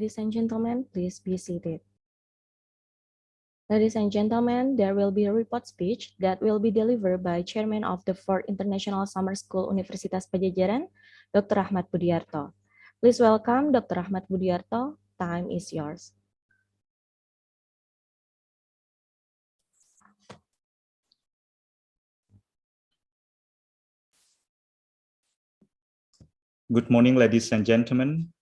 Ladies and gentlemen, please be seated. Ladies and gentlemen, there will be a report speech that will be delivered by Chairman of the 4th International Summer School Universitas Padjadjaran, Dr. Ahmad Budiarto. Please welcome Dr. Ahmad Budiarto. Time is yours. Good morning, ladies and gentlemen.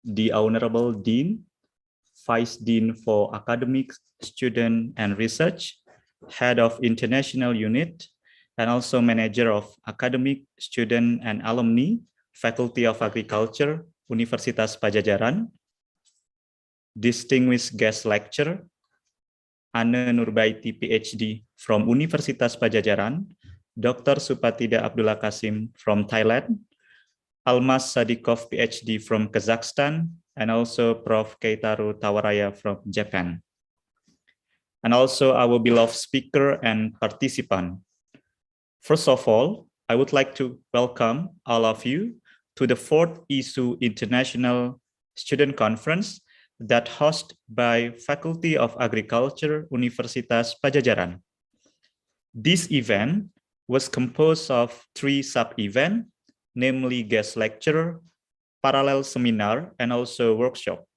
The Honorable Dean, Vice Dean for Academics, Student and Research, Head of International Unit, and also Manager of Academic, Student and Alumni, Faculty of Agriculture, Universitas Padjadjaran, Distinguished Guest Lecturer, Anne Nurbaiti, PhD from Universitas Padjadjaran, Dr. Supatida Abdullah Kasim from Thailand, Almas Sadikov, PhD from Kazakhstan, and also Prof. Keitaro Tawaraya from Japan. And also our beloved speaker and participant. First of all, I would like to welcome all of you to the 4th ISSU International Student Conference that hosted by Faculty of Agriculture, Universitas Padjadjaran. This event was composed of 3 sub-events, namely guest lecture, parallel seminar, and also workshop.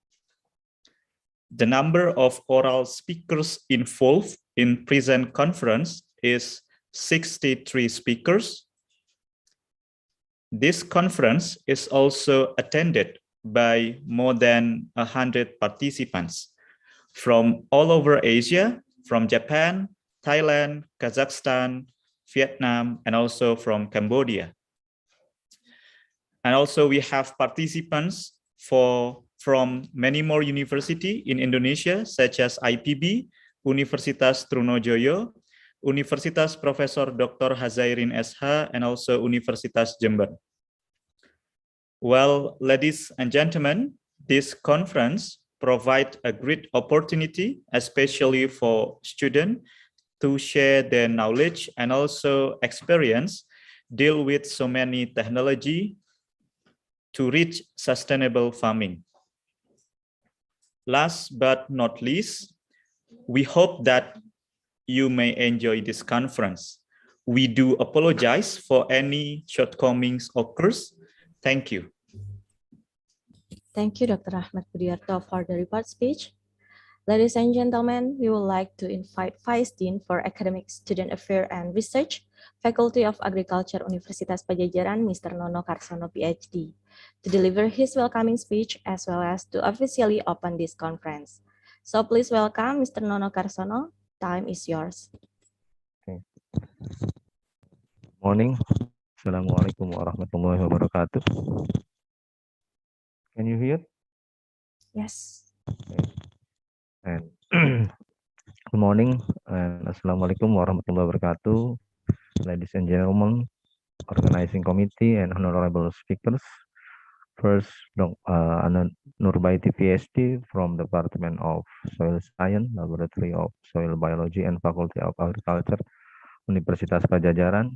The number of oral speakers involved in present conference is 63 speakers. This conference is also attended by more than 100 participants from all over Asia, from Japan, Thailand, Kazakhstan, Vietnam, and also from Cambodia. And also we have participants from many more universities in Indonesia, such as IPB, Universitas Trunojoyo, Universitas Profesor Dr. Hazairin SH, and also Universitas Jember. Well, ladies and gentlemen, this conference provides a great opportunity, especially for students, to share their knowledge and also experience, deal with so many technology, to reach sustainable farming. Last but not least, we hope that you may enjoy this conference. We do apologize for any shortcomings occurs. Thank you. Thank you, Dr. Ahmad Budiarto, for the report speech. Ladies and gentlemen, we would like to invite Vice Dean for Academic, Student Affairs and Research, Faculty of Agriculture, Universitas Padjadjaran, Mr. Nono Karsono, PhD, to deliver his welcoming speech as well as to officially open this conference. So please welcome Mr. Nono Karsono. Time is yours. Okay. Morning. Assalamualaikum warahmatullahi wabarakatuh. Can you hear? Yes. Okay. And good morning and assalamualaikum warahmatullahi wabarakatuh, ladies and gentlemen, organizing committee and honorable speakers. First, Anna Nurbaiti, PhD from Department of Soil Science, Laboratory of Soil Biology and Faculty of Agriculture, Universitas Padjadjaran.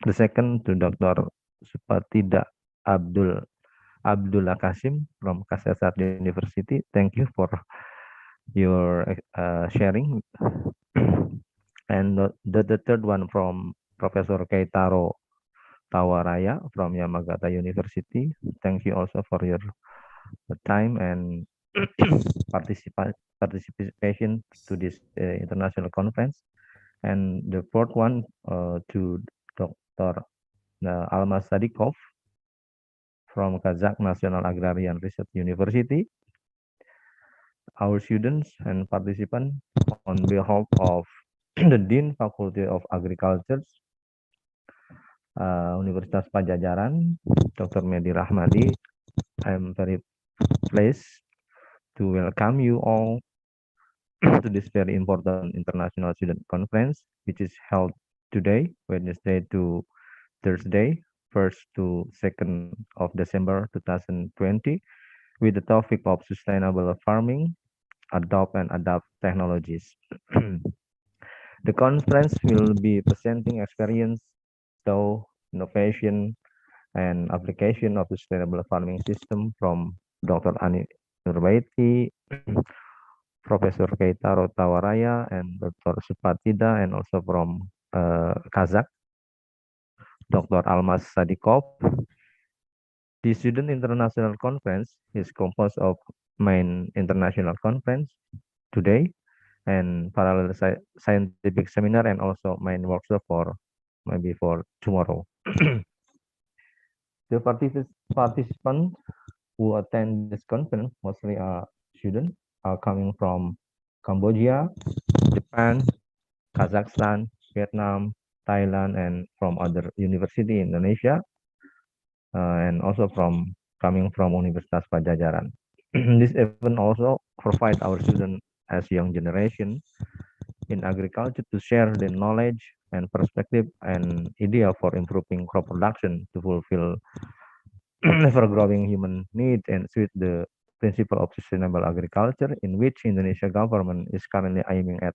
The second to Dr. Supatida Abdullah Kasim from Kasetsart University. Thank you for your sharing. And the third one from Professor Keitaro Tawaraya from Yamagata University. Thank you also for your time and participation to this international conference. And the fourth one to Dr. Almas Sadikov from Kazakh National Agrarian Research University. Our students and participants, on behalf of the Dean Faculty of Agriculture, Universitas Padjadjaran, Dr. Mehdi Rahmadi, I am very pleased to welcome you all to this very important international student conference, which is held today, Wednesday to Thursday, 1st to 2nd of December 2020, with the topic of sustainable farming, adopt and adapt technologies. The conference will be presenting experience, innovation, and application of sustainable farming system from Dr. Ani Nurbaiti, Professor Keitaro Tawaraya, and Dr. Supatida, and also from Kazakh, Dr. Almas Sadikov. The Student International Conference is composed of main international conference today and parallel scientific seminar and also main workshop for maybe for tomorrow. The participants who attend this conference mostly are students are coming from Cambodia, Japan, Kazakhstan, Vietnam, Thailand, and from other university in Indonesia, and also from coming from Universitas Pajajaran. This event also provide our students as young generation in agriculture to share their knowledge and perspective and idea for improving crop production to fulfill ever-growing human needs and suit the principle of sustainable agriculture in which Indonesia government is currently aiming at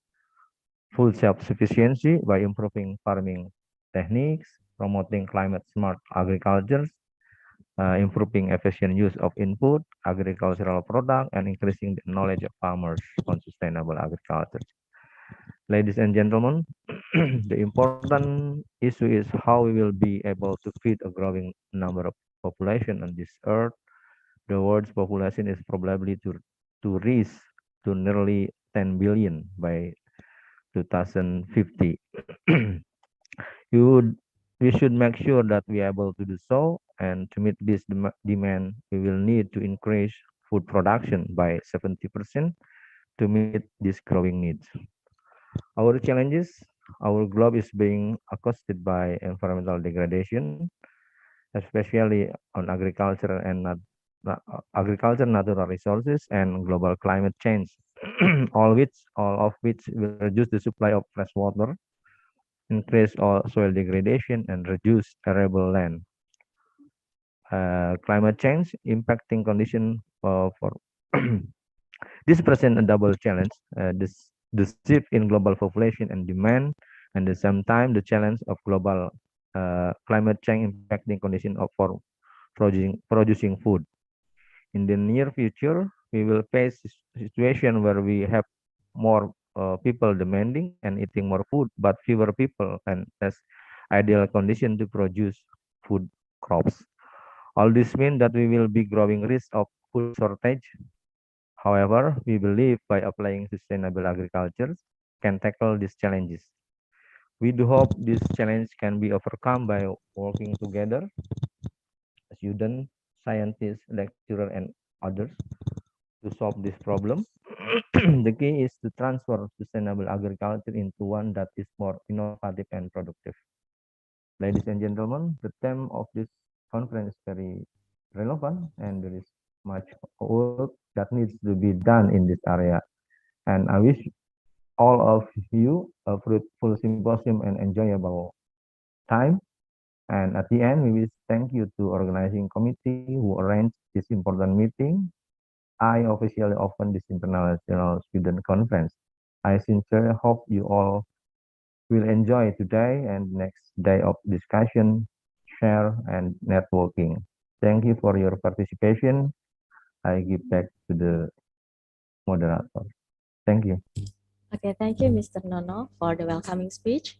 full self-sufficiency by improving farming techniques, promoting climate-smart agriculture, improving efficient use of input, agricultural product, and increasing the knowledge of farmers on sustainable agriculture. Ladies and gentlemen, the important issue is how we will be able to feed a growing number of population on this earth. The world's population is probably to reach to nearly 10 billion by 2050. you we should make sure that we are able to do so, and to meet this demand, we will need to increase food production by 70% to meet these growing needs. Our challenges, our globe is being accosted by environmental degradation, especially on agriculture and agriculture, natural resources, and global climate change. All of which will reduce the supply of fresh water, increase soil degradation, and reduce arable land. Climate change impacting condition for this present a double challenge. The shift in global population and demand, and at the same time the challenge of global climate change impacting condition of for producing food. In the near future, we will face situation where we have more people demanding and eating more food, but fewer people and less ideal condition to produce food crops. All this means that we will be growing risk of food shortage. However, we believe by applying sustainable agriculture can tackle these challenges. We do hope this challenge can be overcome by working together, students, scientists, lecturers, and others to solve this problem. The key is to transfer sustainable agriculture into one that is more innovative and productive. Ladies and gentlemen, the theme of this conference is very relevant, and there is much work that needs to be done in this area. And I wish all of you a fruitful symposium and enjoyable time. And at the end, we wish thank you to organizing committee who arranged this important meeting. I officially open this International Student Conference. I sincerely hope you all will enjoy today and next day of discussion, share, and networking. Thank you for your participation. I give back to the moderator. Thank you. Okay, thank you, Mr. Nono, for the welcoming speech.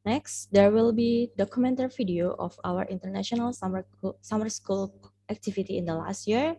Next, there will be documentary video of our international summer school activity in the last year.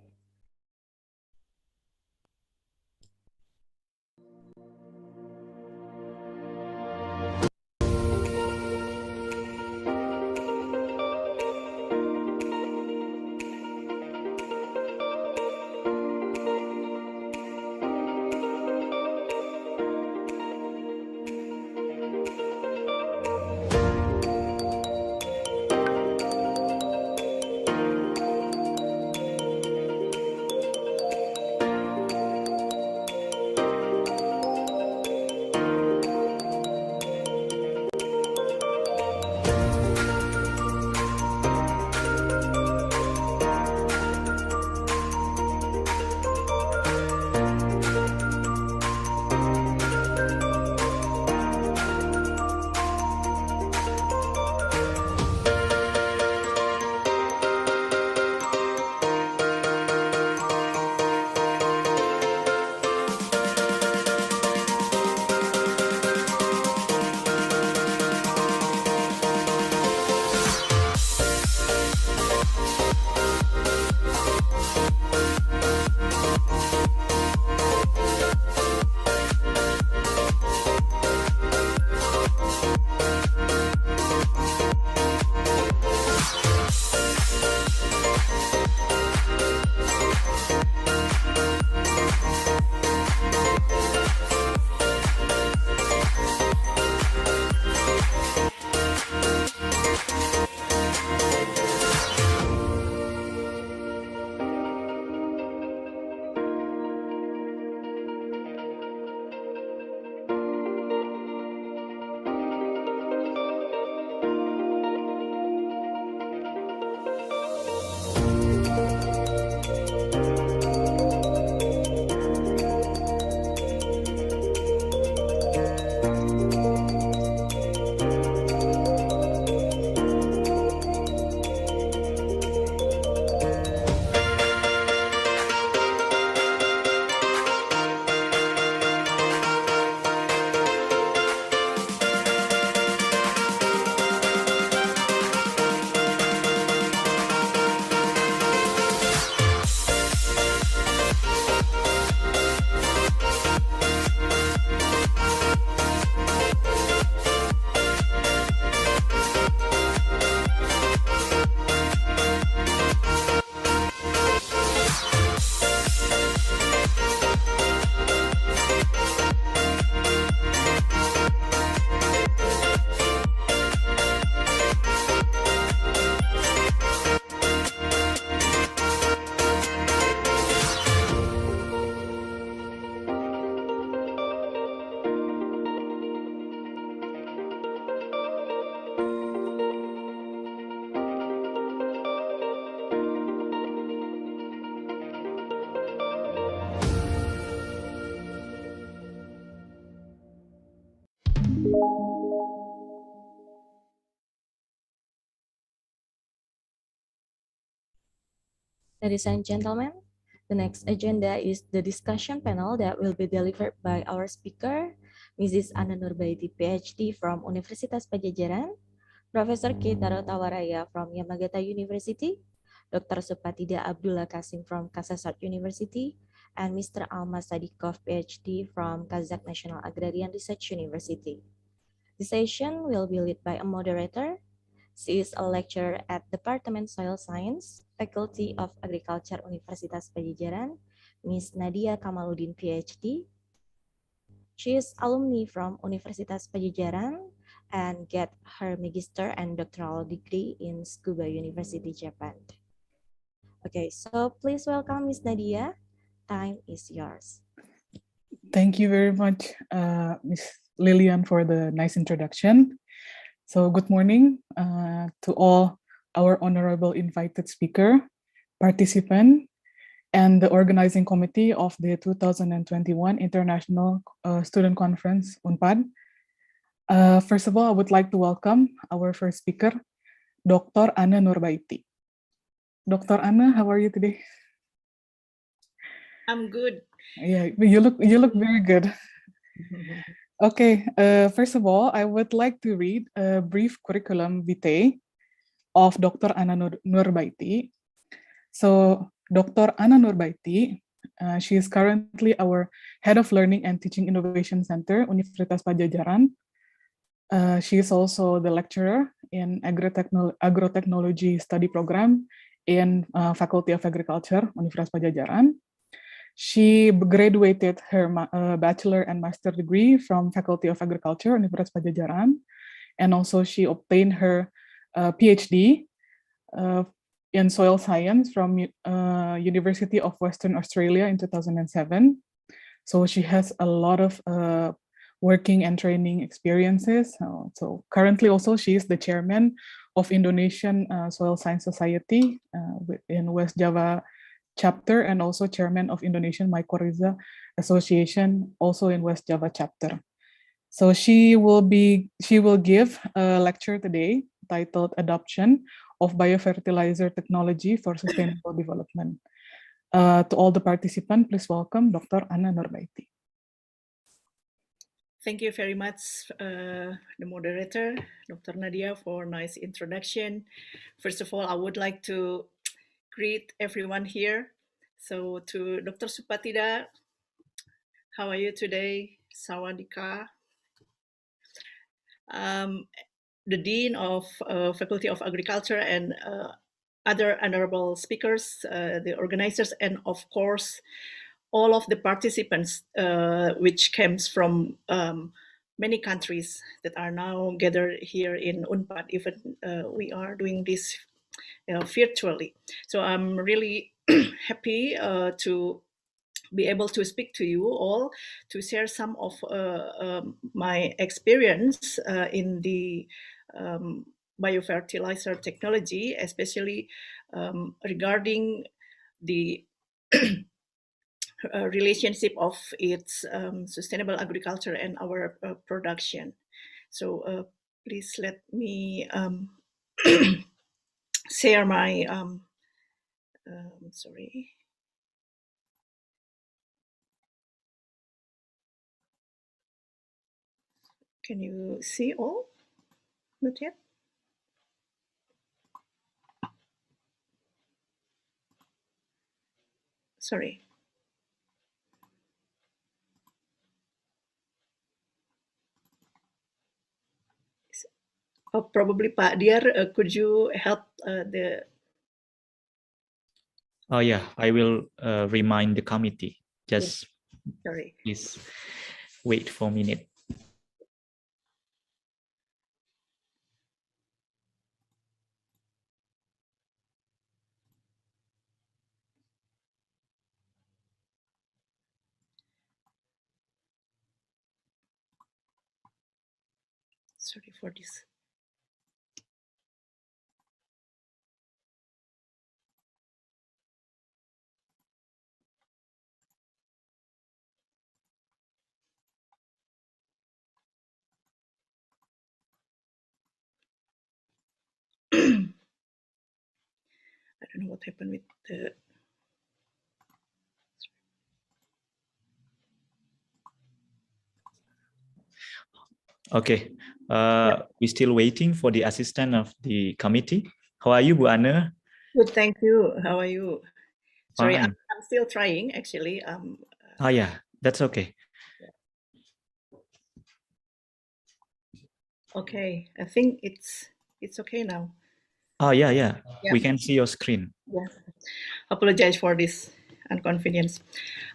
Ladies and gentlemen, the next agenda is the discussion panel that will be delivered by our speaker, Mrs. Anna Nurbaiti, PhD from Universitas Pajajaran, Professor Keitaro Tawaraya from Yamagata University, Dr. Supatida Abdullah Kasim from Kasasat University, and Mr. Almas Sadikov, PhD from Kazakh National Agrarian Research University. The session will be led by a moderator. She is a lecturer at Department Soil Science, Faculty of Agriculture, Universitas Pajajaran, Ms. Nadia Kamaluddin, PhD. She is alumni from Universitas Pajajaran and get her magister and doctoral degree in Tsukuba University, Japan. Okay, so please welcome Ms. Nadia. Time is yours. Thank you very much, Ms. Lillian, for the nice introduction. So good morning to all our honorable invited speaker, participant, and the organizing committee of the 2021 International Student Conference, Unpad. First of all, I would like to welcome our first speaker, Dr. Anna Nurbaiti. Dr. Anna, how are you today? I'm good. Yeah, you look very good. Okay, first of all, I would like to read a brief curriculum vitae of Dr. Anna Nurbaiti. So, Dr. Anna Nurbaiti, she is currently our Head of Learning and Teaching Innovation Center, Universitas Pajajaran. She is also the lecturer in Agrotechnology Study Program in Faculty of Agriculture, Universitas Pajajaran. She graduated her bachelor and master degree from Faculty of Agriculture, Universitas Pajajaran, and also she obtained her PhD in soil science from University of Western Australia in 2007. So she has a lot of working and training experiences. So currently also she is the chairman of Indonesian Soil Science Society in West Java chapter, and also chairman of Indonesian Mycorrhiza Association, also in West Java chapter. So she will give a lecture today titled Adoption of Biofertilizer Technology for Sustainable Development. To all the participants, please welcome Dr. Anna Nurbaiti. Thank you very much, the moderator, Dr. Nadia, for nice introduction. First of all, I would like to greet everyone here. So to Dr. Supatida, how are you today? Sawadika. The Dean of Faculty of Agriculture and other honorable speakers, the organizers, and of course, all of the participants, which comes from many countries that are now gathered here in Unpad, even we are doing this virtually. So I'm really happy to be able to speak to you all, to share some of my experience in the biofertilizer technology, especially regarding the relationship of its sustainable agriculture and our production. So please let me share my, sorry. Can you see all? Not yet? Sorry. Oh, probably Pak Diar, could you help the... Oh yeah, I will remind the committee. Just Sorry. please wait for a minute. Sorry for this. I don't know what happened with the Okay, we're still waiting for the assistant of the committee. How are you, Bu Anne? Good, thank you. How are you? Sorry, Fine. I'm still trying actually. Oh yeah, that's okay. Okay, I think it's okay now. Oh yeah, yeah. Yeah. We can see your screen. Yeah. Apologize for this inconvenience.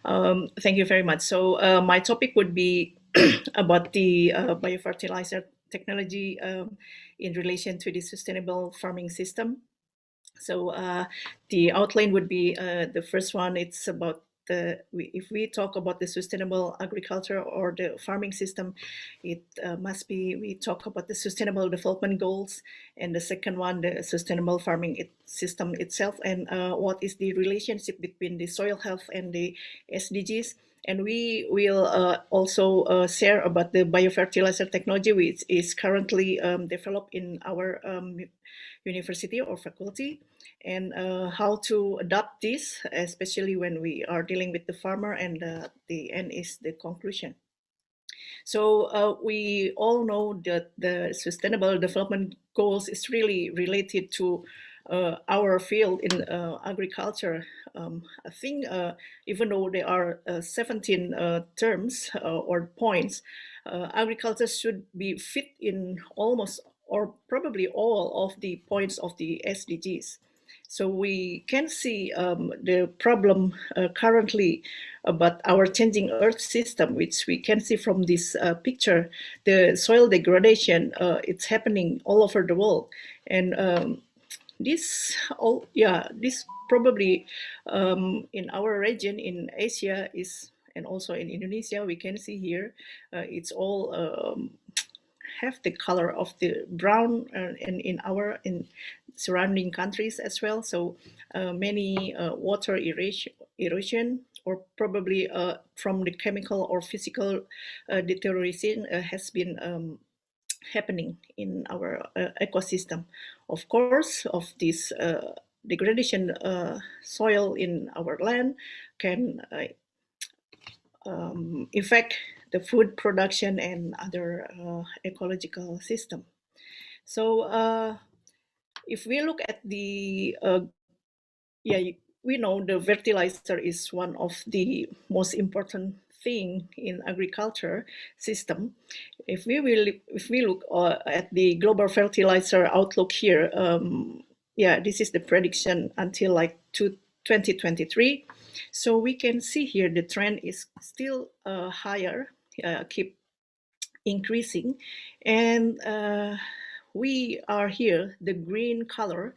Thank you very much. So my topic would be about the biofertilizer technology in relation to the sustainable farming system. So the outline would be the first one. It's about if we talk about the sustainable agriculture or the farming system, it must be we talk about the sustainable development goals, and the second one, the sustainable farming system itself, and what is the relationship between the soil health and the SDGs. And we will also share about the biofertilizer technology, which is currently developed in our university or faculty, and how to adopt this, especially when we are dealing with the farmer, and the end is the conclusion. So we all know that the sustainable development goals is really related to our field in agriculture. I think even though there are 17 terms or points, agriculture should be fit in almost or probably all of the points of the SDGs. So we can see the problem currently about our changing Earth system, which we can see from this picture. The soil degradation, it's happening all over the world, and this probably in our region in Asia is, and also in Indonesia, we can see here, it's all have the color of the brown, and in surrounding countries as well. So many water erosion, or probably from the chemical or physical deterioration has been happening in our ecosystem. Of course, of this degradation soil in our land can affect the food production and other ecological system. So if we look at the we know the fertilizer is one of the most important thing in agriculture system. If we look at the global fertilizer outlook here, this is the prediction until like 2023. So we can see here the trend is still higher, keep increasing, and we are here, the green color.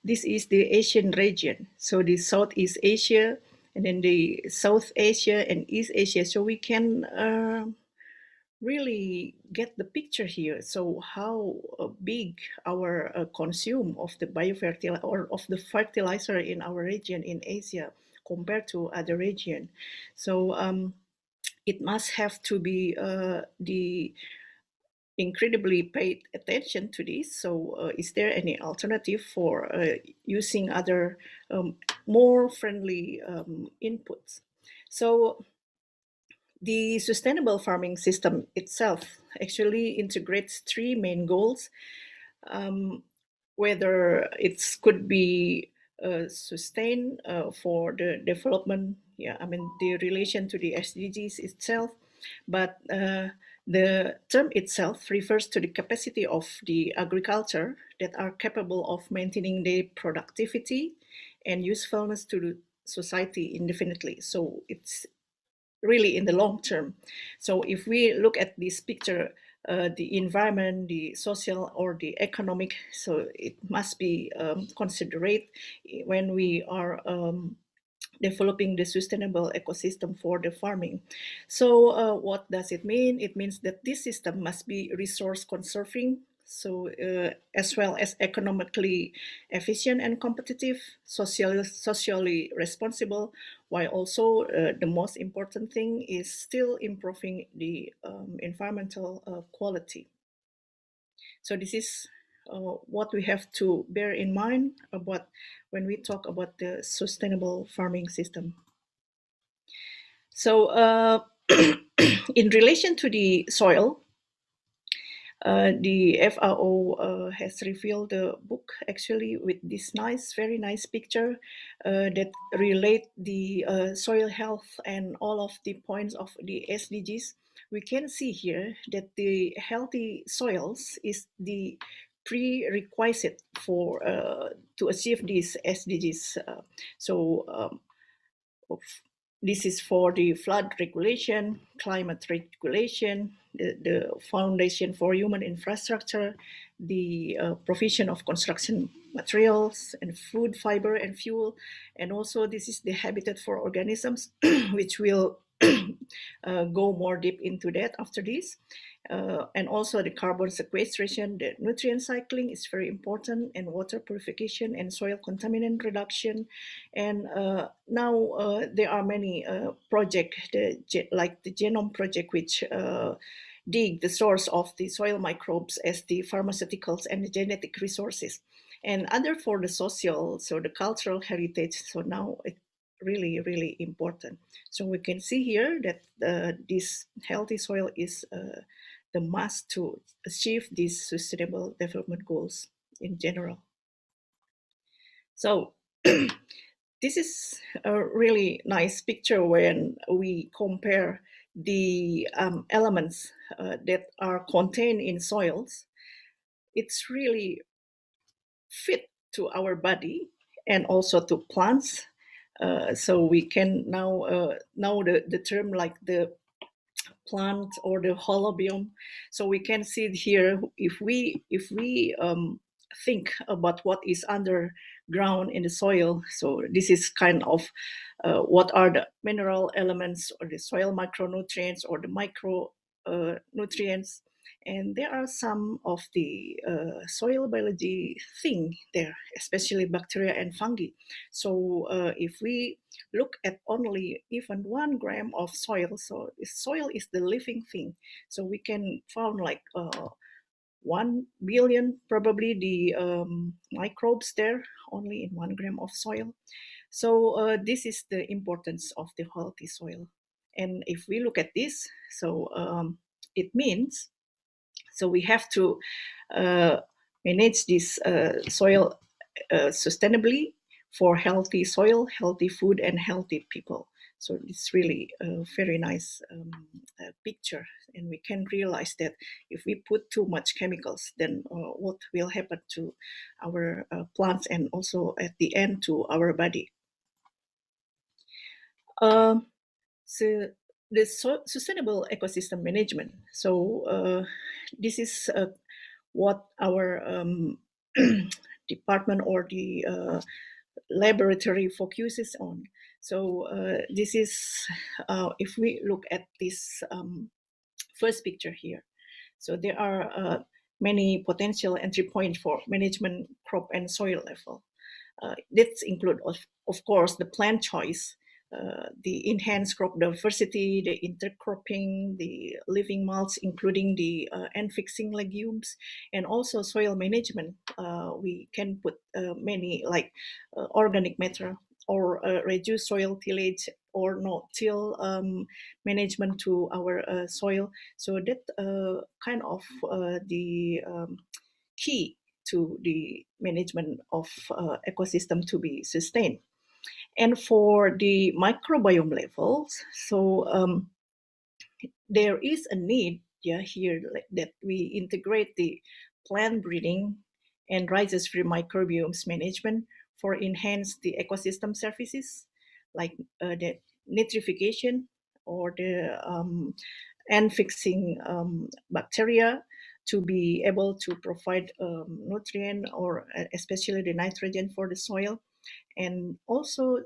This is the Asian region. So the Southeast Asia, and then the South Asia and East Asia. So we can really get the picture here. So how big our consume of the biofertilizer or of the fertilizer in our region in Asia compared to other region. So it must have to be the incredibly paid attention to this. So is there any alternative for using other more friendly inputs? So the sustainable farming system itself actually integrates three main goals, whether it could be sustained for the development, the relation to the SDGs itself, but the term itself refers to the capacity of the agriculture that are capable of maintaining their productivity and usefulness to the society indefinitely. So it's really in the long term. So if we look at this picture, the environment, the social or the economic, so it must be considered when we are developing the sustainable ecosystem for the farming. So what does it mean? It means that this system must be resource conserving, so as well as economically efficient and competitive, socially responsible, while also the most important thing is still improving the environmental quality. So this is what we have to bear in mind about when we talk about the sustainable farming system. So in relation to the soil, The FAO has revealed the book actually with this very nice picture that relate the soil health and all of the points of the SDGs. We can see here that the healthy soils is the prerequisite for to achieve these SDGs. Of, this is for the flood regulation, climate regulation, the foundation for human infrastructure, the provision of construction materials and food, fiber and fuel. And also this is the habitat for organisms, which will go more deep into that after this. And also the carbon sequestration, the nutrient cycling is very important, and water purification and soil contaminant reduction. And now there are many projects like the Genome Project, which dig the source of the soil microbes as the pharmaceuticals and the genetic resources. And other for the social, so the cultural heritage. So now it really, really important. So we can see here that this healthy soil is the must to achieve these sustainable development goals in general. So this is a really nice picture when we compare the elements that are contained in soils. It's really fit to our body and also to plants. So we can now the term like the plant or the holobiome. So we can see here if we think about what is underground in the soil. So this is kind of what are the mineral elements or the soil micronutrients or the micro nutrients. And there are some of the soil biology thing there, especially bacteria and fungi. So if we look at only even 1 gram of soil, so soil is the living thing. So we can found like 1 billion probably the microbes there only in 1 gram of soil. So this is the importance of the healthy soil. And if we look at this, so it means, so we have to manage this soil sustainably for healthy soil, healthy food, and healthy people. So it's really a very nice picture, and we can realize that if we put too much chemicals, then what will happen to our plants and also at the end to our body. So the sustainable ecosystem management. So this is what our department or the laboratory focuses on. So this is, if we look at this first picture here, so there are many potential entry points for management crop and soil level. This include, of course, the plant choice, the enhanced crop diversity, the intercropping, the living mulch, including the end-fixing legumes, and also soil management. We can put many like organic matter or reduce soil tillage or no-till management to our soil. So that kind of the key to the management of ecosystem to be sustained. And for the microbiome levels, so there is a need here that we integrate the plant breeding and rhizosphere microbiomes management for enhance the ecosystem services like the nitrification or the end-fixing bacteria to be able to provide nutrient or especially the nitrogen for the soil. And also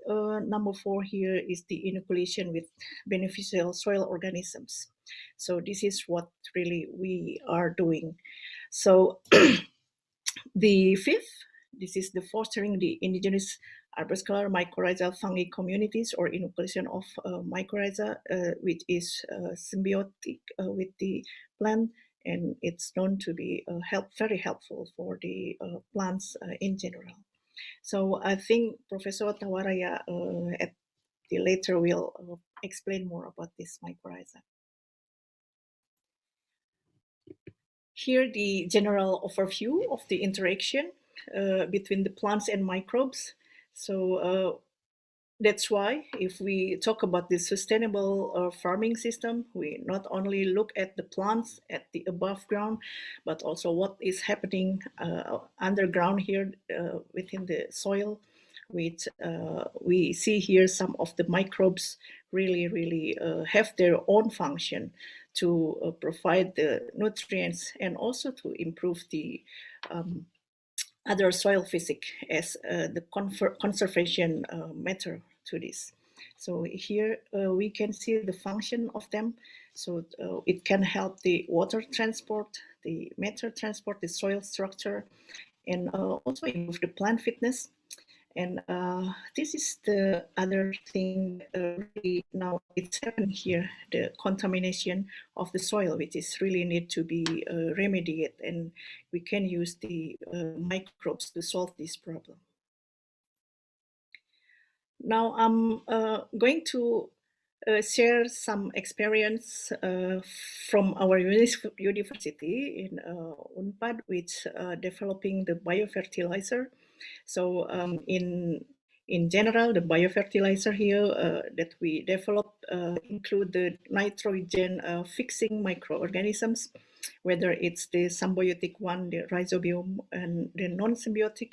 number 4 here is the inoculation with beneficial soil organisms. So this is what really we are doing. So the 5th, this is the fostering the indigenous arbuscular mycorrhizal fungi communities or inoculation of mycorrhiza, which is symbiotic with the plant, and it's known to be very helpful for the plants in general. So I think Professor Tawaraya at the later will explain more about this mycorrhiza. Here, the general overview of the interaction between the plants and microbes. So that's why if we talk about this sustainable farming system, we not only look at the plants at the above ground, but also what is happening underground here within the soil. Which we see here some of the microbes really have their own function to provide the nutrients and also to improve the other soil physics as the conservation matter to this. So here we can see the function of them. So it can help the water transport, the matter transport, the soil structure, and also improve the plant fitness. And this is the other thing really now it's happened here, the contamination of the soil, which is really need to be remediated, and we can use the microbes to solve this problem. Now I'm going to share some experience from our university in Unpad with developing the biofertilizer. So in general, the biofertilizer here that we develop include the nitrogen fixing microorganisms, whether it's the symbiotic one, the rhizobium, and the non-symbiotic,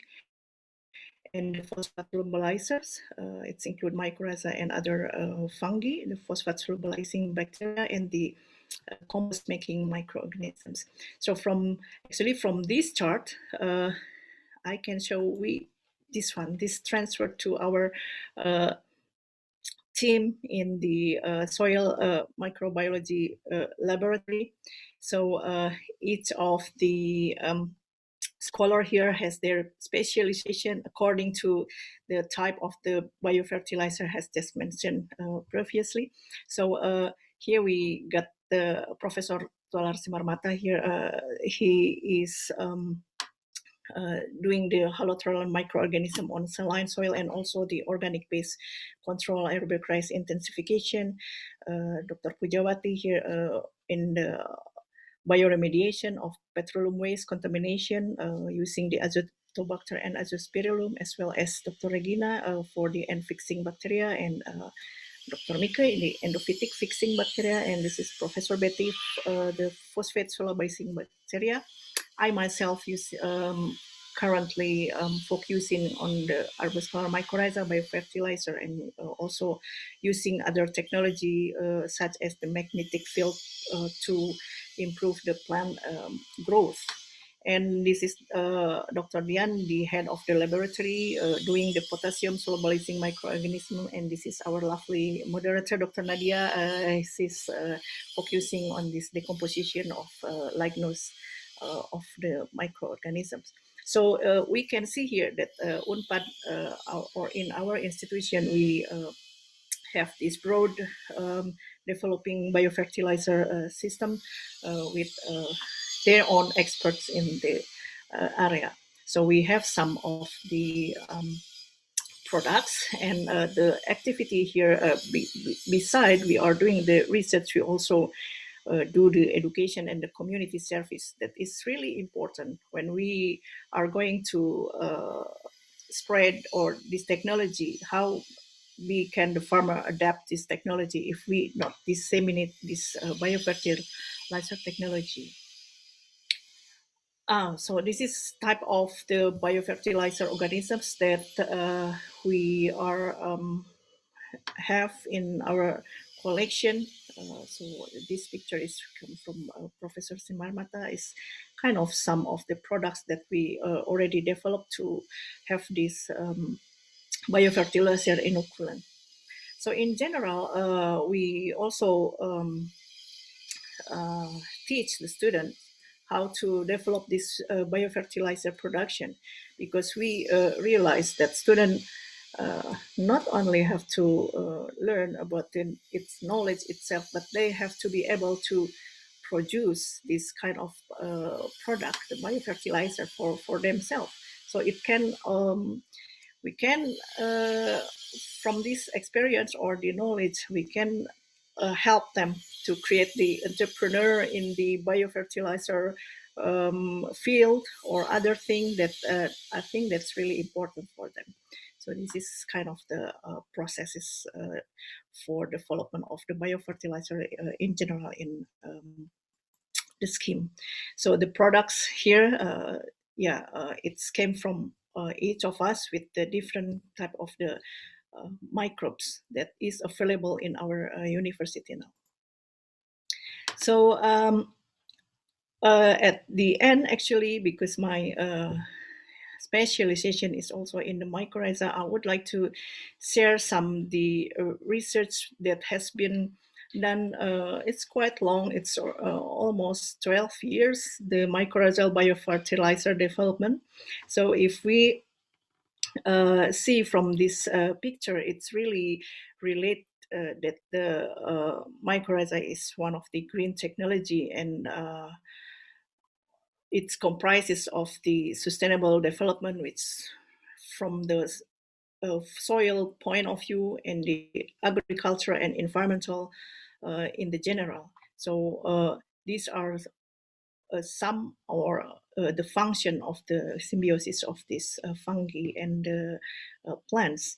and the phosphate solubilizers. It's include mycorrhiza and other fungi, the phosphate solubilizing bacteria, and the compost making microorganisms. So from this chart, I can show this transferred to our team in the soil microbiology laboratory. So each of the scholar here has their specialization according to the type of the biofertilizer has just mentioned previously. So here we got the Professor Tolar Simarmata here. He is doing the halothroid microorganism on saline soil and also the organic base control aerobic rise intensification. Dr. Pujawati here in the bioremediation of petroleum waste contamination using the azotobacter and azospirillum, as well as Dr. Regina for the N-fixing bacteria, and Dr. Mika in the endophytic fixing bacteria, and this is Professor Betty, the phosphate solubilizing bacteria. I myself use currently focusing on the arbuscular mycorrhiza biofertilizer, and also using other technology such as the magnetic field to improve the plant growth. And this is Dr. Dian, the head of the laboratory, doing the potassium solubilizing microorganism. And this is our lovely moderator, Dr. Nadia. She's focusing on this decomposition of lignose of the microorganisms. So we can see here that Unpad, or in our institution, we have this broad developing biofertilizer system with their own experts in the area. So we have some of the products, and the activity here, beside we are doing the research, we also do the education and the community service. That is really important when we are going to spread or this technology. How can the farmer adapt this technology if we not disseminate this biofertilizer technology? So this is type of the biofertilizer organisms that we are have in our collection. So this picture is from Professor Simarmata. Is kind of some of the products that we already developed to have this biofertilizer inoculant. So in general, we also teach the students how to develop this biofertilizer production, because we realize that students not only have to learn about its knowledge itself, but they have to be able to produce this kind of product, the biofertilizer, for themselves. So it can we can from this experience or the knowledge, we can help them to create the entrepreneur in the biofertilizer field or other thing that I think that's really important for them. So this is kind of the processes for development of the biofertilizer in general in the scheme. So the products here, it came from each of us with the different type of the microbes that is available in our university now. So at the end, actually, because my specialization is also in the mycorrhiza, I would like to share some the research that has been done. It's quite long. It's almost 12 years, the mycorrhizal biofertilizer development. So if we see from this picture, it's really relate that the mycorrhiza is one of the green technology, and it comprises of the sustainable development, which from the soil point of view and the agriculture and environmental in the general. So these are some or the function of the symbiosis of these fungi and plants.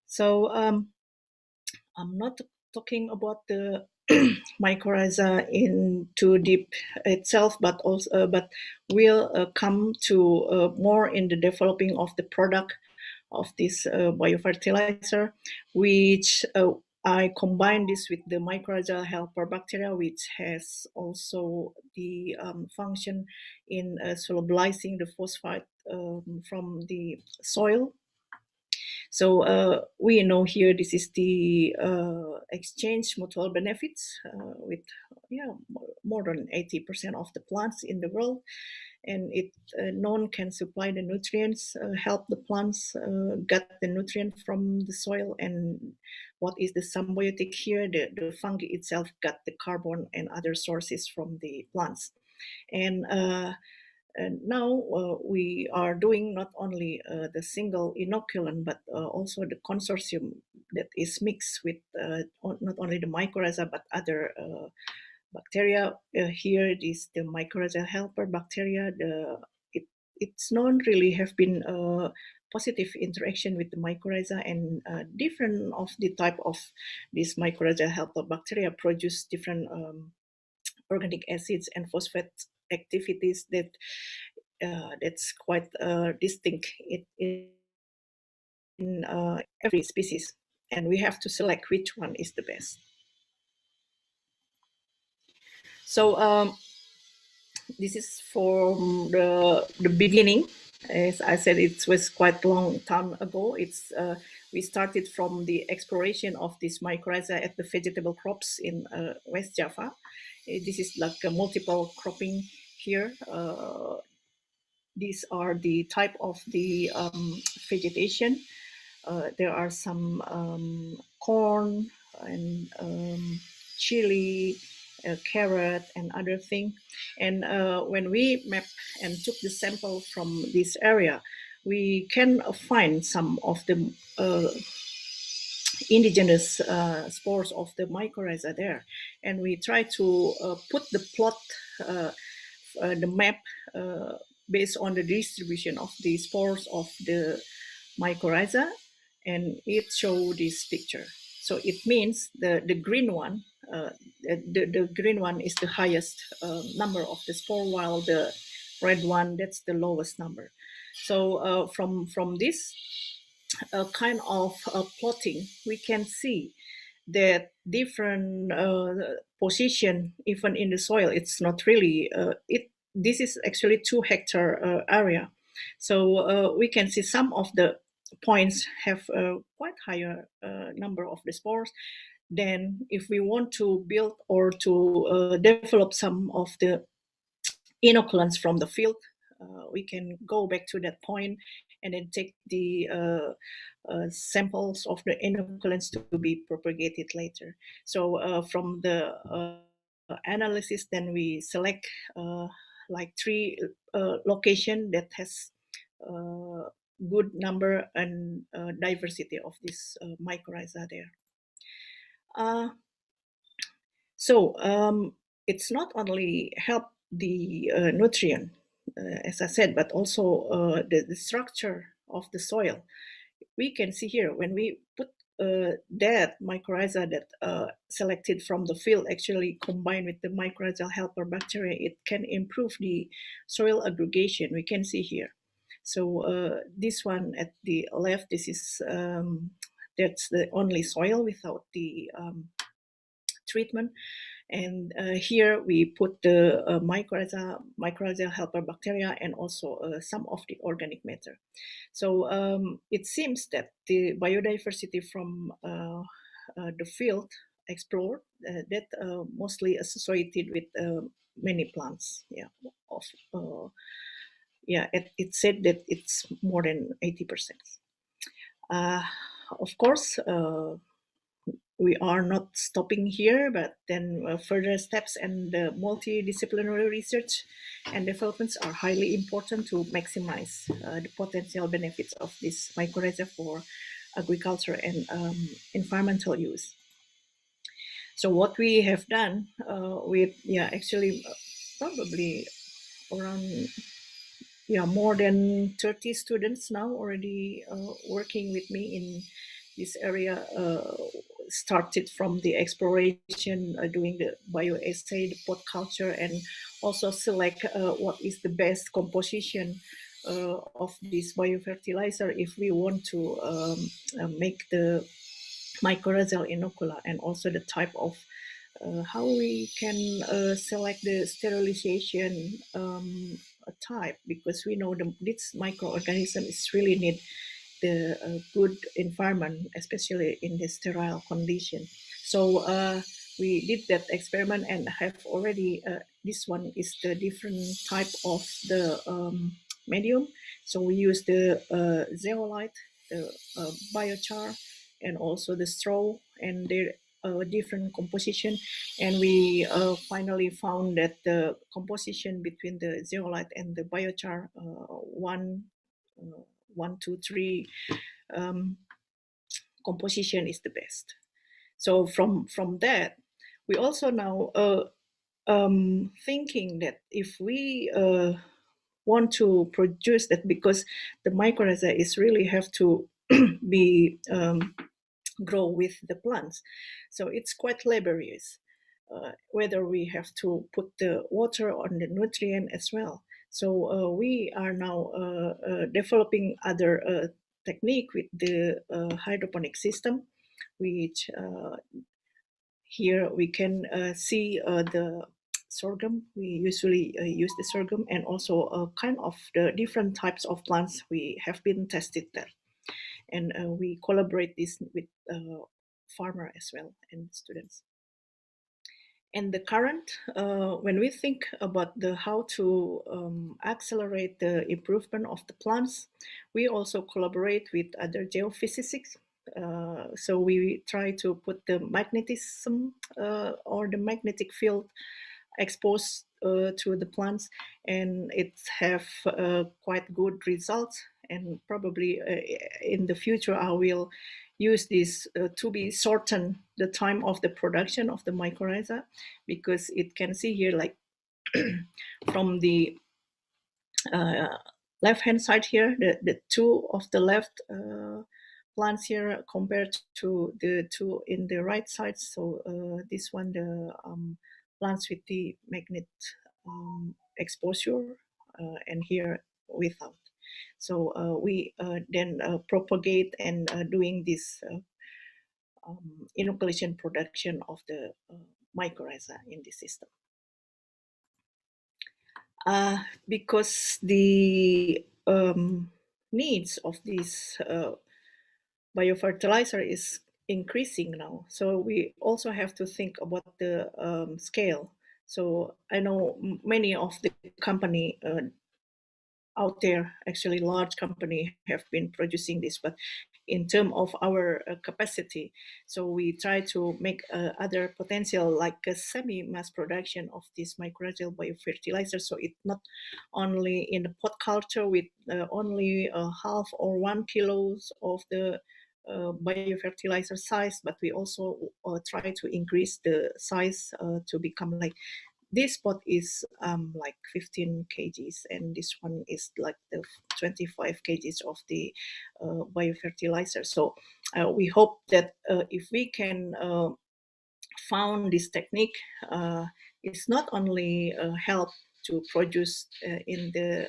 So I'm not talking about the mycorrhiza in too deep itself, but also but we'll come to more in the developing of the product of this biofertilizer, which I combine this with the mycorrhizal helper bacteria, which has also the function in solubilizing the phosphate from the soil. So we know here this is the exchange mutual benefits with more than 80% of the plants in the world, and it known can supply the nutrients, help the plants get the nutrient from the soil. And what is the symbiotic here? The fungi itself got the carbon and other sources from the plants. And now we are doing not only the single inoculant, but also the consortium that is mixed with not only the mycorrhiza, but other bacteria. Here it is the mycorrhizal helper bacteria. It's known really have been positive interaction with the mycorrhiza, and different of the type of this mycorrhizal helper bacteria produce different organic acids and phosphate activities that that's quite distinct in every species, and we have to select which one is the best. So this is from the beginning. As I said, it was quite a long time ago. It's we started from the exploration of this mycorrhiza at the vegetable crops in West Java. This is like a multiple cropping here. These are the type of the vegetation. There are some corn and chili, carrot, and other thing. And when we map and took the sample from this area, we can find some of the indigenous spores of the mycorrhiza there. And we try to put the plot, the map, based on the distribution of the spores of the mycorrhiza, and it shows this picture. So it means the green one, the green one is the highest number of the spore, while the red one, that's the lowest number. So from this kind of plotting, we can see that different position, even in the soil, it's not really this is actually 2-hectare area. So we can see some of the points have quite higher number of the spores. Then if we want to build or to develop some of the inoculants from the field, we can go back to that point and then take the samples of the inoculants to be propagated later. So from the analysis, then we select like 3 location that has good number and diversity of this mycorrhiza there. So it's not only help the nutrient, as I said, but also the structure of the soil. We can see here when we put that mycorrhiza that selected from the field actually combined with the mycorrhizal helper bacteria, it can improve the soil aggregation. We can see here. So this one at the left, this is that's the only soil without the treatment. And here we put the mycorrhizal helper bacteria and also some of the organic matter. So it seems that the biodiversity from the field explored that mostly associated with many plants. Yeah, it said that it's more than 80%. Of course, we are not stopping here, but then further steps and multidisciplinary research and developments are highly important to maximize the potential benefits of this mycorrhiza for agriculture and environmental use. So what we have done with, actually probably around more than 30 students now already working with me in this area, started from the exploration, doing the bioassay, the pot culture, and also select what is the best composition of this biofertilizer if we want to make the mycorrhizal inocula, and also the type of how we can select the sterilization type, because we know this microorganism is really need the good environment, especially in the sterile condition. So we did that experiment and have already, this one is the different type of the medium. So we use the zeolite, the biochar, and also the straw, and their different composition. And we finally found that the composition between the zeolite and the biochar, 1, 2, 3 composition is the best. So from that, we also now thinking that if we want to produce that, because the mycorrhiza is really have to be grow with the plants, so it's quite laborious. Whether we have to put the water on the nutrient as well. So we are now developing other technique with the hydroponic system, which here we can see the sorghum. We usually use the sorghum, and also kind of the different types of plants we have been tested there. And we collaborate this with farmer as well and students. And the current, when we think about the how to accelerate the improvement of the plants, we also collaborate with other geophysicists. So we try to put the magnetism or the magnetic field exposed to the plants, and it have quite good results. And probably in the future, I will use this to be shorten the time of the production of the mycorrhiza, because it can see here, like from the left hand side here, the two of the left plants here compared to the two in the right side. So this one, the plants with the magnet exposure, and here without. So we then propagate and doing this inoculation production of the mycorrhiza in the system. Because the needs of this biofertilizer is increasing now, so we also have to think about the scale. So I know many of the company out there, actually large company, have been producing this, but in terms of our capacity, so we try to make other potential, like a semi-mass production of this mycorrhizal biofertilizer. So it's not only in the pot culture with only half or 1 kilos of the biofertilizer size, but we also try to increase the size to become like this pot is like 15 kgs, and this one is like the 25 kgs of the biofertilizer. So we hope that if we can found this technique, it's not only help to produce in the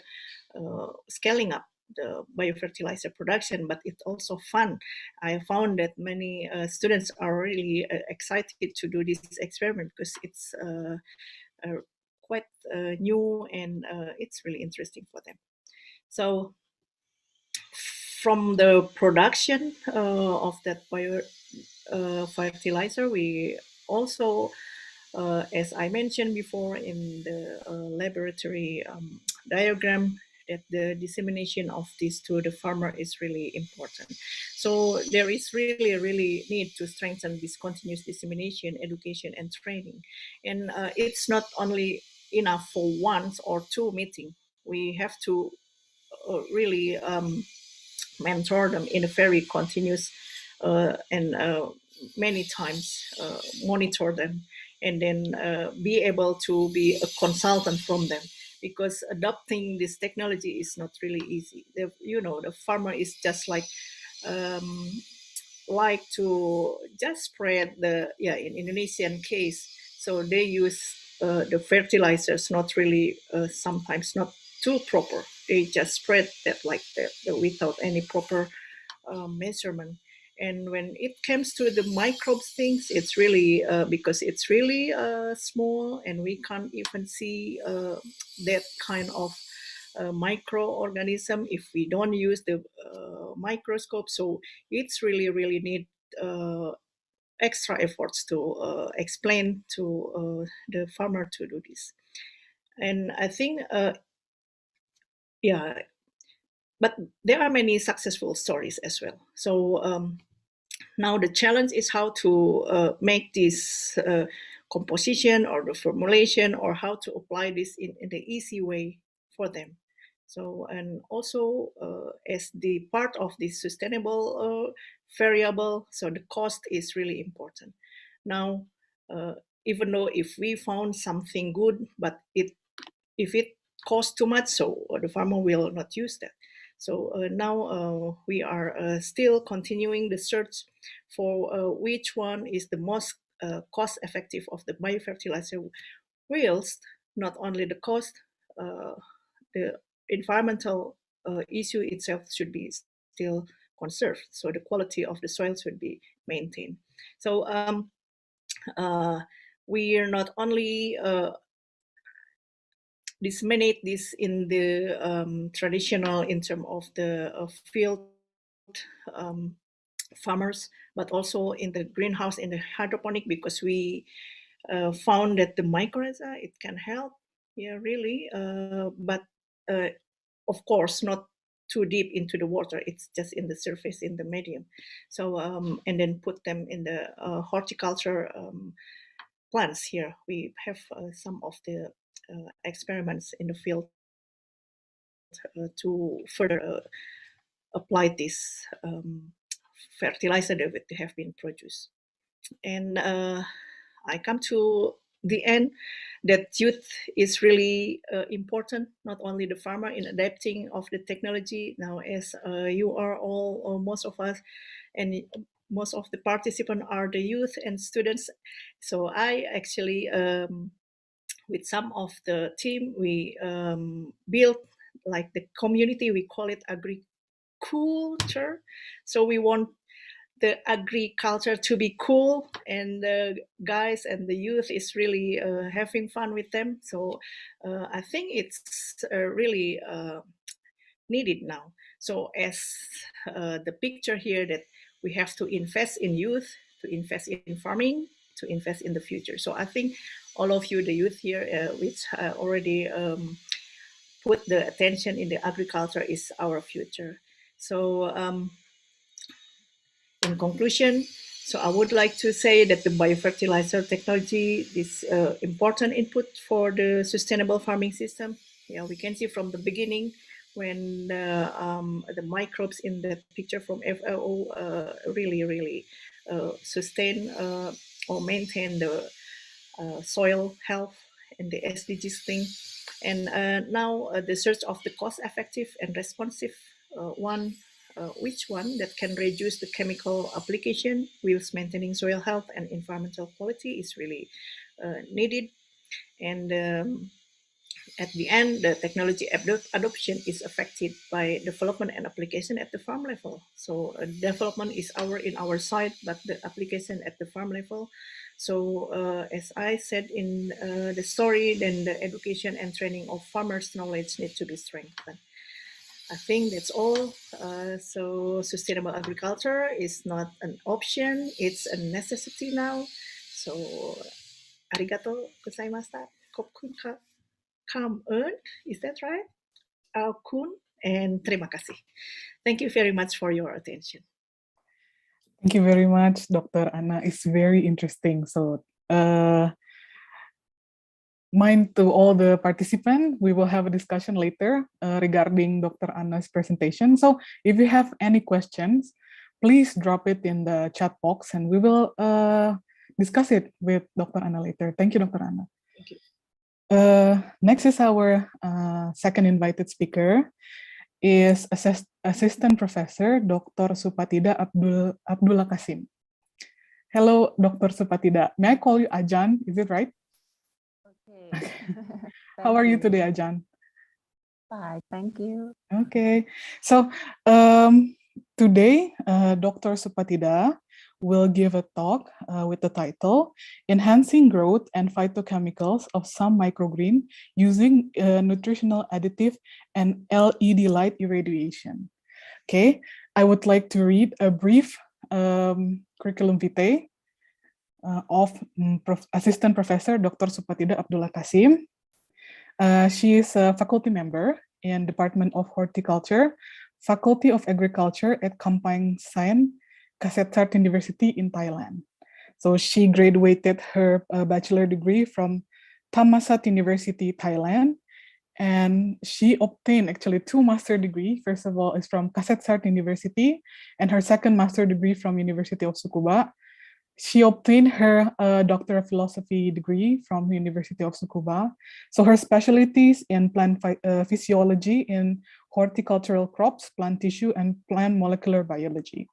scaling up the biofertilizer production, but it's also fun. I found that many students are really excited to do this experiment because it's quite new, and it's really interesting for them. So from the production of that fertilizer, we also, as I mentioned before in the laboratory diagram, that the dissemination of this to the farmer is really important. So there is really need to strengthen this continuous dissemination, education, and training. And it's not only enough for once or two meetings. We have to really mentor them in a very continuous and many times monitor them, and then be able to be a consultant from them, because adopting this technology is not really easy. The farmer is just like to just spread in Indonesian case, so they use the fertilizers not really sometimes not too proper. They just spread that like that without any proper measurement. And when it comes to the microbes things, it's really because it's really small, and we can't even see that kind of microorganism if we don't use the microscope. So it's really need extra efforts to explain to the farmer to do this. And I think but there are many successful stories as well. So now the challenge is how to make this composition or the formulation, or how to apply this in the easy way for them. So, and also as the part of this sustainable variable, so the cost is really important. Now, even though if we found something good, but if it costs too much, so the farmer will not use that. So now we are still continuing the search for which one is the most cost effective of the biofertilizer, whilst not only the cost, the environmental issue itself should be still conserved. So the quality of the soil should be maintained. So we are not only disseminate this in the traditional in terms of the field farmers, but also in the greenhouse, in the hydroponic, because we found that the mycorrhiza, it can help, really, but of course not too deep into the water. It's just in the surface, in the medium. So and then put them in the horticulture plants. Here we have some of the experiments in the field to further apply this fertilizer that have been produced. And I come to the end that youth is really important, not only the farmer in adapting of the technology. Now, as you are all, or most of us, and most of the participants are the youth and students. So I actually, with some of the team, we built like the community, we call it agriculture. So we want the agriculture to be cool, and the guys and the youth is really having fun with them. So I think it's really needed now. So as the picture here, that we have to invest in youth, to invest in farming, to invest in the future. So I think all of you, the youth here, which already put the attention in the agriculture, is our future. So in conclusion, so I would like to say that the biofertilizer technology is important input for the sustainable farming system. Yeah, we can see from the beginning when the microbes in the picture from FAO really sustain or maintain the soil health and the SDGs thing. And now the search of the cost-effective and responsive one, which one that can reduce the chemical application whilst maintaining soil health and environmental quality is really needed. And at the end, the technology adoption is affected by development and application at the farm level. So development is in our side, but the application at the farm level. So as I said in the story, then the education and training of farmers' knowledge need to be strengthened. I think that's all. So sustainable agriculture is not an option, it's a necessity now. So arigato gozaimashita. Kopkun ka. Is that right? Kun, and terima kasih. Thank you very much for your attention. Thank you very much, Dr. Anna. It's very interesting. So, mind to all the participants, we will have a discussion later regarding Dr. Anna's presentation. So, if you have any questions, please drop it in the chat box and we will discuss it with Dr. Anna later. Thank you, Dr. Anna. Thank you. Next is our second invited speaker, is Assistant Professor Dr. Supatida Abdullah Kasim. Hello, Dr. Supatida. May I call you Ajan? Is it right? Okay. How are you today, Ajan? Fine, thank you. Okay. So today, Dr. Supatida will give a talk with the title Enhancing Growth and Phytochemicals of Some Microgreen Using Nutritional Additive and LED Light Irradiation. Okay, I would like to read a brief curriculum vitae of Assistant Professor Dr. Supatida Abdullah Kasim. She is a faculty member in Department of Horticulture, Faculty of Agriculture at Kampang Saen, Kasetar University in Thailand. So she graduated her bachelor degree from Thammasat University, Thailand, and she obtained actually 2 master degrees. First of all is from Kasetar University, and her second master degree from University of Tsukuba. She obtained her Doctor of Philosophy degree from University of Tsukuba. So her specialties in plant physiology in horticultural crops, plant tissue, and plant molecular biology.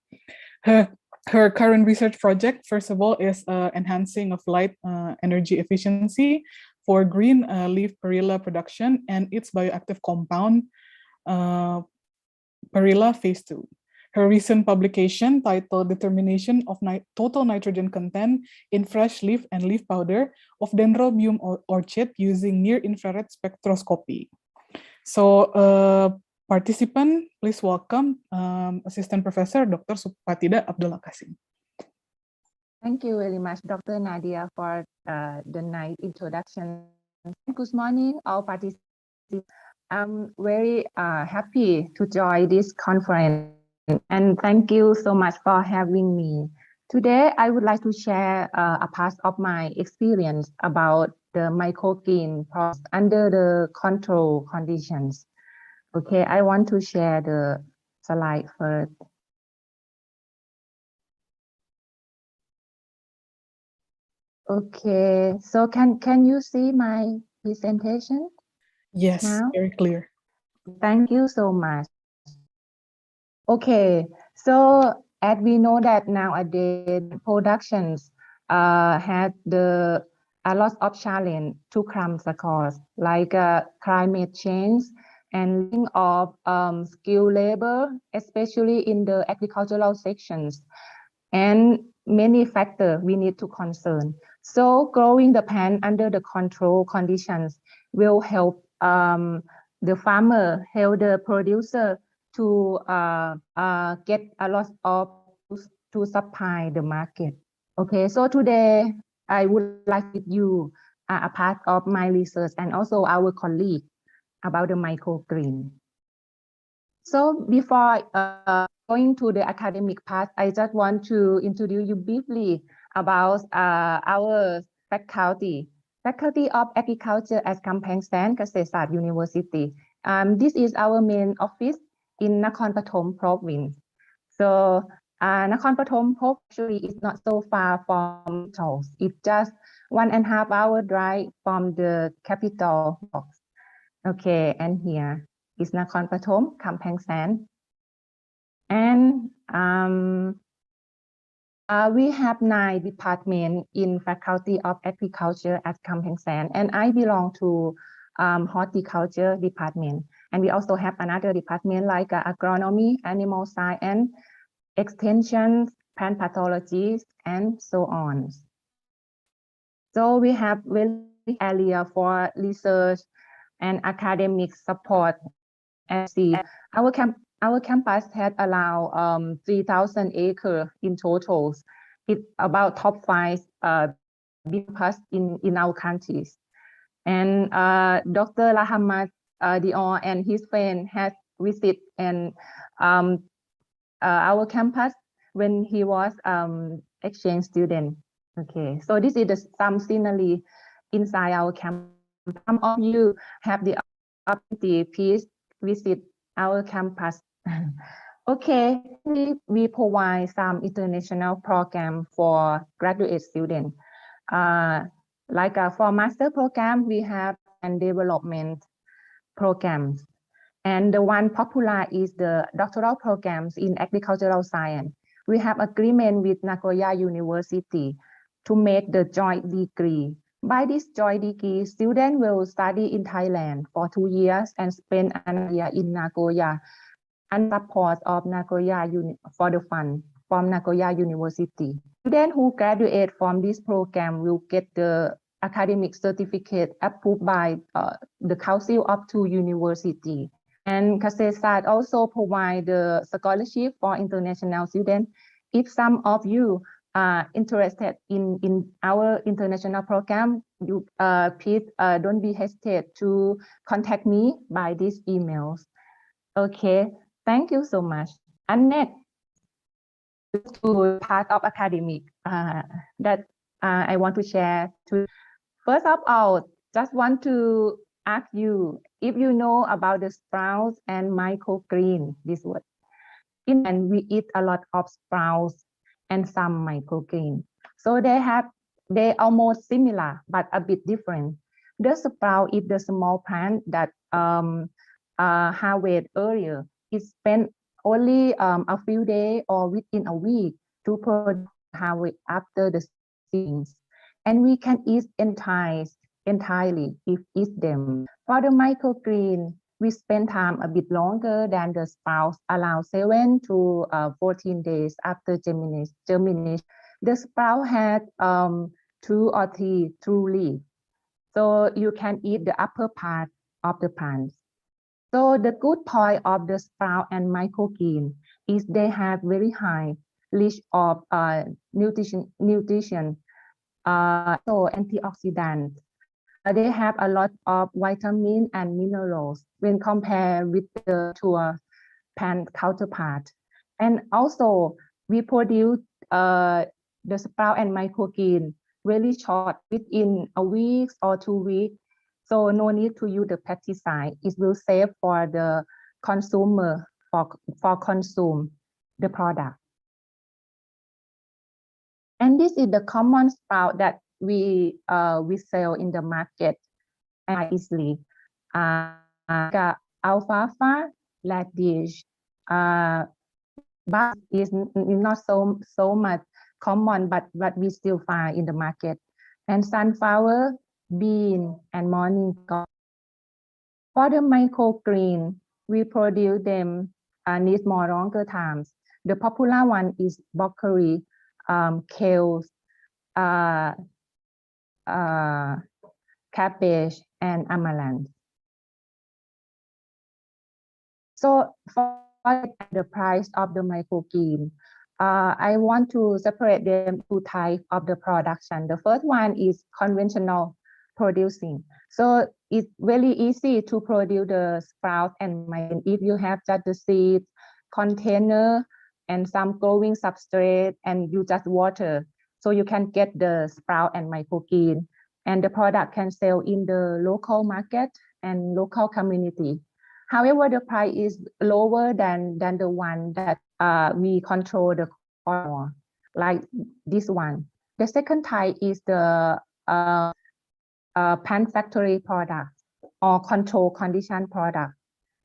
Her current research project, first of all, is enhancing of light energy efficiency for green leaf perilla production and its bioactive compound, perilla phase 2. Her recent publication titled Determination of Total Nitrogen Content in Fresh Leaf and Leaf Powder of Dendrobium Orchid using Near-Infrared Spectroscopy. So participant, please welcome Assistant Professor Dr. Supatida Abdullah Kasim. Thank you very much, Dr. Nadia, for the nice introduction. Good morning, all participants. I'm very happy to join this conference, and thank you so much for having me. Today, I would like to share a part of my experience about the microgreen process under the control conditions. Okay, I want to share the slide first. Okay, so can you see my presentation? Yes, now? very clear. Thank you so much. Okay, so as we know that nowadays productions had a lot of challenge to come across, like climate change and link of skilled labor, especially in the agricultural sections, and many factors we need to concern. So growing the plant under the control conditions will help the farmer, help the producer to get a lot of to supply the market. Okay, so today I would like with you a part of my research and also our colleague about the microgreen. So before going to the academic part, I just want to introduce you briefly about our faculty. Faculty of Agriculture at Kampang Saen Kasetsart University. This is our main office in Nakhon Pathom province. So Nakhon Pathom actually is not so far from Charles. It's just 1.5 hour drive from the capital box. Okay, and here is Nakhon Pathom, Kamphaeng San. And we have 9 departments in Faculty of Agriculture at Kamphaeng San, and I belong to horticulture department. And we also have another department like agronomy, animal science, extension, plant pathology, and so on. So we have really area for research and academic support. And see, our campus had around 3,000 acres in total. It's about top 5 campus in our countries. And Dr. Lahamad Dior and his friend had visit and our campus when he was exchange student. Okay, so this is some scenery inside our campus. Some of you have the opportunity, please visit our campus. Okay, we provide some international program for graduate students. Like for master program, we have and development programs. And the one popular is the doctoral programs in agricultural science. We have agreement with Nagoya University to make the joint degree. By this joint degree, students will study in Thailand for 2 years and spend another year in Nagoya and support of Nagoya for the fund from Nagoya University. Students who graduate from this program will get the academic certificate approved by the Council of 2 universities. And Kasesat also provide the scholarship for international students. If some of you are interested in our international program, you please don't be hesitate to contact me by these emails. Okay, thank you so much. And next, to part of academic that I want to share. First of all, just want to ask you if you know about the sprouts and microgreen, this word. And we eat a lot of sprouts and some microgreen. So they almost similar, but a bit different. The sprout is the small plant that harvest earlier. It spent only a few days or within a week to produce harvest after the seedings. And we can eat entirely if eat them. For the microgreen, we spend time a bit longer than the sprouts, around 7 to 14 days after germination. The sprout had 2 or 3 true leaves, so you can eat the upper part of the plants. So the good point of the sprout and microgreen is they have very high rich of nutrition, so antioxidants. They have a lot of vitamins and minerals when compared with the plant counterpart. And also we produce the sprout and microgreen really short, within a week or 2 weeks. So no need to use the pesticide. It will save for the consumer for consume the product. And this is the common sprout that we sell in the market easily. Alfalfa, radish, but is not so much common, but we still find in the market. And sunflower, bean, and morning glory. For the microgreen, we produce them need more longer times. The popular one is broccoli, kale, cabbage, and amaranth. So for the price of the microgreen, I want to separate them 2 types of the production. The first one is conventional producing. So it's really easy to produce the sprout and microgreen if you have just the seeds, container, and some growing substrate, and you just water. So you can get the sprout and microgreen, and the product can sell in the local market and local community. However, the price is lower than the one that we control the cost more, like this one. The second type is the pan factory product or control condition product,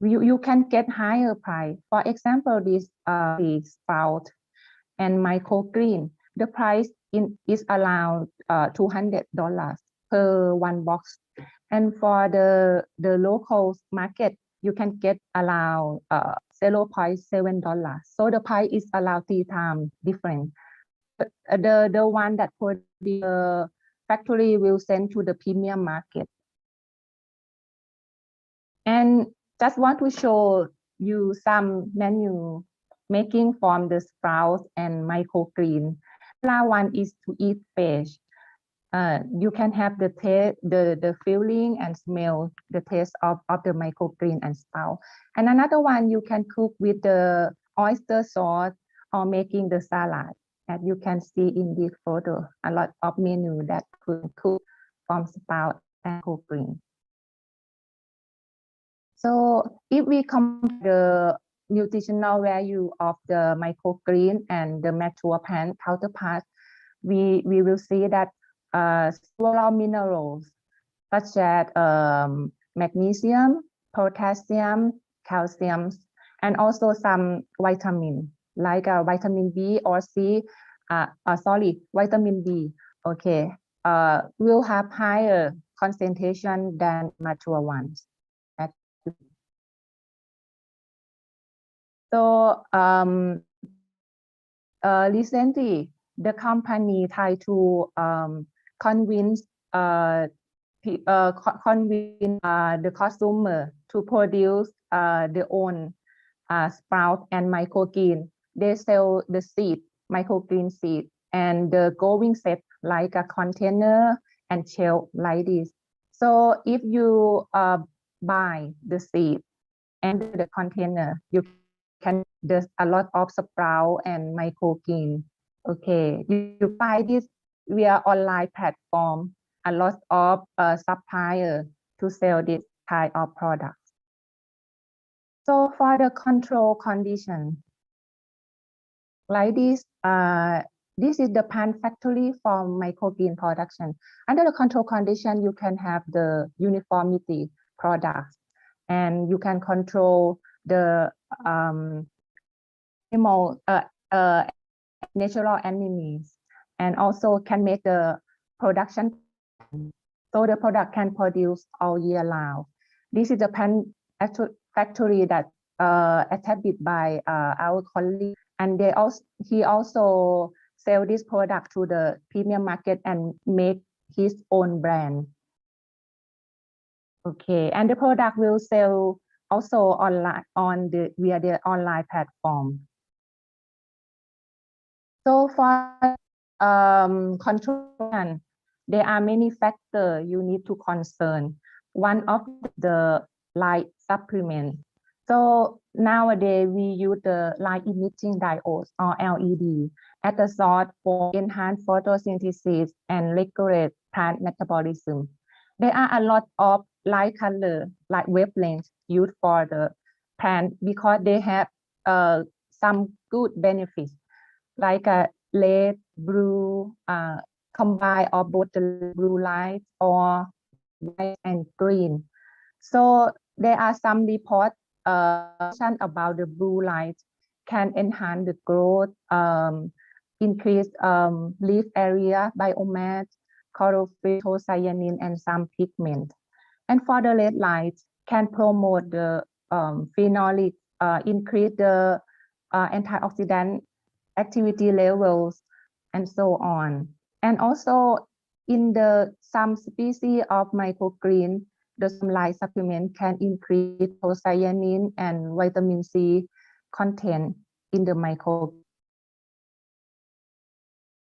you can get higher price. For example, this sprout and microgreen, the price is around $200 per one box. And for the local market, you can get around $0.7. So the price is around 3 times different. The one that for the factory will send to the premium market. And just want to show you some menu making from the sprouts and microgreen. Last one is to eat fish. You can have the taste, the feeling and smell the taste of the microgreen and sprout. And another one you can cook with the oyster sauce or making the salad. As you can see in this photo, a lot of menu that could cook from sprout and microgreen. So if we compare the nutritional value of the microgreen and the mature plant counterpart, we will see that several minerals such as magnesium, potassium, calcium, and also some vitamin like vitamin B or C. Vitamin B. Okay, will have higher concentration than mature ones. So recently, the company tried to convince the consumer to produce their own sprout and microgreen. They sell the seed, microgreen seed, and the growing set like a container and shelf like this. So if you buy the seed and the container, you can there's a lot of sprout and microgreen. Okay, you buy this via online platform, a lot of suppliers to sell this type of products. So for the control condition, like this, this is the pan factory for microgreen production. Under the control condition, you can have the uniformity products, and you can control the natural enemies, and also can make the production so the product can produce all year round. This is the pan factory that established by our colleague, and he also sell this product to the premium market and make his own brand. Okay, and the product will sell also online via the online platform. So for control, there are many factors you need to concern. One of the light supplement. So nowadays we use the light emitting diodes or LED as a source for enhanced photosynthesis and regulate plant metabolism. There are a lot of light color, light wavelengths used for the plant because they have some good benefits, like a red, blue, combine of both the blue light or white and green. So there are some reports about the blue light can enhance the growth, increase leaf area, biomass, chlorophyll, cyanin, and some pigment. And for the red light, can promote the phenolic, increase the antioxidant activity levels, and so on. And also in some species of microgreen, the sunlight supplement can increase cyanin and vitamin C content in the micro.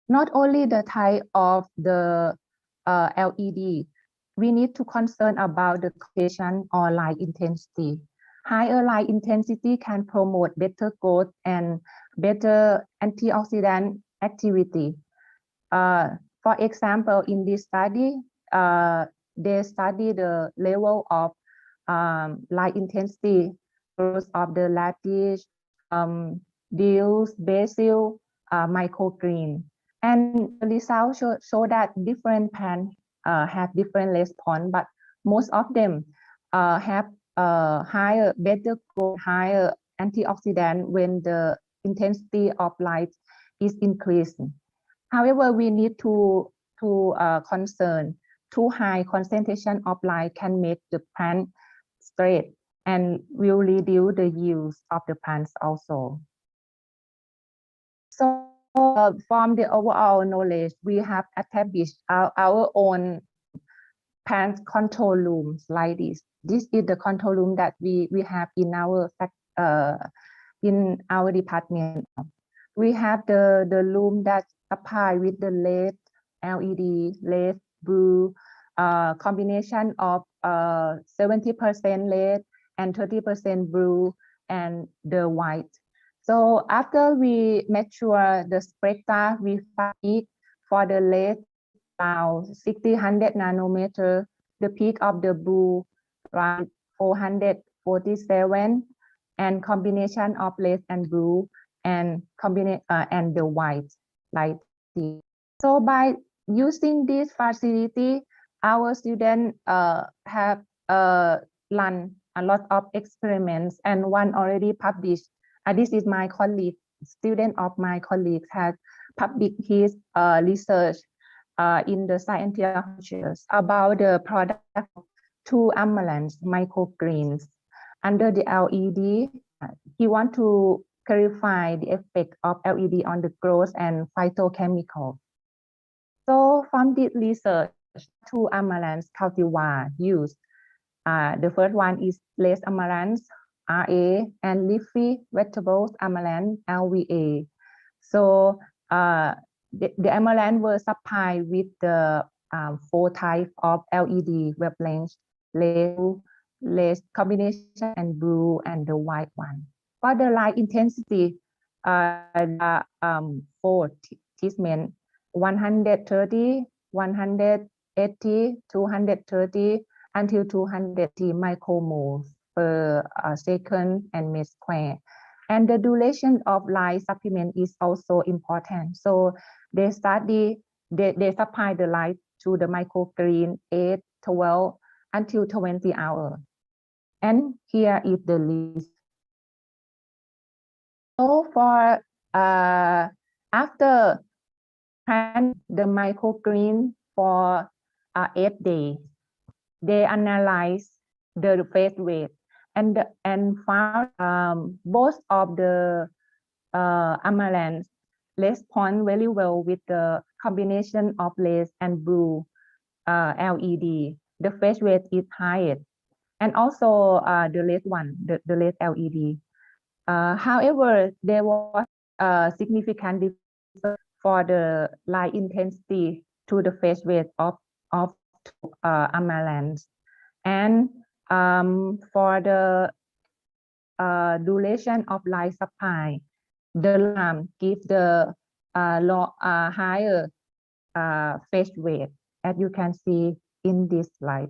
Not only the type of the LED, we need to concern about the concentration or light intensity. Higher light intensity can promote better growth and better antioxidant activity. For example, in this study, they study the level of light intensity growth of the radish, dills, basil, microgreen. And the results show that different plants have different response, but most of them have higher, better growth, higher antioxidant when the intensity of light is increasing. However, we need to concern too high concentration of light can make the plant straight and will reduce the yields of the plants also. So from the overall knowledge, we have established our own plant control rooms like this. This is the control room that we have in our department. We have the room that apply with the LED, LED, blue, combination of 70% LED and 30% blue and the white. So after we make sure the spectra we find for the LED about 600 nanometer, the peak of the blue around 447, and combination of red and blue and and the white light. So by using this facility, our students have run a lot of experiments, and one already published. This is my colleague, student of my colleagues had published his research in the scientific Ventures about the product of two amaranth microgreens under the LED. He want to clarify the effect of LED on the growth and phytochemical. So from this research, two amaranth cultivar used. The first one is lace amaranth, RA, and leafy vegetables amaranth, LVA. So the amaranth were supplied with the 4 types of LED wavelengths, lace combination and blue and the white one. For the light intensity, for treatment 130, 180, 230 until 230 micromoles per second and meter square. And the duration of light supplement is also important. So they study, they supply the light to the microgreen 8, 12 until 20 hours. And here is the list. So for after plant the microgreen for 8 days, they analyze the phase weight and found both of the amaranth respond very well with the combination of lace and blue LED. The phase weight is highest, and also the red one, the red LED. However, there was a significant difference for the light intensity to the phase weight of amaranth. And for the duration of light supply, the lamp gives the higher phase weight, as you can see in this slide.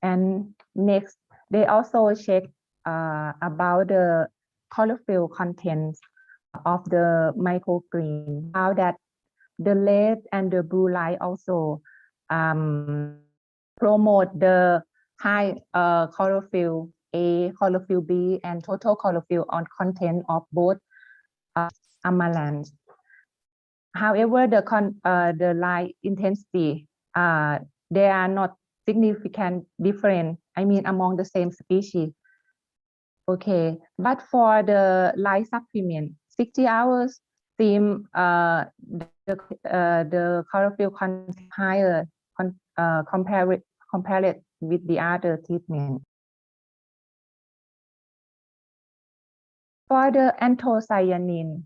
And next, they also check about the chlorophyll contents of the microgreen, how that the red and the blue light also promote the high chlorophyll A, chlorophyll B, and total chlorophyll on content of both amaranth. However, the light intensity, they are not significant different, I mean, among the same species. Okay, but for the light supplement, 60 hours seem the chlorophyll content higher compared with the other treatment. For the anthocyanin,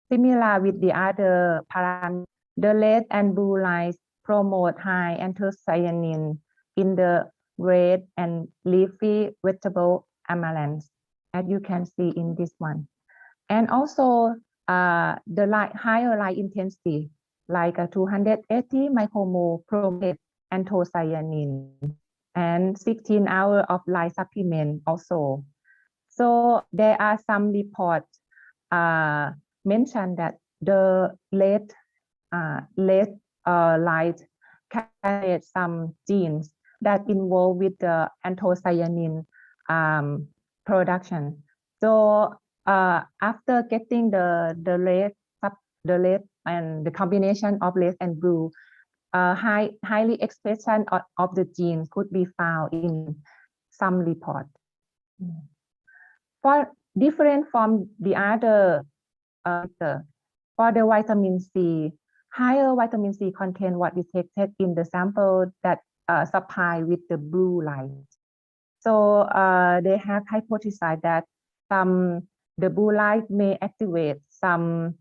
similar with the other parameters, the red and blue lights promote high anthocyanin in the red and leafy vegetable amaranth, as you can see in this one. And also the higher light intensity, like 280 micromole promote anthocyanin, and 16 hours of light supplement also. So there are some reports mention that the red less light carried some genes that involve with the anthocyanin production. So after getting the lead and the combination of lead and blue, highly expression of the gene could be found in some report. For different from the other for the vitamin C, higher vitamin C content was detected in the sample that supply with the blue light. So they have hypothesized that the blue light may activate some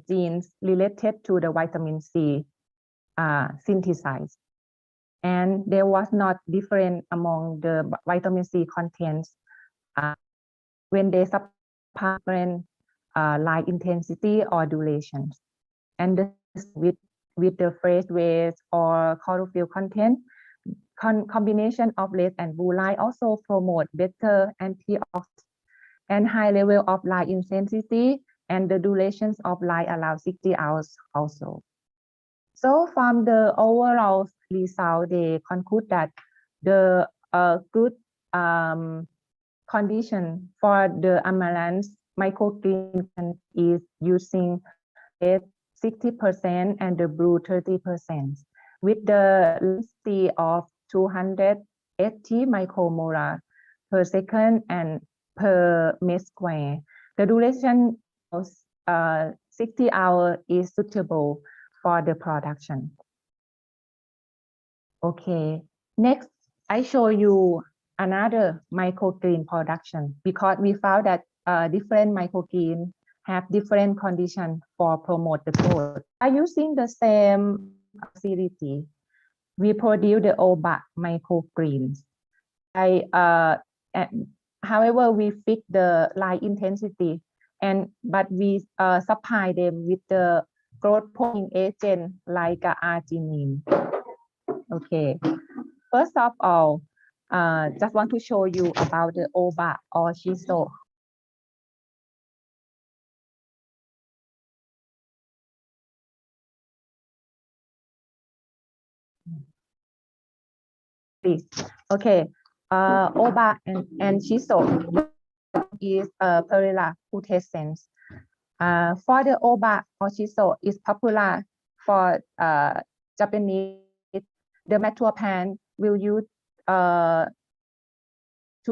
genes related to the vitamin C synthesized. And there was not different among the vitamin C contents when they supply different light intensity or durations. And this with the phase weight or chlorophyll content, combination of red and blue light also promote better antioxidant and high level of light intensity, and the durations of light allow 60 hours also. So from the overall result, they conclude that the good condition for the amaranth microgreen is using red 60% and the blue 30%, with the density of 280 micromolar per second and per meter square. The duration of 60 hours is suitable for the production. Okay, next I show you another microgreen production, because we found that different microgreen have different conditions for promote the growth. By using the same facility, we produce the OBA microgreens. However, we fix the light intensity, but we supply them with the growth promoting agent like arginine. Okay, first of all, just want to show you about the OBA or shiso. Please. Okay, OBA and shiso is perilla putescens. For the OBA or shiso is popular for Japanese. The mature plant will use to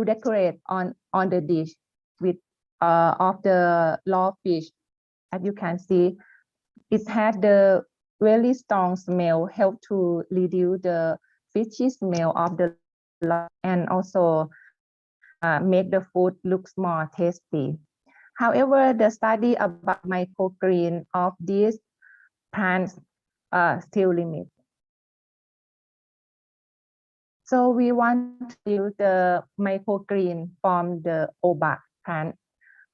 decorate on the dish with of the raw fish. As you can see, it had the really strong smell, help to reduce the fishy smell of the raw, and also make the food looks more tasty. However, the study about microgreen of these plants still limit. So we want to use the microgreen from the OBA plant.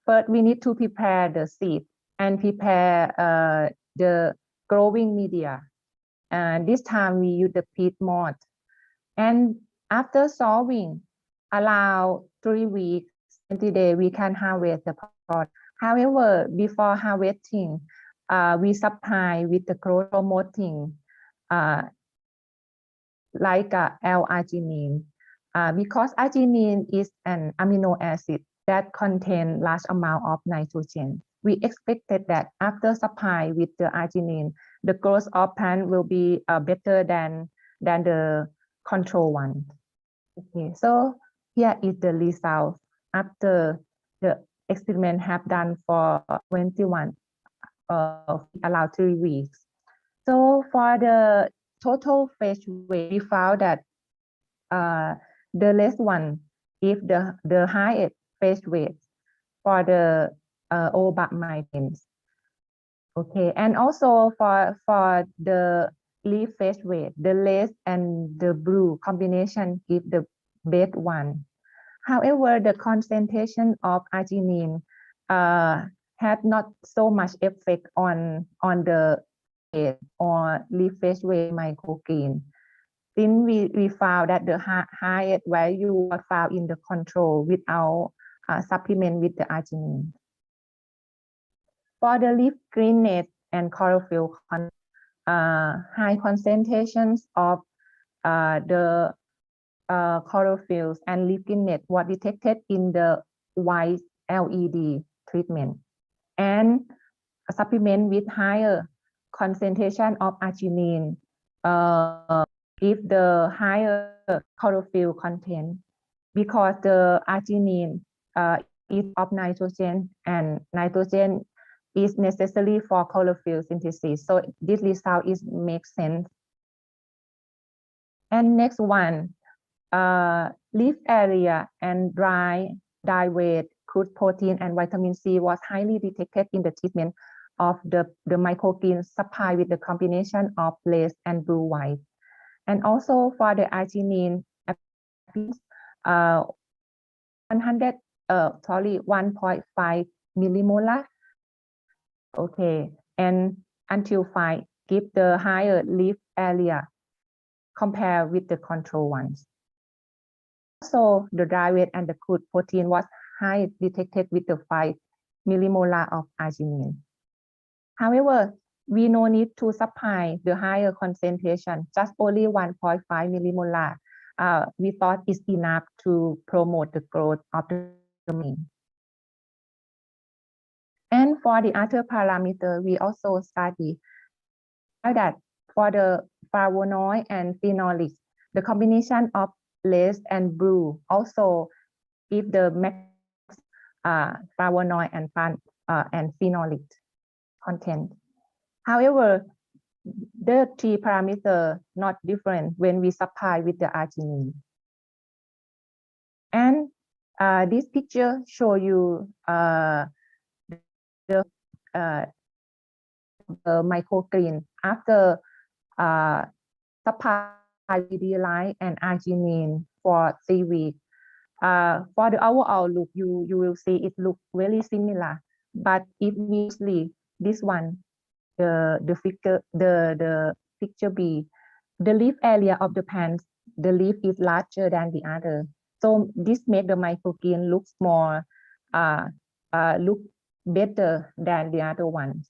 First, we need to prepare the seed and prepare the growing media. This time we use the peat moss. And after sowing, allow 3 weeks, 20 days, we can harvest the product. However, before harvesting, we supply with the growth promoting like L-arginine, because arginine is an amino acid that contains large amount of nitrogen. We expected that after supply with the arginine, the growth of plant will be better than the control one. Okay, so here is the result after the experiment have done for 21, allowed 3 weeks. So for the total phase weight, we found that the less one if the highest phase weight for the OBA migrants. Okay, and also for the leaf phase weight, the less and the blue combination give the best one. However, the concentration of arginine had not so much effect on the or leaf phase weight microgreen. Then we found that the highest value was found in the control without supplement with the arginine. For the leaf greenness and chlorophyll high concentrations of the chlorophylls and lipinet were detected in the white LED treatment, and a supplement with higher concentration of arginine give the higher chlorophyll content, because the arginine is of nitrogen, and nitrogen is necessary for chlorophyll synthesis. So this result makes sense. And next one, leaf area and dry weight crude protein and vitamin C was highly detected in the treatment of the microgreen supply with the combination of lace and blue white. And also for the arginine, 1.5 millimolar. Okay, and until 5 give the higher leaf area compared with the control ones. Also, the dry weight and the crude protein was high detected with the 5 millimolar of arginine. However, we no need to supply the higher concentration, just only 1.5 millimolar. We thought is enough to promote the growth of the domain. And for the other parameter, we also study that for the flavonoid and phenolics, the combination of lace and blue also give the flavonoid and phenolic content. However, the three parameters not different when we supply with the arginine. And this picture show you the microgreen after supply light and arginine for 3 weeks. For the overall look, you will see it look very similar. But if we see this one, the picture B, the leaf area of the plants, the leaf is larger than the other. So this makes the microgreen look more look better than the other ones.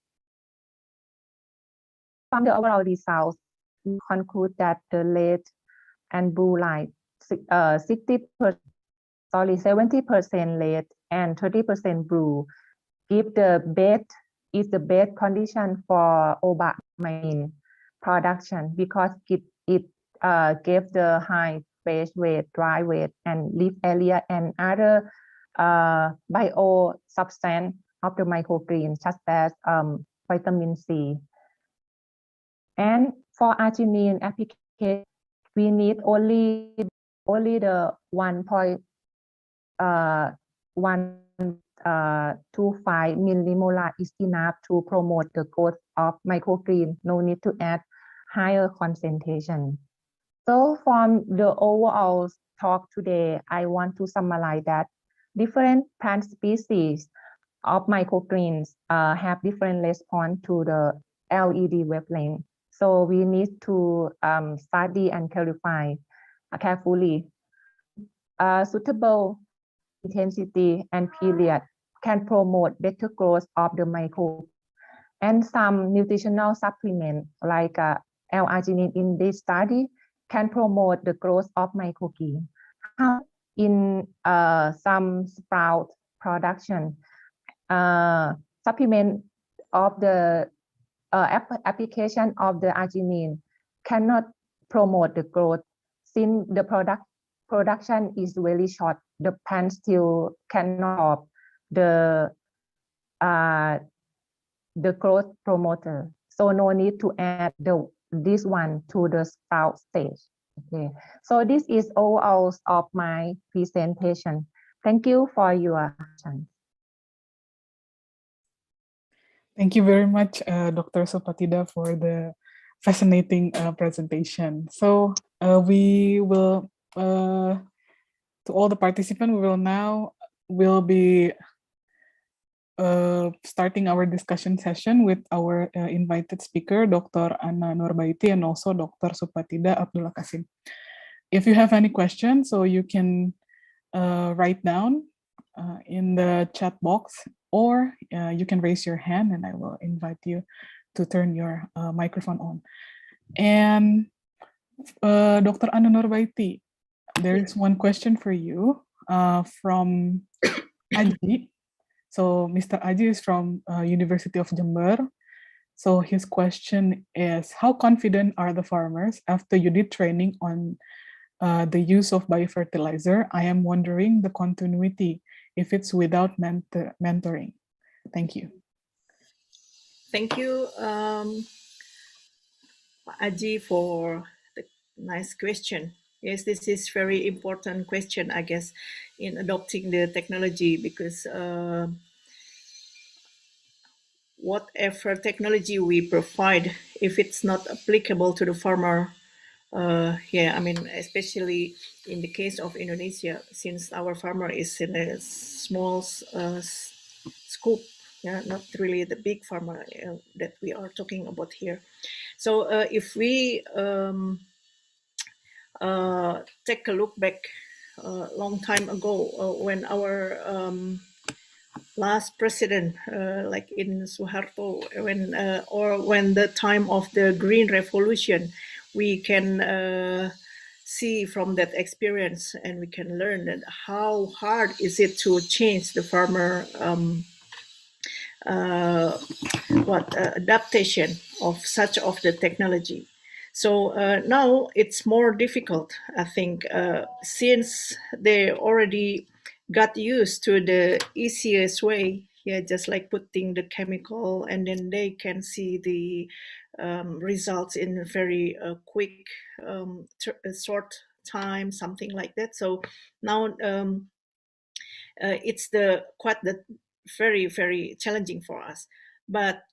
From the overall results, we conclude that the red and blue light, 70% red and 30% blue, give the best condition for obamine production, because it gave the high fresh weight, dry weight, and leaf area and other bio substance of the microgreen, such as vitamin C. And for arginine application, we need only the 1.25 millimolar is enough to promote the growth of microgreen. No need to add higher concentration. So from the overall talk today, I want to summarize that different plant species of microgreens have different response to the LED wavelength. So we need to study and clarify carefully. Suitable intensity and period can promote better growth of the micro. And some nutritional supplement like L-arginine in this study can promote the growth of microgreen. In some sprout production, supplement of the application of the arginine cannot promote the growth, since the production is very short. The plant still cannot the growth promoter, so no need to add this one to the sprout stage. Okay, so this is all of my presentation. Thank you for your attention. Thank you very much, Dr. Supatida, for the fascinating presentation. So we will, to all the participants, we'll be starting our discussion session with our invited speaker, Dr. Anna Nurbaiti, and also Dr. Supatida Abdullah Kasim. If you have any questions, so you can write down in the chat box, or you can raise your hand and I will invite you to turn your microphone on. And Dr. Anna Nurbaiti, there is one question for you from Aji. So Mr. Aji is from University of Jember. So his question is, how confident are the farmers after you did training on the use of biofertilizer? I am wondering the continuity if it's without mentoring. Thank you. Thank you, Aji, for the nice question. Yes, this is very important question, I guess, in adopting the technology, because whatever technology we provide, if it's not applicable to the farmer, I mean, especially in the case of Indonesia, since our farmer is in a small scope, not really the big farmer that we are talking about here. So if we take a look back a long time ago, when our last president, like in Suharto, when the time of the Green Revolution, we can see from that experience, and we can learn that how hard is it to change the farmer adaptation of such of the technology. So now it's more difficult, I think, since they already got used to the easiest way, just like putting the chemical, and then they can see the results in a very quick, short time, something like that. So now it's quite very, very challenging for us. But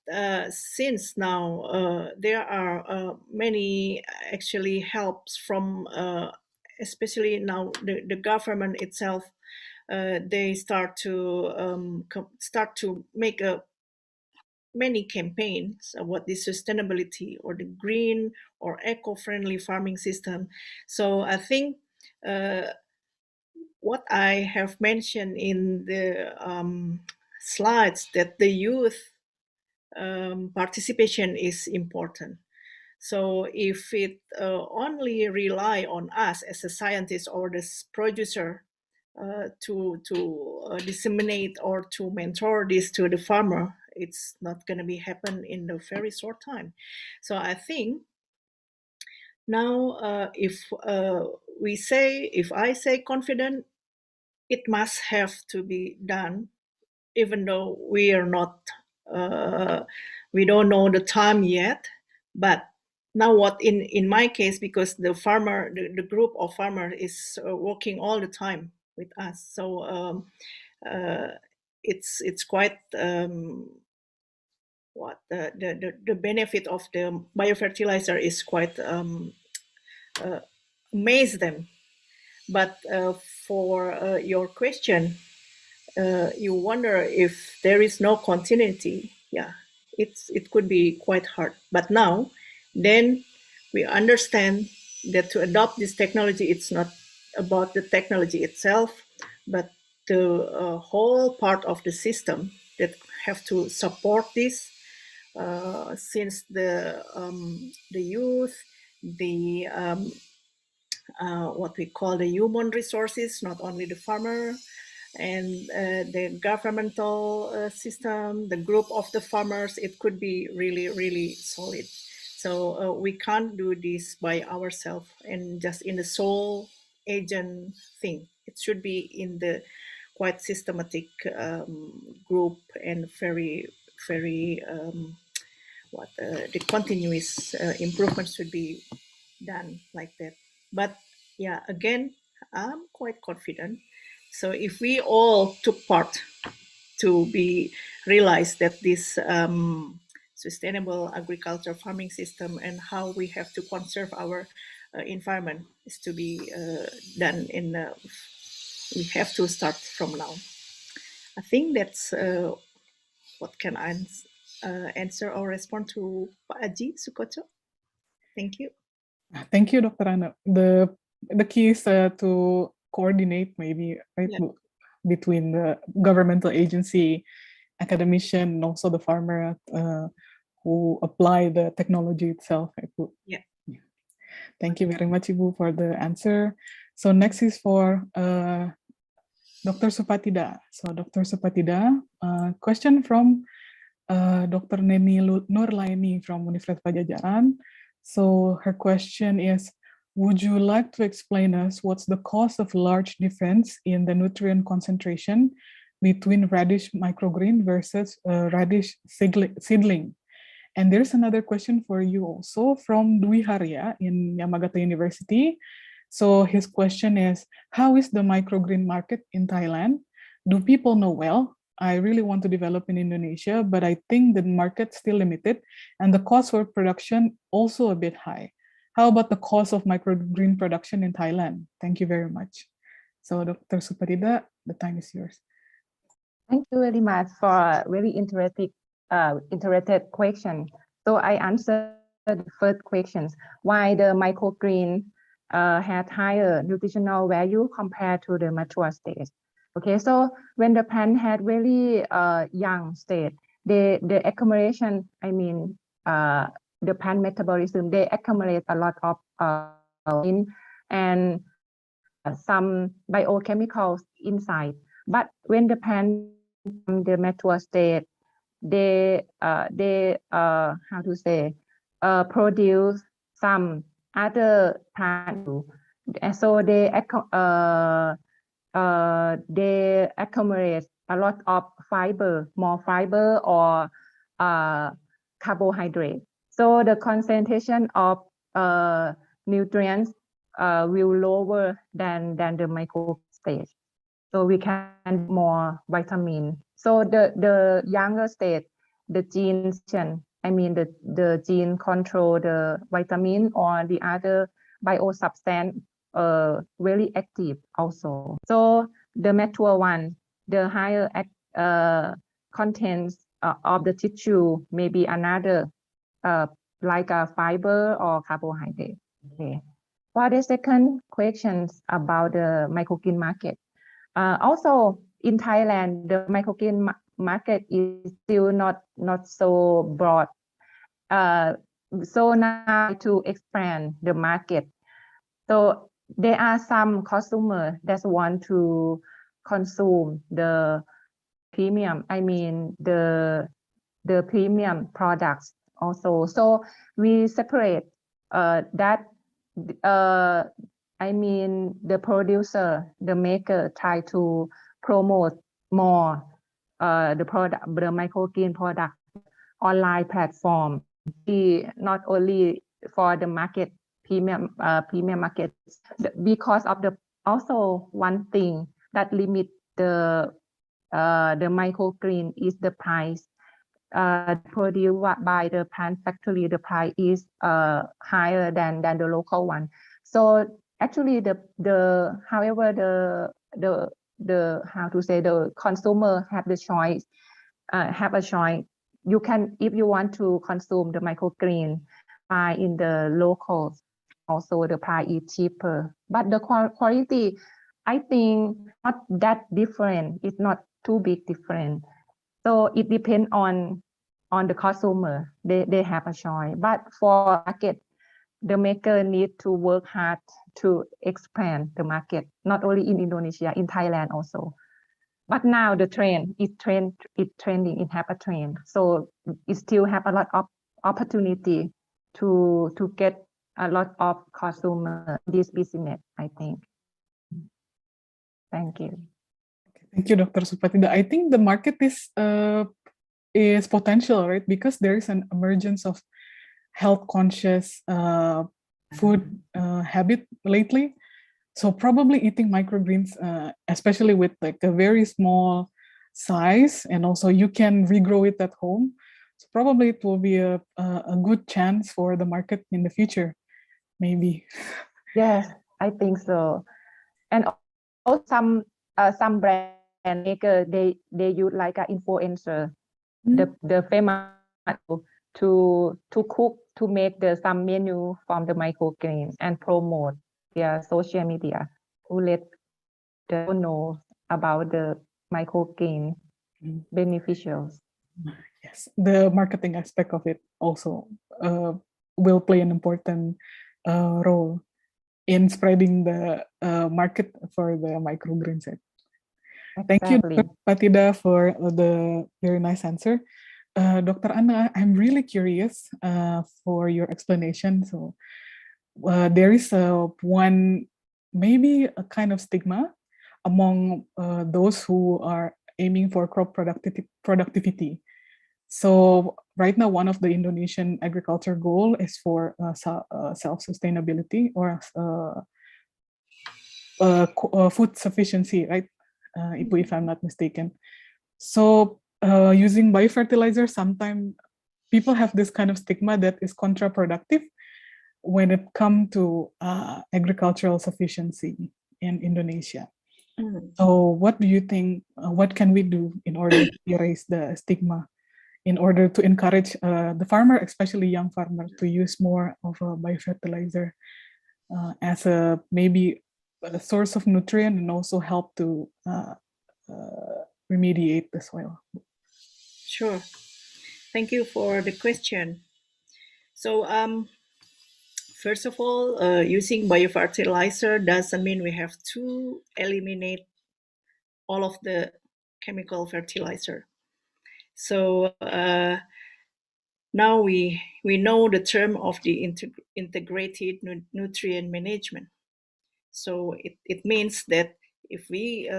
since now there are many actually helps from, especially now the government itself, they start to make many campaigns about the sustainability or the green or eco-friendly farming system. So I think what I have mentioned in the slides, that the youth participation is important. So if it only rely on us as a scientist or this producer to disseminate or to mentor this to the farmer, it's not going to be happen in a very short time. So I think now if I say confident, it must have to be done, even though we are not, we don't know the time yet. But now what in my case, because the farmer, the group of farmers is working all the time with us, so it's quite the benefit of the biofertilizer is quite amaze them. But for your question, you wonder if there is no continuity. It could be quite hard. But now, then we understand that to adopt this technology, it's not about the technology itself, but the whole part of the system that have to support this. Since the youth, the what we call the human resources, not only the farmer, and the governmental system, the group of the farmers, it could be really, really solid. So we can't do this by ourselves and just in the sole agent thing. It should be in the quite systematic group, and very, very the continuous improvements should be done like that. But again, I'm quite confident. So if we all took part to be realized that this sustainable agriculture farming system and how we have to conserve our environment is to be done we have to start from now. I think that's what can I answer or respond to Pak Aji Sukocho. Thank you. Thank you, Dr. Anna. The key is to coordinate, maybe, right, between the governmental agency, academician, and also the farmer who apply the technology itself, Ibu. Yeah. Thank you very much, Ibu, for the answer. So next is for Dr. Supatida. So Dr. Supatida, question from Dr. Neni Nurlaini from Universitas Pajajaran. So her question is, would you like to explain us what's the cause of large difference in the nutrient concentration between radish microgreen versus radish seedling? And there's another question for you also from Dwi Harya in Yamagata University. So his question is, how is the microgreen market in Thailand? Do people know well? I really want to develop in Indonesia, but I think the market's still limited and the cost for production also a bit high. How about the cost of microgreen production in Thailand? Thank you very much. So Dr. Supatida, the time is yours. Thank you very much for a very interesting question. So I answered the first questions. Why the microgreen had higher nutritional value compared to the mature stage? Okay, so when the plant had very young state, the accumulation, the plant metabolism, they accumulate a lot of and some biochemicals inside. But when the plant the mature state, they produce some other plant, and so they accumulate a lot of fiber, more fiber or carbohydrate. So the concentration of nutrients will lower than the micro stage. So we can more vitamin. So the younger state, the gene, the gene control the vitamin or the other biosubstance very active also. So the mature one, the higher contents of the tissue, maybe another like a fiber or carbohydrate. Okay. For the second questions about the microgreen market. Also in Thailand, the microgreen market is still not so broad. So now to expand the market. So there are some consumers that want to consume the premium, the premium products also. So we separate that the producer, the maker try to promote more the product, the microgreen product online platform, not only for the market premium market, because of the also one thing that limit the microgreen is the price. Produced by the plant factory, the price is higher than the local one. So actually however the consumer have the choice, have a choice. You can, if you want to consume the microgreen, buy in the local, also the price is cheaper, but the quality, I think, not that different. It's not too big different. So it depends on the consumer. They have a choice. But for market, the maker need to work hard to expand the market, not only in Indonesia, in Thailand also. But now the trend is trending. It have a trend. So it still have a lot of opportunity to get a lot of consumer this business, I think. Thank you. Thank you, Dr. Supatida. I think the market is potential, right? Because there is an emergence of health conscious food habit lately. So probably eating microgreens, especially with like a very small size, and also you can regrow it at home. So probably it will be a good chance for the market in the future, maybe. Yes, I think so. And also some brand maker, they use like an influencer, the famous to cook, to make some menu from the microgreens and promote their social media to let them know about the microgreen beneficials. Yes, the marketing aspect of it also will play an important role in spreading the market for the microgreens. Thank you, Exactly. Dr. Patida, for the very nice answer. Dr. Anna, I'm really curious for your explanation. So there is one, maybe a kind of stigma among those who are aiming for crop productivity. So right now, one of the Indonesian agriculture goal is for self-sustainability or food sufficiency, right? Ibu, if I'm not mistaken. So using biofertilizer, sometimes people have this kind of stigma that is counterproductive when it comes to agricultural sufficiency in Indonesia. So what do you think, what can we do in order to erase the stigma, in order to encourage the farmer, especially young farmer, to use more of a biofertilizer as a maybe a source of nutrient and also help to remediate the soil? Sure. Thank you for the question. So, first of all, using biofertilizer doesn't mean we have to eliminate all of the chemical fertilizer. So now we know the term of the integrated nutrient management. So it means that if we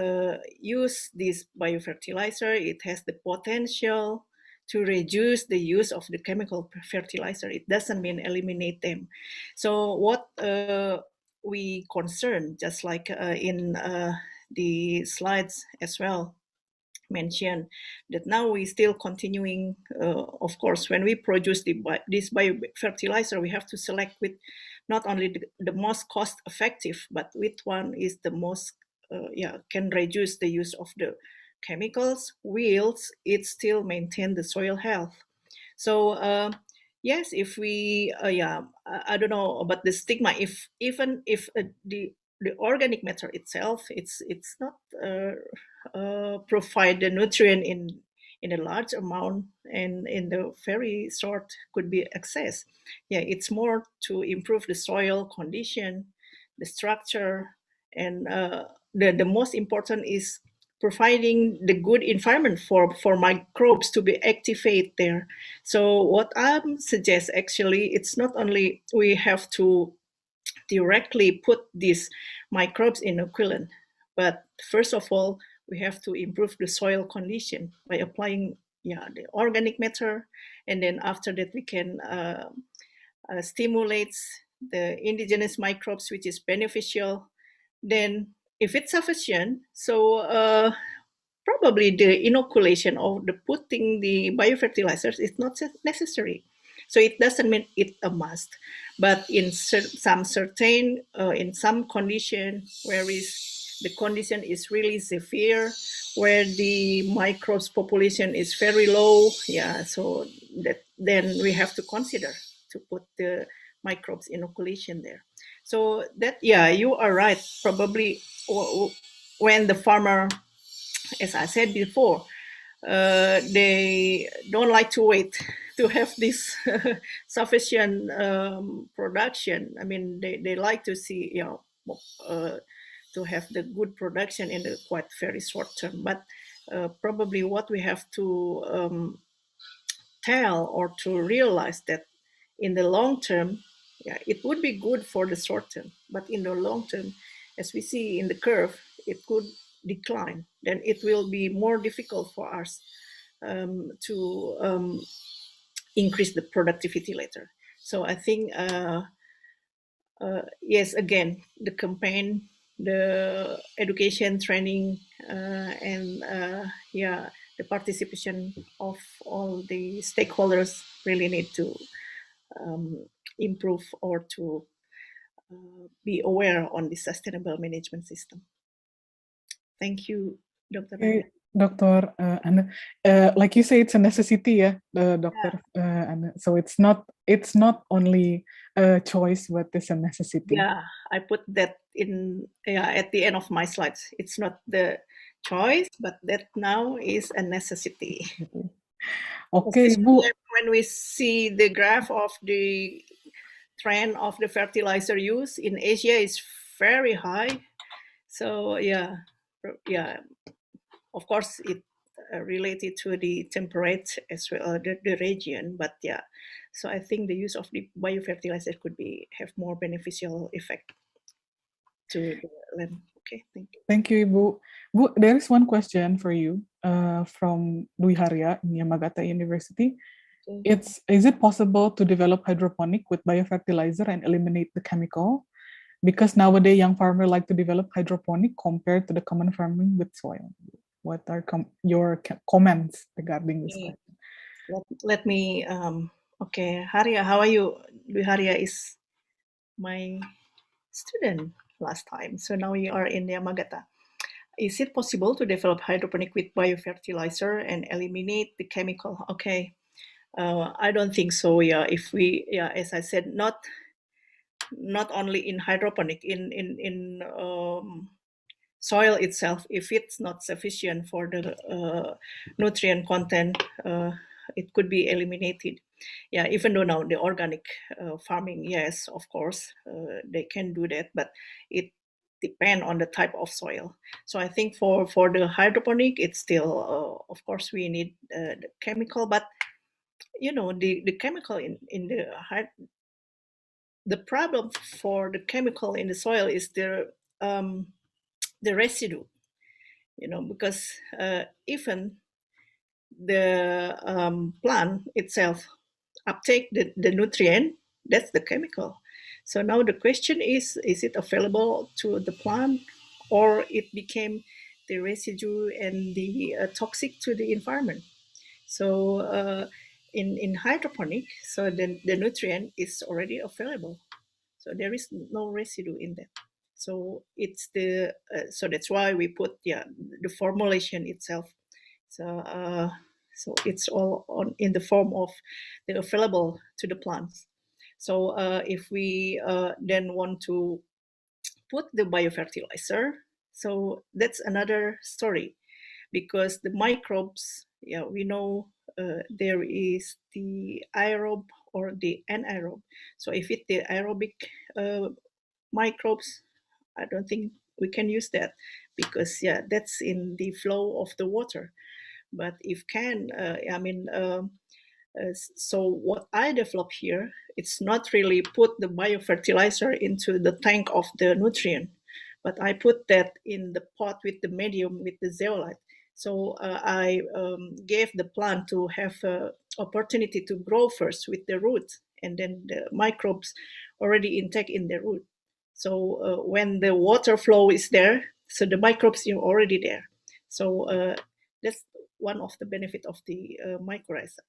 use this biofertilizer, it has the potential to reduce the use of the chemical fertilizer. It doesn't mean eliminate them. So what we concern, just like in the slides as well, mentioned that now we still continuing, of course, when we produce this biofertilizer, we have to select with not only the most cost effective, but which one is the most, can reduce the use of the chemicals, whilst it still maintain the soil health. So yes, if we, I don't know about the stigma, if even if the organic matter itself, it's not provide the nutrient in a large amount and in the very short could be accessed. Yeah, it's more to improve the soil condition, the structure, and the most important is providing the good environment for microbes to be activated there. So what I suggest actually, it's not only we have to directly put these microbes inoculant, but first of all, we have to improve the soil condition by applying the organic matter, and then after that we can stimulate the indigenous microbes, which is beneficial. Then if it's sufficient, so probably the inoculation or the putting the biofertilizers is not necessary. So it doesn't mean it's a must, but in some certain, in some condition where the condition is really severe, where the microbes population is very low, so that then we have to consider to put the microbes inoculation there. So that, you are right. Probably when the farmer, as I said before, they don't like to wait to have this sufficient production. I mean, they like to see, to have the good production in the quite very short term. But probably what we have to tell or to realize that in the long term, it would be good for the short term, but in the long term, as we see in the curve, it could decline. Then it will be more difficult for us to increase the productivity later. So I think, yes, again, the campaign, the education, training, and the participation of all the stakeholders really need to improve or to be aware on the sustainable management system. Thank you, Dr. Okay, Anna. Dr. Anna, like you say, it's a necessity, Dr. Anna. So it's not only a choice, but it's a necessity. Yeah, I put that in at the end of my slides. It's not the choice, but that now is a necessity. Okay, Especially Bu. when we see the graph of the trend of the fertilizer use in Asia is very high. So yeah, of course it related to the temperate as well, the region. But yeah, so I think the use of the biofertilizer could have more beneficial effect to the land. Okay, thank you. Thank you, Ibu. Bu, there is one question for you from Dwi Harya in Yamagata University. Okay. Is it possible to develop hydroponic with biofertilizer and eliminate the chemical? Because nowadays young farmers like to develop hydroponic compared to the common farming with soil. What are your comments regarding this Okay. question? Let me, okay, Harya, how are you? Dwi Harya is my student last time. So now you are in Yamagata. Is it possible to develop hydroponic with biofertilizer and eliminate the chemical? Okay. I don't think so. Yeah, if we, yeah, as I said, not only in hydroponic, in soil itself, if it's not sufficient for the nutrient content, it could be eliminated. Yeah, even though now the organic farming, yes, of course, they can do that, but it depend on the type of soil. So I think for the hydroponic, it's still, of course, we need the chemical, but you know, the chemical in the problem for the chemical in the soil is the residue, you know, because even the plant itself uptake the nutrient, that's the chemical. So now the question is it available to the plant, or it became the residue and the toxic to the environment? So in hydroponic, so the nutrient is already available, so there is no residue in that. So it's the so that's why we put the formulation itself. So it's all on in the form of the available to the plants. So if we then want to put the biofertilizer, so that's another story, because the microbes, yeah, we know there is the aerobe or the anaerobe. So if it's the aerobic microbes, I don't think we can use that, because yeah, that's in the flow of the water. But if can, so what I develop here, it's not really put the biofertilizer into the tank of the nutrient, but I put that in the pot with the medium, with the zeolite. So I gave the plant to have opportunity to grow first with the root, and then the microbes already intact in the root. So when the water flow is there, so the microbes are already there. So that's one of the benefit of the mycorrhiza.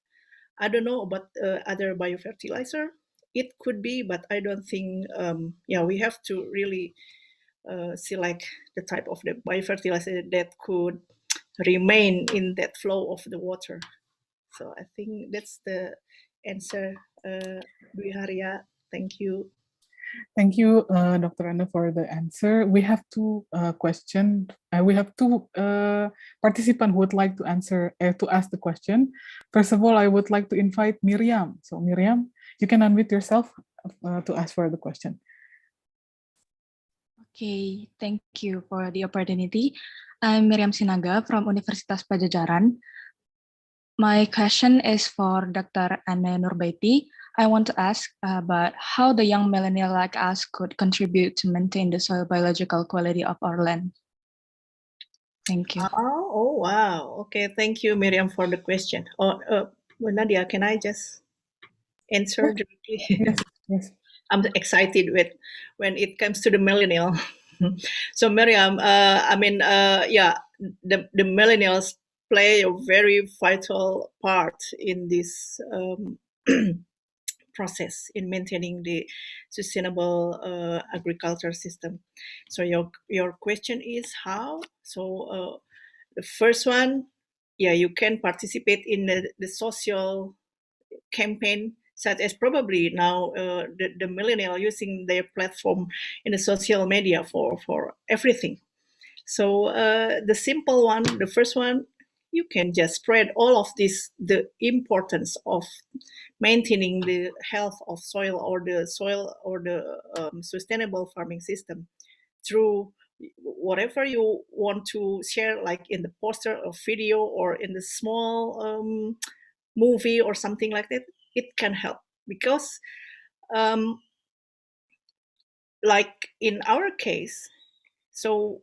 I don't know about other biofertilizer. It could be, but I don't think. We have to really select the type of the biofertilizer that could remain in that flow of the water. So I think that's the answer, Dwi Harya. Thank you. Thank you, Dr. Anna, for the answer. We have two questions. We have two participants who would like to answer to ask the question. First of all, I would like to invite Miriam. So Miriam, you can unmute yourself to ask for the question. Okay, thank you for the opportunity. I'm Miriam Sinaga from Universitas Pajajaran. My question is for Dr. Anne Nurbaiti. I want to ask about how the young millennial like us could contribute to maintain the soil biological quality of our land. Thank you. Oh wow. Okay, thank you, Miriam, for the question. Nadia, can I just answer directly? Yes. I'm excited when it comes to the millennial. So Miriam, the millennials play a very vital part in this process in maintaining the sustainable agriculture system. So your question is how? So the first one, yeah, you can participate in the social campaign, such as probably now the millennial using their platform in the social media for everything. So the simple one, the first one, you can just spread all of this, the importance of maintaining the health of soil or the sustainable farming system through whatever you want to share, like in the poster or video or in the small movie or something like that. It can help because like in our case, so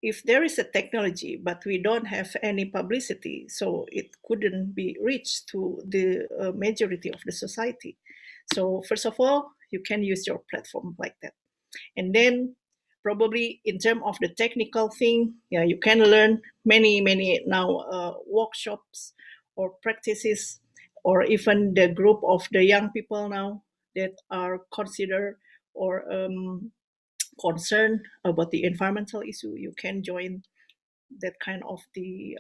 if there is a technology but we don't have any publicity, so it couldn't be reached to the majority of the society. So first of all, you can use your platform like that. And then probably in terms of the technical thing, yeah, you can learn many now workshops or practices, or even the group of the young people now that are considered or concerned about the environmental issue. You can join that kind of the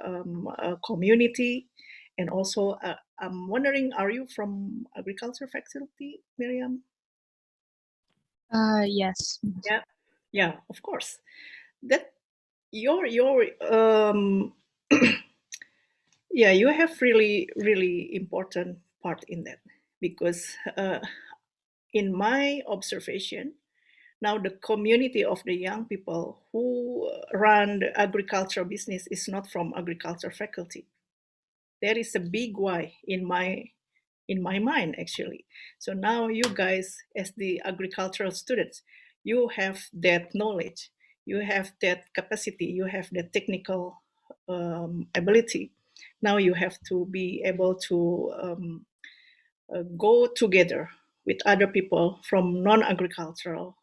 community. And also, I'm wondering, are you from agriculture faculty, Miriam? Yes. Yeah, of course. That your yeah, you have really important part in that, because in my observation, now the community of the young people who run the agricultural business is not from agriculture faculty. There is a big why in my mind, actually. So now you guys, as the agricultural students, you have that knowledge, you have that capacity, you have the technical ability. Now you have to be able to go together with other people from non-agricultural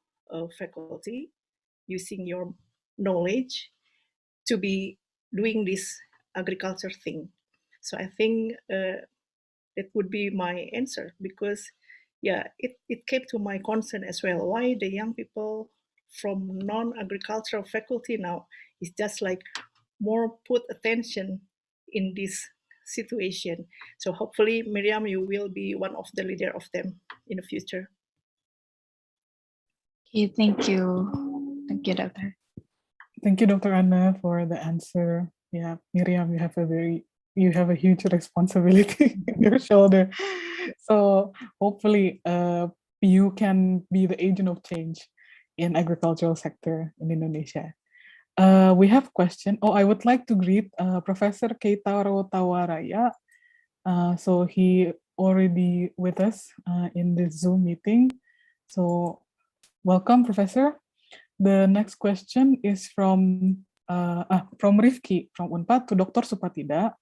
faculty, using your knowledge to be doing this agriculture thing. So I think that would be my answer, because yeah, it came to my concern as well, why the young people from non-agricultural faculty now is just like more put attention in this situation. So hopefully, Miriam, you will be one of the leader of them in the future. Okay, thank you. Thank you, Doctor. Thank you, Dr. Anna, for the answer. Yeah, Miriam, you have a huge responsibility in your shoulder. So hopefully you can be the agent of change in agricultural sector in Indonesia. We have a question. Oh, I would like to greet Professor Keitaro Tawaraya. So he already with us in this Zoom meeting. So welcome, Professor. The next question is from Rifki from Unpad to Dr. Supatida.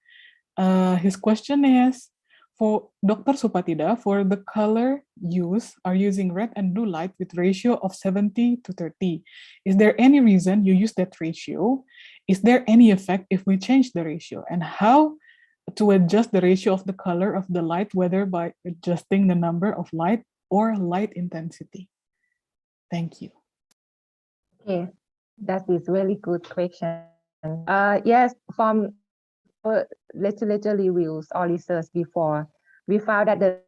His question is, for Dr. Supatida, for the color use are using red and blue light with ratio of 70:30. Is there any reason you use that ratio? Is there any effect if we change the ratio? And how to adjust the ratio of the color of the light, whether by adjusting the number of light or light intensity? Thank you. Okay, that is really good question. Yes, from literature reviews or research before, we found that the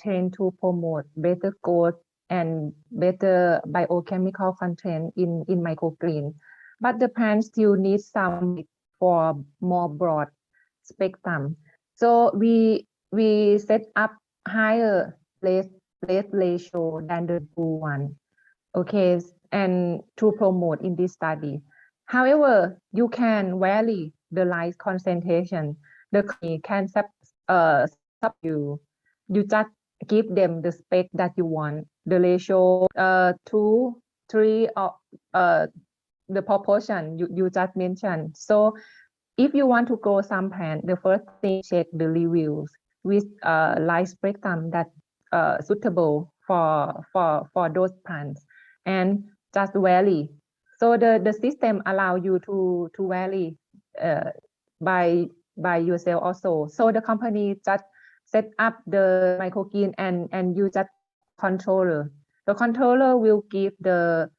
tend to promote better growth and better biochemical content in microgreen, but the plants still need some for more broad spectrum. So we set up higher light ratio than the blue one. Okay, and to promote in this study. However, you can vary the light concentration. The company can sub you. You just give them the spec that you want. The ratio 2, 3, or the proportion you just mentioned. So if you want to grow some plant, the first thing, check the reviews with light spectrum that suitable for those plants, and just vary. So the system allow you to vary by yourself also. So the company just set up the microgreen and you just controller. The controller will give the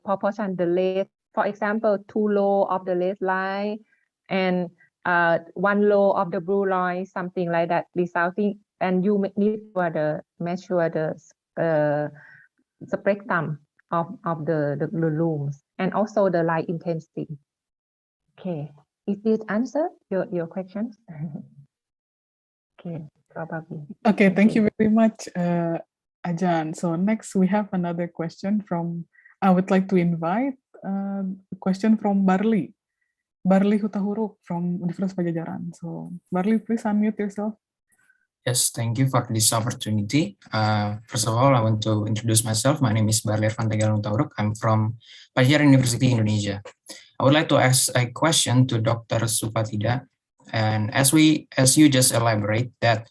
proportion, the rate. For example, 2 row of the red line and 1 row of the blue line, something like that, resulting, and you need to measure the spectrum of the looms and also the light intensity. Okay. Is this answer your questions? Okay, probably. Okay, thank you very much, Ajan. So next we have another question from, I would like to invite a question from Barli Hutahuruk from Universitas Pajajaran. So Barli, please unmute yourself. Yes, thank you for this opportunity. First of all, I want to introduce myself. My name is Barli Hutahuruk. I'm from Pajajaran University, Indonesia. I would like to ask a question to Dr. Supatida. And as you just elaborate that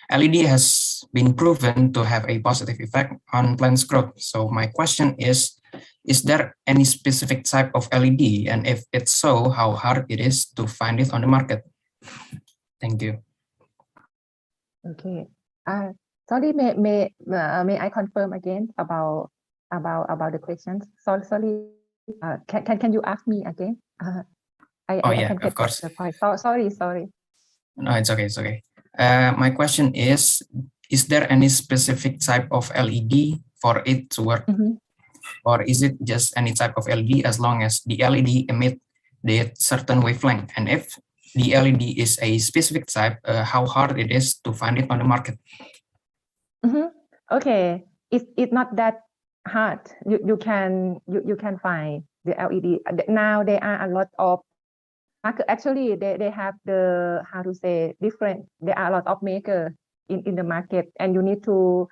LED has been proven to have a positive effect on plants growth. So my question is there any specific type of LED? And if it's so, how hard it is to find it on the market? Thank you. Okay. Sorry, may I confirm again about the questions? Sorry. Can you ask me again? I can of get course. the point. Sorry. No, it's okay. It's okay. My question is there any specific type of LED for it to work? Or is it just any type of LED as long as the LED emit the certain wavelength? And if the LED is a specific type, how hard it is to find it on the market? Okay, it's not that hard. You can find the LED. Now there are a lot of market. Actually, they have the, how to say, different. There are a lot of makers in the market, and you need to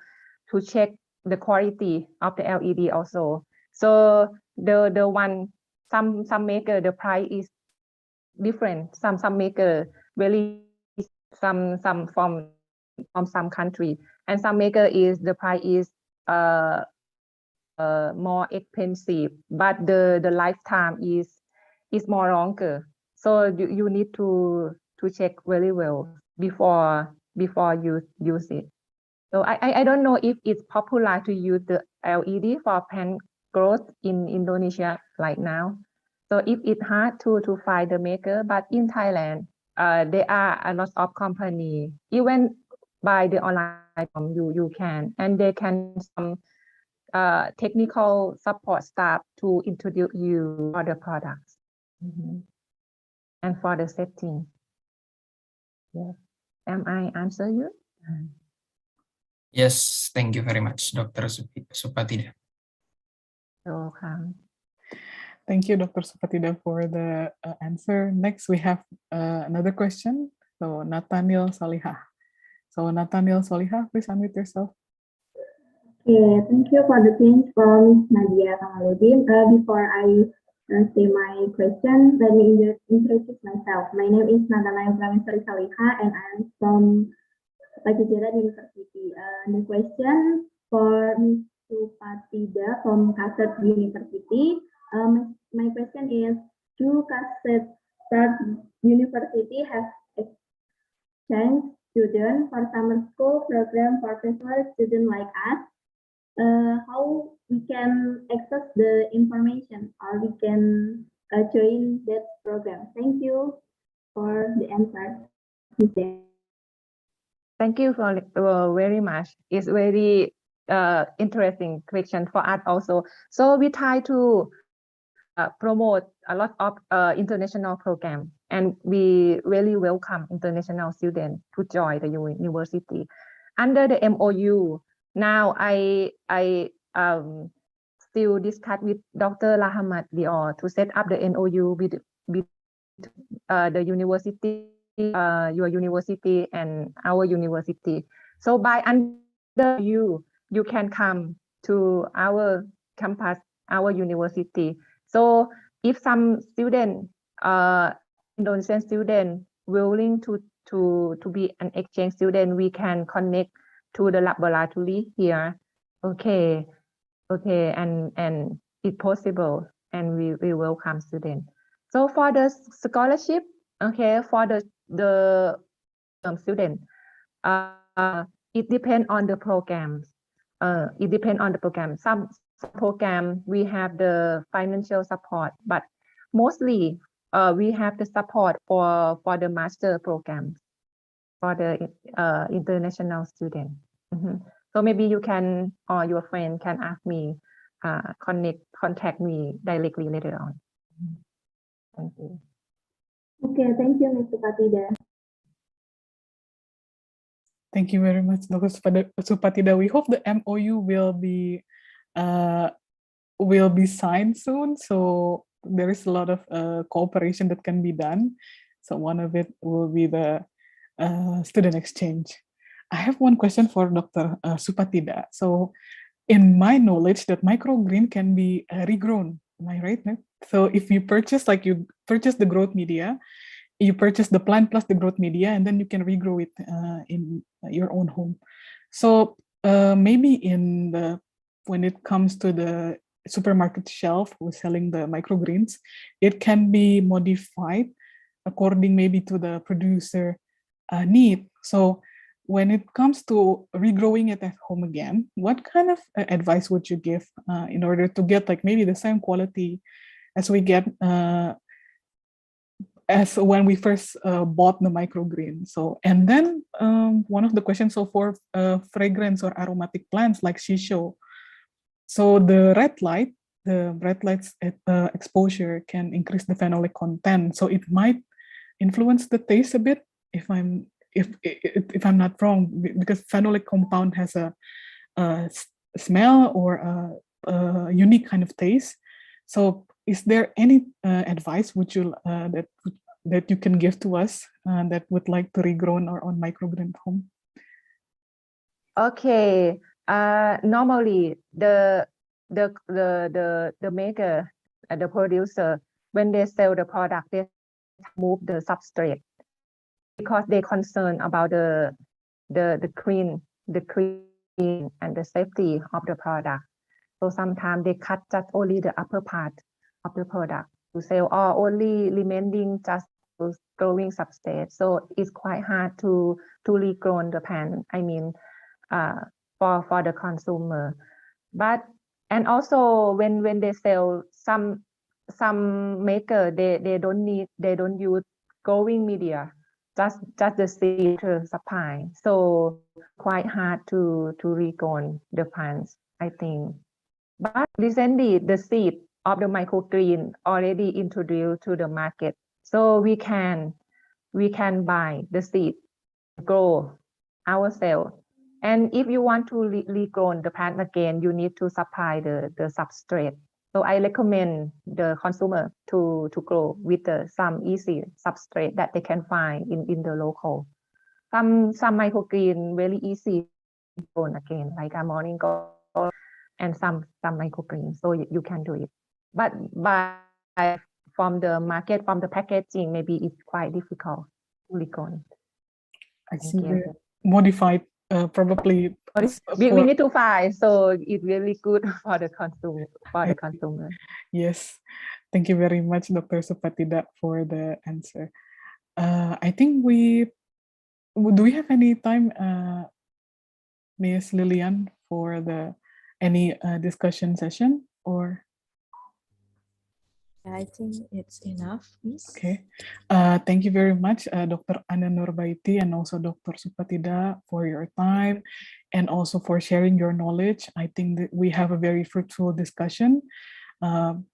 check the quality of the LED also. So the one, some maker, the price is different. Some maker really, some from some country, and some maker is the price is more expensive, but the lifetime is more longer. So you need to check very well before you use it. So I don't know if it's popular to use the LED for plant growth in Indonesia right now. So if it's hard to find the maker, but in Thailand, there are a lot of company, even by the online platform, you can, and they can some technical support staff to introduce you for the products and for the setting. Yes. Am I answer you? Yes, thank you very much, Dr. Supatida. You're welcome. Thank you, Dr. Supatida, for the answer. Next, we have another question. So Nathaniel Solihah. So Nathaniel Solihah, please unmute yourself. Okay, thank you for the change from Nadia Kamaludin. Before I say my question, let me introduce myself. My name is Nathaniel Prameswari Saliha, and I'm from Pajajaran University. The question for Ms. Supatida from Kasset University. My question is, do Kasset University have exchange students for summer school program for professional students like us? How we can access the information, or we can join that program? Thank you for the answer. Thank you for very much. It's very interesting question for us also. So we try to promote a lot of international program, and we really welcome international students to join the university under the MOU. Now I still discuss with Dr. Rahmat Dior to set up the MOU with the university, your university and our university. So by under you can come to our campus, our university. So if some student, Indonesian student willing to be an exchange student, we can connect to the laboratory here. Okay, and it's possible, and we welcome students. So for the scholarship, okay, for the student, it depends on the programs. It depends on the program. Some program we have the financial support, but mostly we have the support for the master program for the international student. So maybe you can, or your friend can ask me, contact me directly later on. Thank you. Okay, thank you, Mr. Patida. Thank you very much, Dr. Supatida. We hope the MOU will be signed soon. So there is a lot of cooperation that can be done. So one of it will be the student exchange. I have one question for Dr. Supatida. So in my knowledge, that microgreen can be regrown. Am I right? No? So if you purchase, like you purchase the growth media, you purchase the plant plus the growth media, and then you can regrow it in your own home. So maybe when it comes to the supermarket shelf who's selling the microgreens, it can be modified according maybe to the producer need. So when it comes to regrowing it at home again, what kind of advice would you give in order to get like maybe the same quality as we get as when we first bought the microgreen? So, and then one of the questions, so for fragrance or aromatic plants like shisho, so the red light's exposure can increase the phenolic content. So it might influence the taste a bit if I'm not wrong, because phenolic compound has a smell or a unique kind of taste. So is there any advice would you that you can give to us that would like to regrow our own microgreen home? Okay. Normally the maker, the producer, when they sell the product, they move the substrate because they concern about the clean and the safety of the product. So sometimes they cut just only the upper part of the product to sell, or only remaining just growing substrate. So it's quite hard to regrow the plant. I mean, for the consumer. But and also when they sell, some maker they don't use growing media, just the seed supply. So quite hard to regrow the plants, I think. But recently the seed of the microgreen already introduced to the market, so we can buy the seed, grow ourselves. And if you want to regrow the plant again, you need to supply the substrate. So I recommend the consumer to grow with some easy substrate that they can find in the local. Some microgreen very easy to grow again, like a morning glory and some microgreen. So you can do it. But from the market, from the packaging, maybe it's quite difficult to regrow. I see the modified probably. We need to find, so it's really good for the consumer. Yes, thank you very much, Dr. Supatida, for the answer. I think do we have any time, Ms. Lilian, for any discussion session, or? I think it's enough, Miss. Okay. Thank you very much, Dr. Anna Nurbaiti and also Dr. Supatida, for your time and also for sharing your knowledge. I think that we have a very fruitful discussion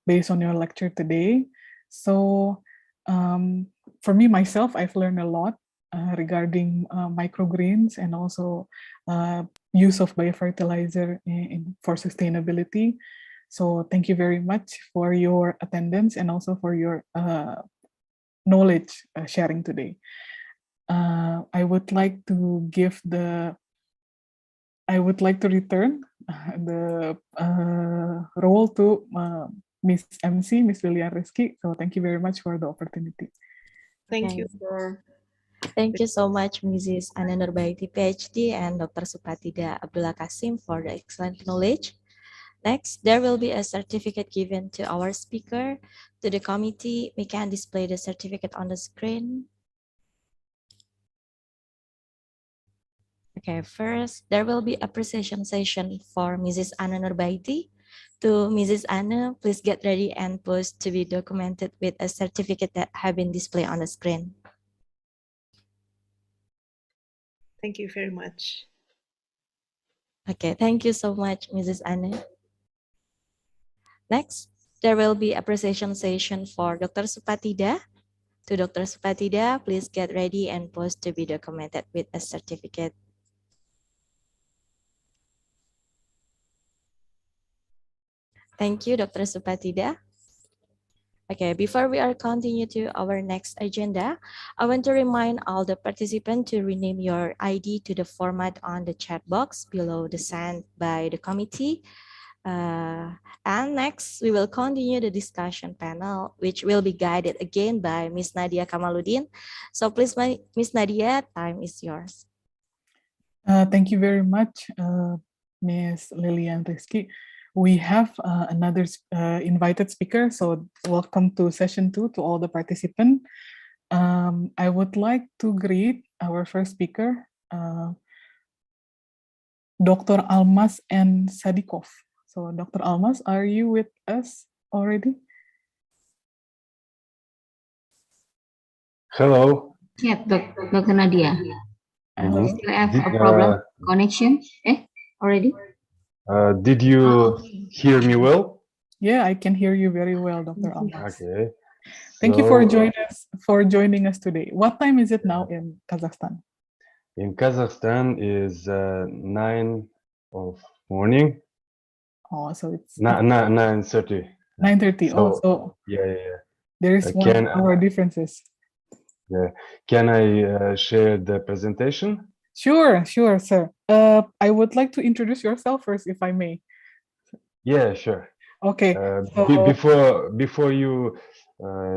based on your lecture today. So for me, myself, I've learned a lot regarding microgreens and also use of biofertilizer for sustainability. So thank you very much for your attendance and also for your knowledge sharing today. I would like to return the role to Miss MC, Miss Lilian Rizky. So thank you very much for the opportunity. Thank you for. Thank you so much, Mrs. Anna Nurbaiti, PhD, and Dr. Supatida Abdullah Kasim for the excellent knowledge. Next, there will be a certificate given to our speaker. To the committee, we can display the certificate on the screen. Okay, first, there will be appreciation session for Mrs. Anna Nurbaiti. To Mrs. Anna, please get ready and post to be documented with a certificate that have been displayed on the screen. Thank you very much. Okay, thank you so much, Mrs. Anna. Next, there will be appreciation session for Dr. Supatida. To Dr. Supatida, please get ready and pose to be documented with a certificate. Thank you, Dr. Supatida. Okay, before we are continue to our next agenda, I want to remind all the participants to rename your ID to the format on the chat box below the sent by the committee. And next, we will continue the discussion panel, which will be guided again by Ms. Nadia Kamaludin. So please, Ms. Nadia, time is yours. Thank you very much, Ms. Lilian Rizky. We have another invited speaker, so welcome to session 2 to all the participants. I would like to greet our first speaker, Dr. Almas and Sadikov. So Dr. Almas, are you with us already? Hello. Yeah, Dr. Nadia. Hello. Still have a problem connection already? Did you hear me well? Yeah, I can hear you very well, Dr. Almas. Okay. Thank you for joining us today. What time is it now in Kazakhstan? In Kazakhstan is 9 of morning. Oh, so it's 9:30. 9:30. So, so yeah. There is 1 hour differences. Yeah. Can I share the presentation? Sure, sir. I would like to introduce yourself first, if I may. Yeah, sure. Okay. Before you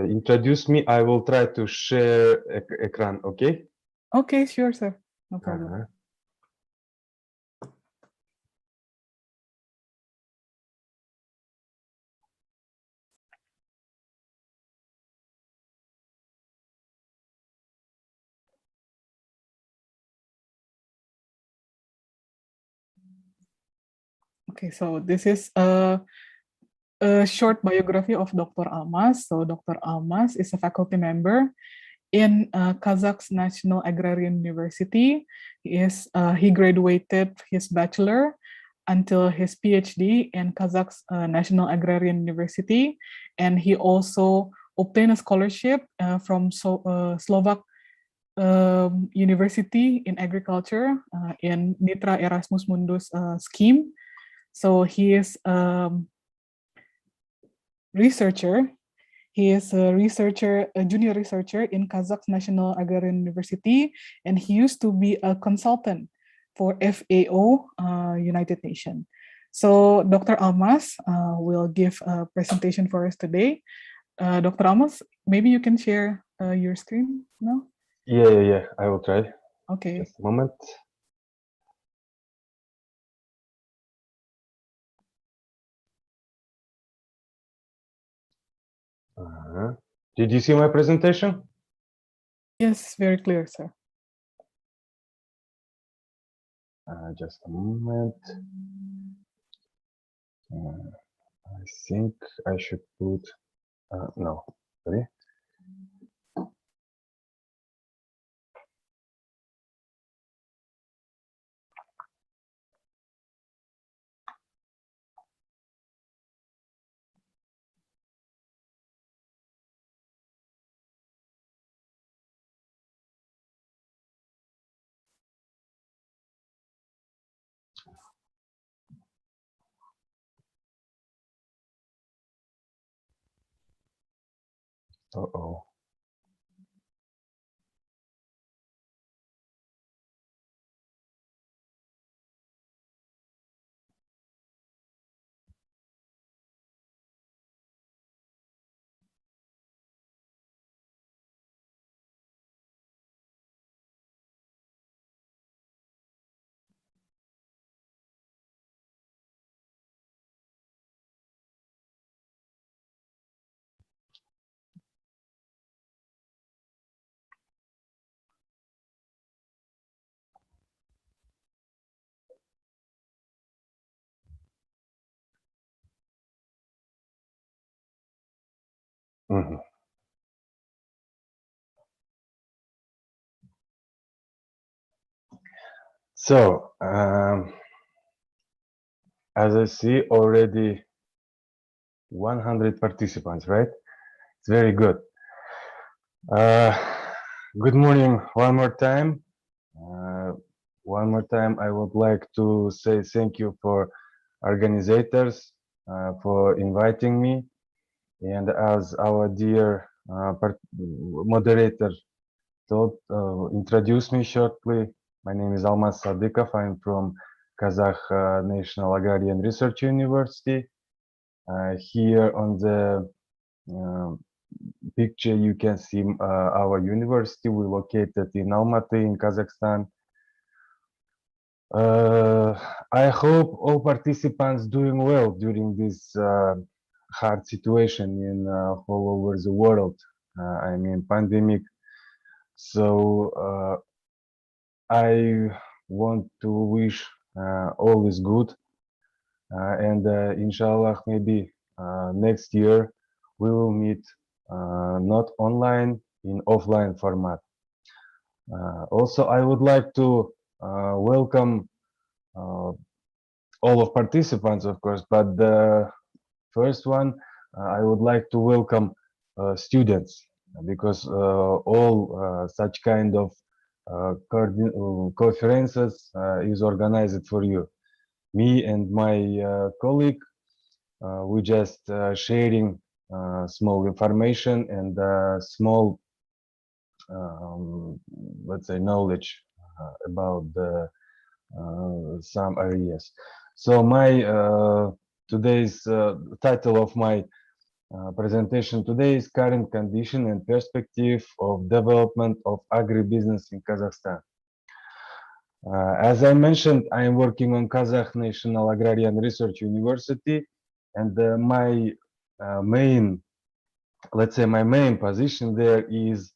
introduce me, I will try to share ekran. Okay. Okay, sure, sir. No problem. Okay, so this is a short biography of Dr. Almas. So Dr. Almas is a faculty member in Kazakh's National Agrarian University. He graduated his bachelor until his PhD in Kazakh's National Agrarian University, and he also obtained a scholarship from Slovak University in Agriculture in Nitra Erasmus Mundus scheme. So he is researcher. He is a junior researcher in Kazakh's National Agrarian University, and he used to be a consultant for FAO, United Nations. So Dr. Almas will give a presentation for us today. Dr. Almas, maybe you can share your screen now? Yeah. I will try. Okay. Just a moment. Did you see my presentation? Yes, very clear, sir. Just a moment. I think I should put, no, sorry. Uh-oh. Mm-hmm. So, as I see already 100 participants, right? It's very good. Uh, Good morning one more time. One more time, I would like to say thank you for organizers for inviting me. And as our dear moderator told, introduce me shortly. My name is Almas Sadikov. I'm from Kazakh National Agrarian Research University. Here on the uh, picture, you can see our university. We're located in Almaty in Kazakhstan. I hope all participants doing well during this hard situation in all over the world. I mean, pandemic. So I want to wish all is good, and inshallah, maybe next year we will meet not online in offline format. Also, I would like to welcome all of participants, of course, but the first one, I would like to welcome students because all such kind of conferences is organized for you. Me and my colleague, we just sharing small information and small, let's say, knowledge about the some areas. So my today's title of my presentation today is Current Condition and Perspective of Development of Agribusiness in Kazakhstan. As I mentioned, I am working on Kazakh National Agrarian Research University, and my main, let's say, my main position there is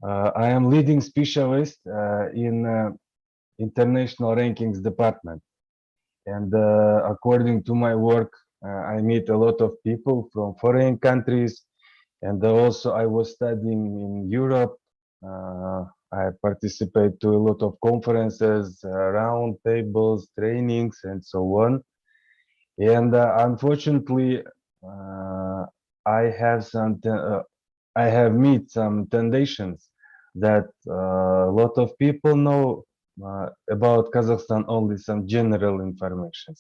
I am leading specialist in international rankings department. And according to my work, I meet a lot of people from foreign countries. And also I was studying in Europe. I participate to a lot of conferences, round tables, trainings, and so on. And unfortunately, I have I have met some tendencies that a lot of people know about Kazakhstan only some general information.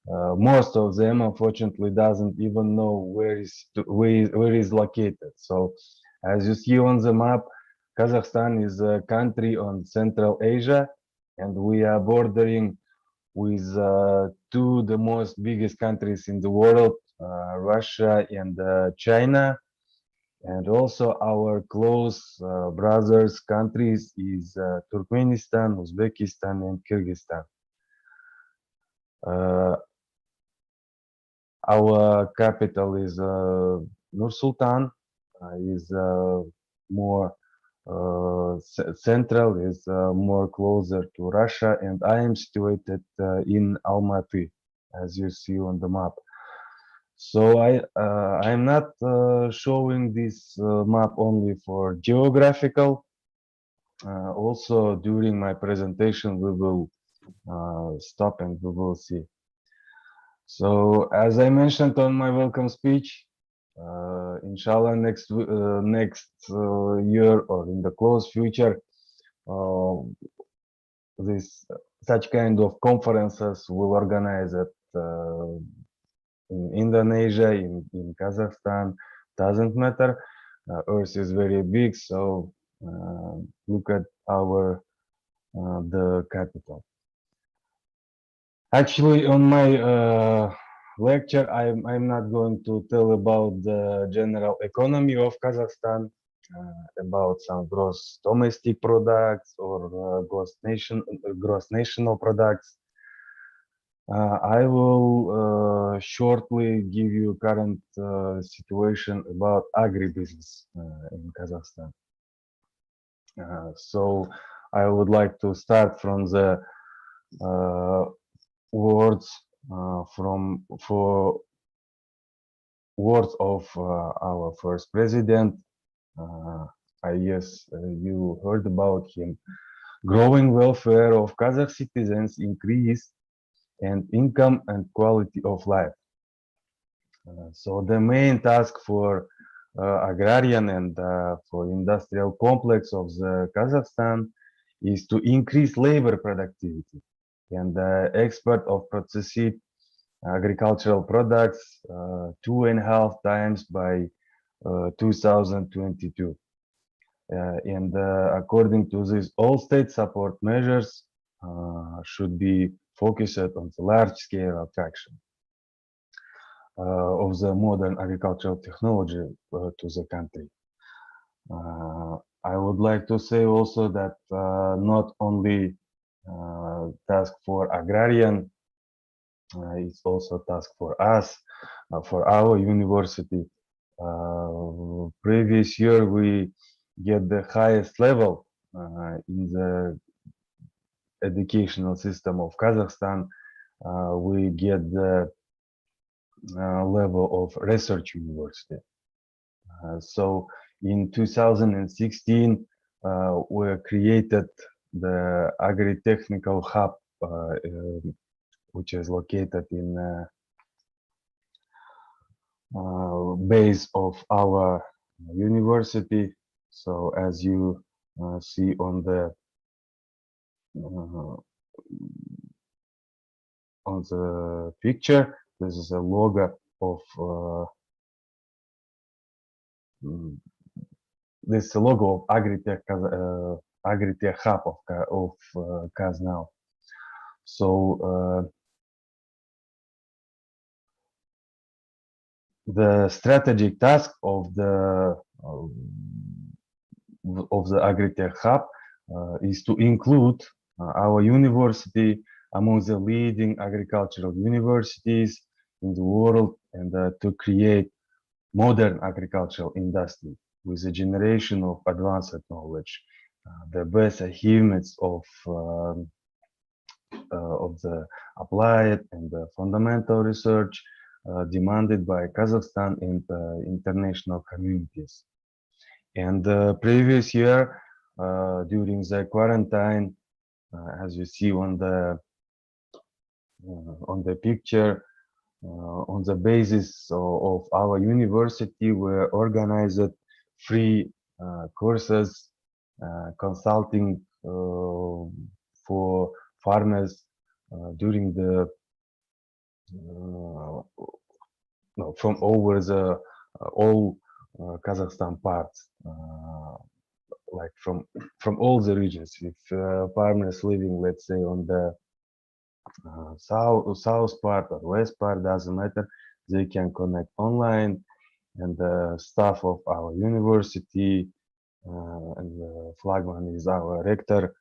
Most of them unfortunately doesn't even know where is located. So as you see on the map, Kazakhstan is a country on Central Asia, and we are bordering with two the most biggest countries in the world, Russia and China. And also our close brothers countries is Turkmenistan, Uzbekistan, and Kyrgyzstan. Our capital is Nur Sultan, is more central, is more closer to Russia, and I am situated in Almaty, as you see on the map. So I'm not showing this map only for geographical. Also during my presentation, we will stop and we will see. So as I mentioned on my welcome speech, inshallah next year or in the close future, this such kind of conferences will organize at in Indonesia, in Kazakhstan, doesn't matter. Earth is very big, so look at our the capital. Actually, on my lecture, I'm not going to tell about the general economy of Kazakhstan, about some gross domestic products or gross national products. I will shortly give you current situation about agribusiness in Kazakhstan. So I would like to start from the words words of our first president. I guess you heard about him. Growing welfare of Kazakh citizens increase and income and quality of life. So the main task for agrarian and for industrial complex of the Kazakhstan is to increase labor productivity and export of processed agricultural products 2.5 times by 2022. And according to this, all state support measures should be focused on the large scale attraction of the modern agricultural technology to the country. I would like to say also that not only task for agrarian, it's also task for us, for our university. Previous year we get the highest level in the educational system of Kazakhstan. We get the level of research university. So in 2016, we created the agri-technical hub, which is located in base of our university. So as you see on the picture, this is a logo of this is a logo of Agritech Hub of Kaz now. So the strategic task of the Agritech Hub is to include our university among the leading agricultural universities in the world and to create modern agricultural industry with a generation of advanced knowledge, the best achievements of the applied and the fundamental research demanded by Kazakhstan and international communities. And the previous year, during the quarantine, as you see on the picture, on the basis of our university, we organized free courses, consulting for farmers during the from over the all Kazakhstan parts, like from all the regions. If farmers living, let's say, on the south part or west part, doesn't matter, they can connect online, and the staff of our university and the flagman is our rector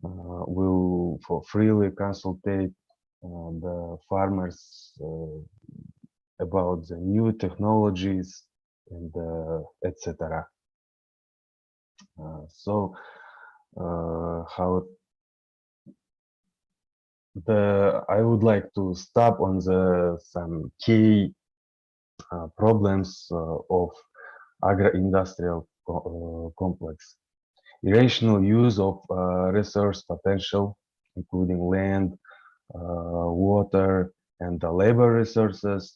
will for freely consultate the farmers about the new technologies and etc. So how I would like to stop on some key problems of agro-industrial complex. Irrational use of resource potential, including land, water, and the labor resources.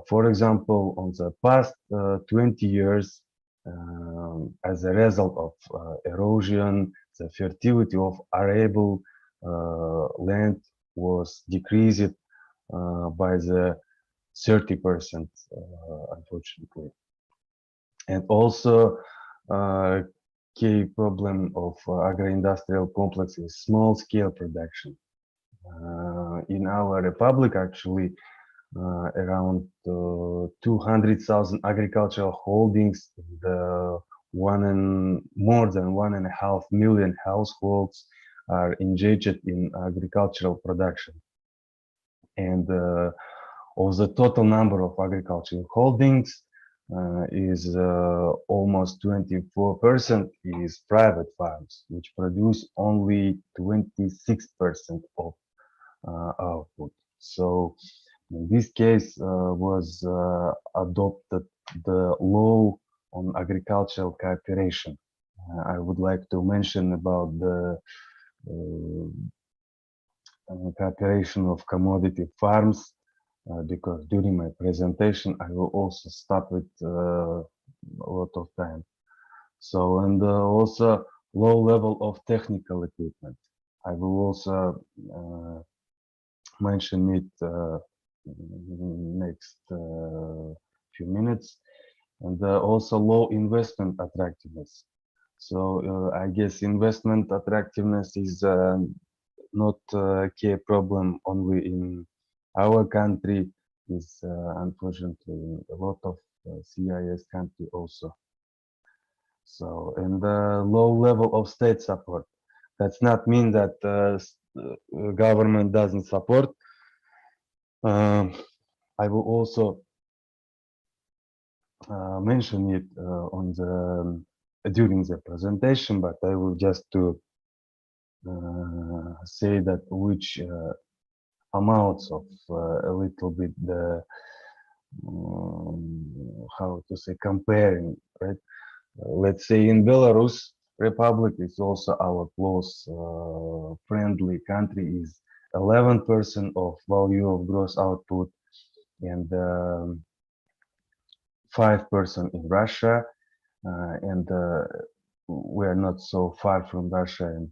For example, on the past 20 years, as a result of erosion, the fertility of arable land was decreased by the 30%, unfortunately. And also, key problem of agro-industrial complex is small-scale production. In our republic, actually, around 200,000 agricultural holdings, more than 1.5 million households are engaged in agricultural production. And of the total number of agricultural holdings, is almost 24% is private farms, which produce only 26% of output. So in this case was adopted the law on agricultural cooperation. I would like to mention about the cooperation of commodity farms, because during my presentation I will also start with a lot of time. So, and also low level of technical equipment. I will also mention it next few minutes. And also low investment attractiveness. So I guess investment attractiveness is not a key problem only in our country. Is unfortunately a lot of CIS country also. So, and the low level of state support. That's not mean that government doesn't support. I will also mention it on the during the presentation, but I will just to say that which amounts of a little bit the how to say comparing, right? Let's say in Belarus Republic, it's also our close friendly country, is 11% of value of gross output, and 5% in Russia, and we are not so far from Russia, and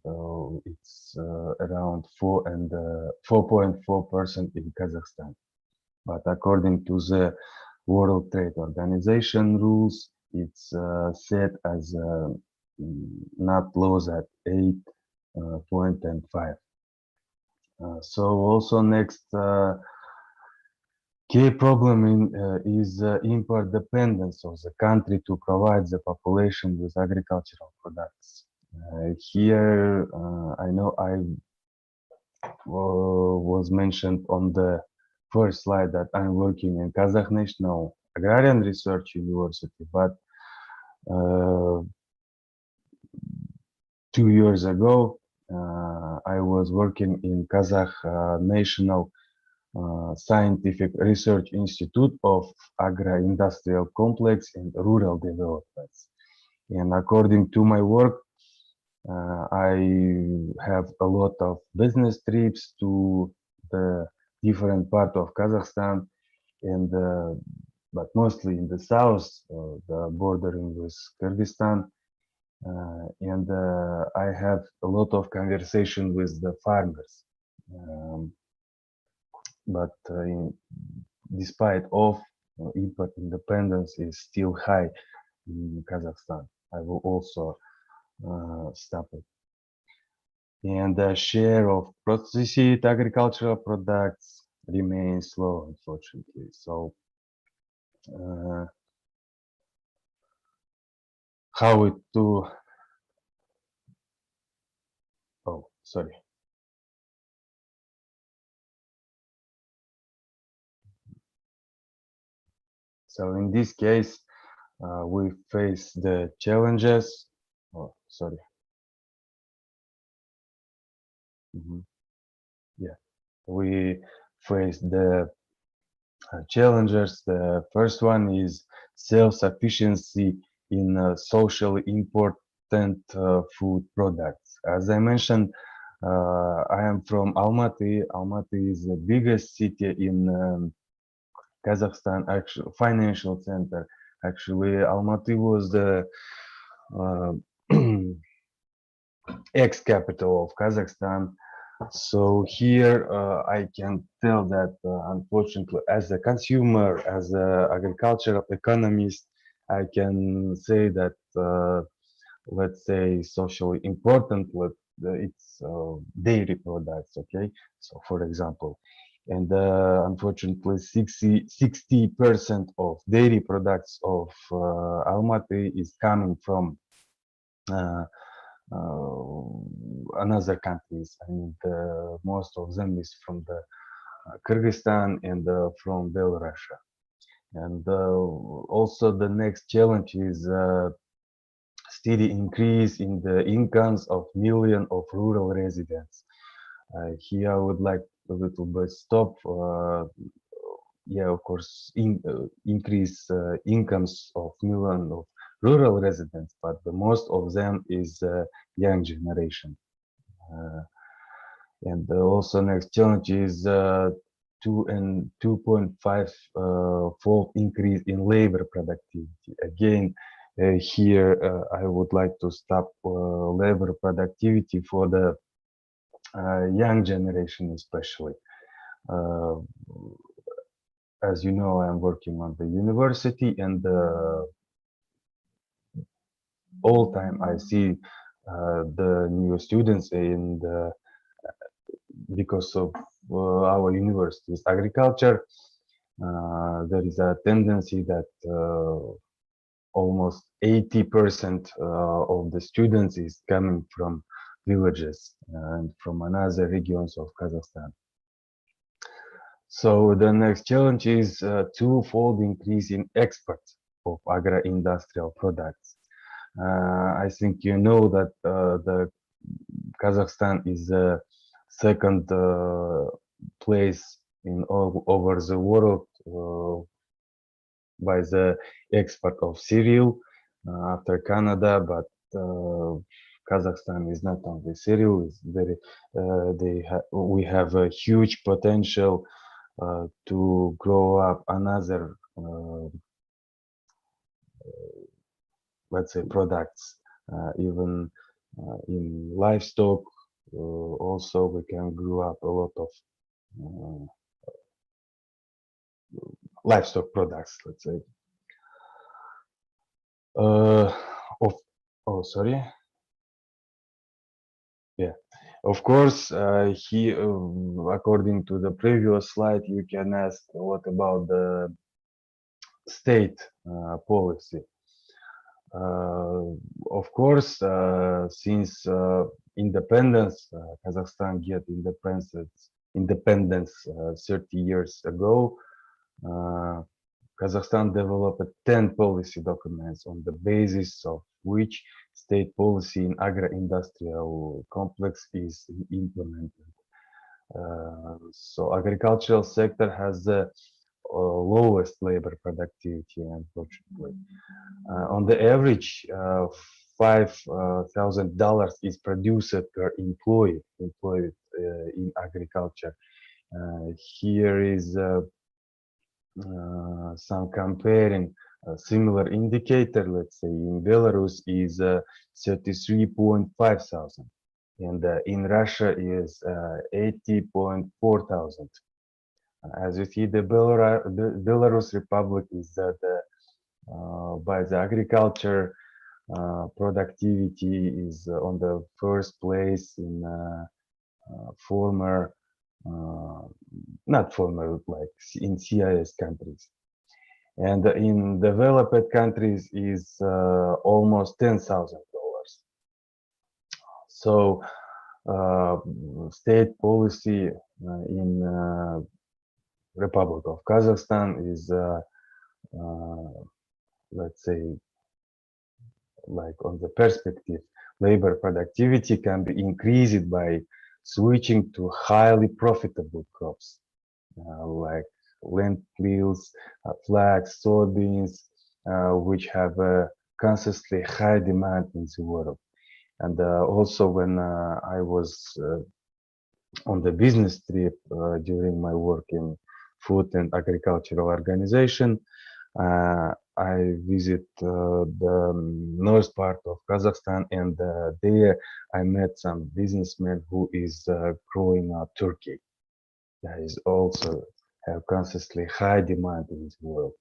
it's around 4.4% in Kazakhstan. But according to the World Trade Organization rules, it's set as not lower than 8.5. So also next key problem is import dependence of the country to provide the population with agricultural products. Here, I know I was mentioned on the first slide that I'm working in Kazakh National Agrarian Research University, but 2 years ago, I was working in Kazakh National Scientific Research Institute of Agro-Industrial Complex and Rural Developments. And according to my work, I have a lot of business trips to the different part of Kazakhstan, and but mostly in the south, the bordering with Kyrgyzstan. And I have a lot of conversation with the farmers. But despite of import independence is still high in Kazakhstan. I will also stop it. And the share of processed agricultural products remains low, unfortunately. So how it to, oh, sorry. So in this case, we face the challenges. Oh, sorry. Yeah, we face the challenges. The first one is self-sufficiency in socially important food products. As I mentioned, I am from Almaty. Almaty is the biggest city in Kazakhstan, actual financial center. Actually, Almaty was the ex-capital of Kazakhstan. So here I can tell that unfortunately, as a consumer, as an agricultural economist, I can say that let's say socially important, it's dairy products, okay? So for example, and unfortunately 60% of dairy products of Almaty is coming from another countries, and most of them is from the Kyrgyzstan and from Belarus. And also the next challenge is steady increase in the incomes of millions of rural residents. Here I would like a little bit stop. Yeah, of course, increase incomes of millions of rural residents, but the most of them is young generation. And also next challenge is 2.5 fold increase in labor productivity. Again, here I would like to stop labor productivity for the young generation especially. As you know, I'm working on the university, and all time I see the new students in the, because of our university's agriculture, there is a tendency that almost 80% of the students is coming from villages and from another regions of Kazakhstan. So the next challenge is twofold increase in export of agro-industrial products. I think you know that the Kazakhstan is the second place in all over the world by the export of cereal after Canada, but Kazakhstan is not only cereal; it's very we have a huge potential to grow up another, let's say, products, even in livestock. Also, we can grow up a lot of livestock products, let's say. Sorry. Yeah, of course, according to the previous slide, you can ask what about the state policy. Of course, since independence, Kazakhstan get independence 30 years ago. Kazakhstan developed 10 policy documents on the basis of which state policy in agro-industrial complex is implemented. So agricultural sector has the lowest labor productivity, unfortunately. On the average, $5,000 is produced per employee in agriculture. Here is some comparing similar indicator, let's say in Belarus is 33.5 thousand, and in Russia is 80.4 thousand. As you see, the Belarus Republic is by the agriculture productivity is on the first place in former, not former, like in CIS countries. And in developed countries is almost $10,000. So state policy in Republic of Kazakhstan is, let's say, like on the perspective, labor productivity can be increased by switching to highly profitable crops like lentils, flax, soybeans, which have a consistently high demand in the world. And also when I was on the business trip during my work in food and agricultural organization, I visit the north part of Kazakhstan, and there I met some businessmen who is growing up turkey. That is also have consistently high demand in the world.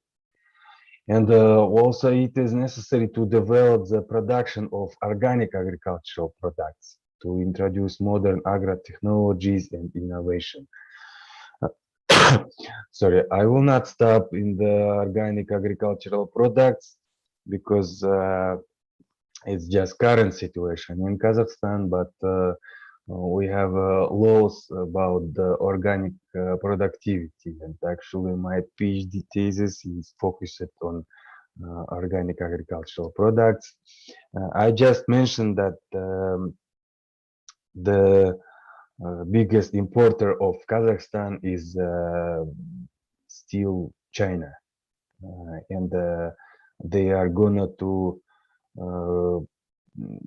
And also it is necessary to develop the production of organic agricultural products, to introduce modern agro-technologies and innovation. Sorry, I will not stop in the organic agricultural products because it's just current situation in Kazakhstan, but we have laws about the organic productivity, and actually my PhD thesis is focused on organic agricultural products. I just mentioned that the biggest importer of Kazakhstan is still China, and they are gonna to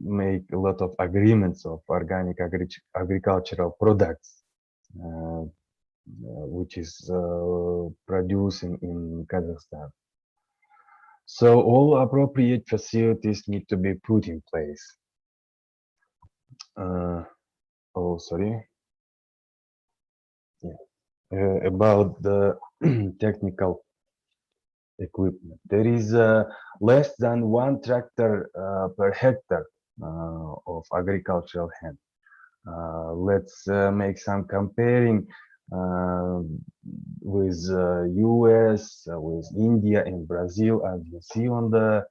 make a lot of agreements of organic agricultural products which is producing in Kazakhstan. So all appropriate facilities need to be put in place. Oh, sorry. Yeah. About the technical equipment. There is less than one tractor per hectare of agricultural land. Let's make some comparing with US, with India and Brazil, as you see on the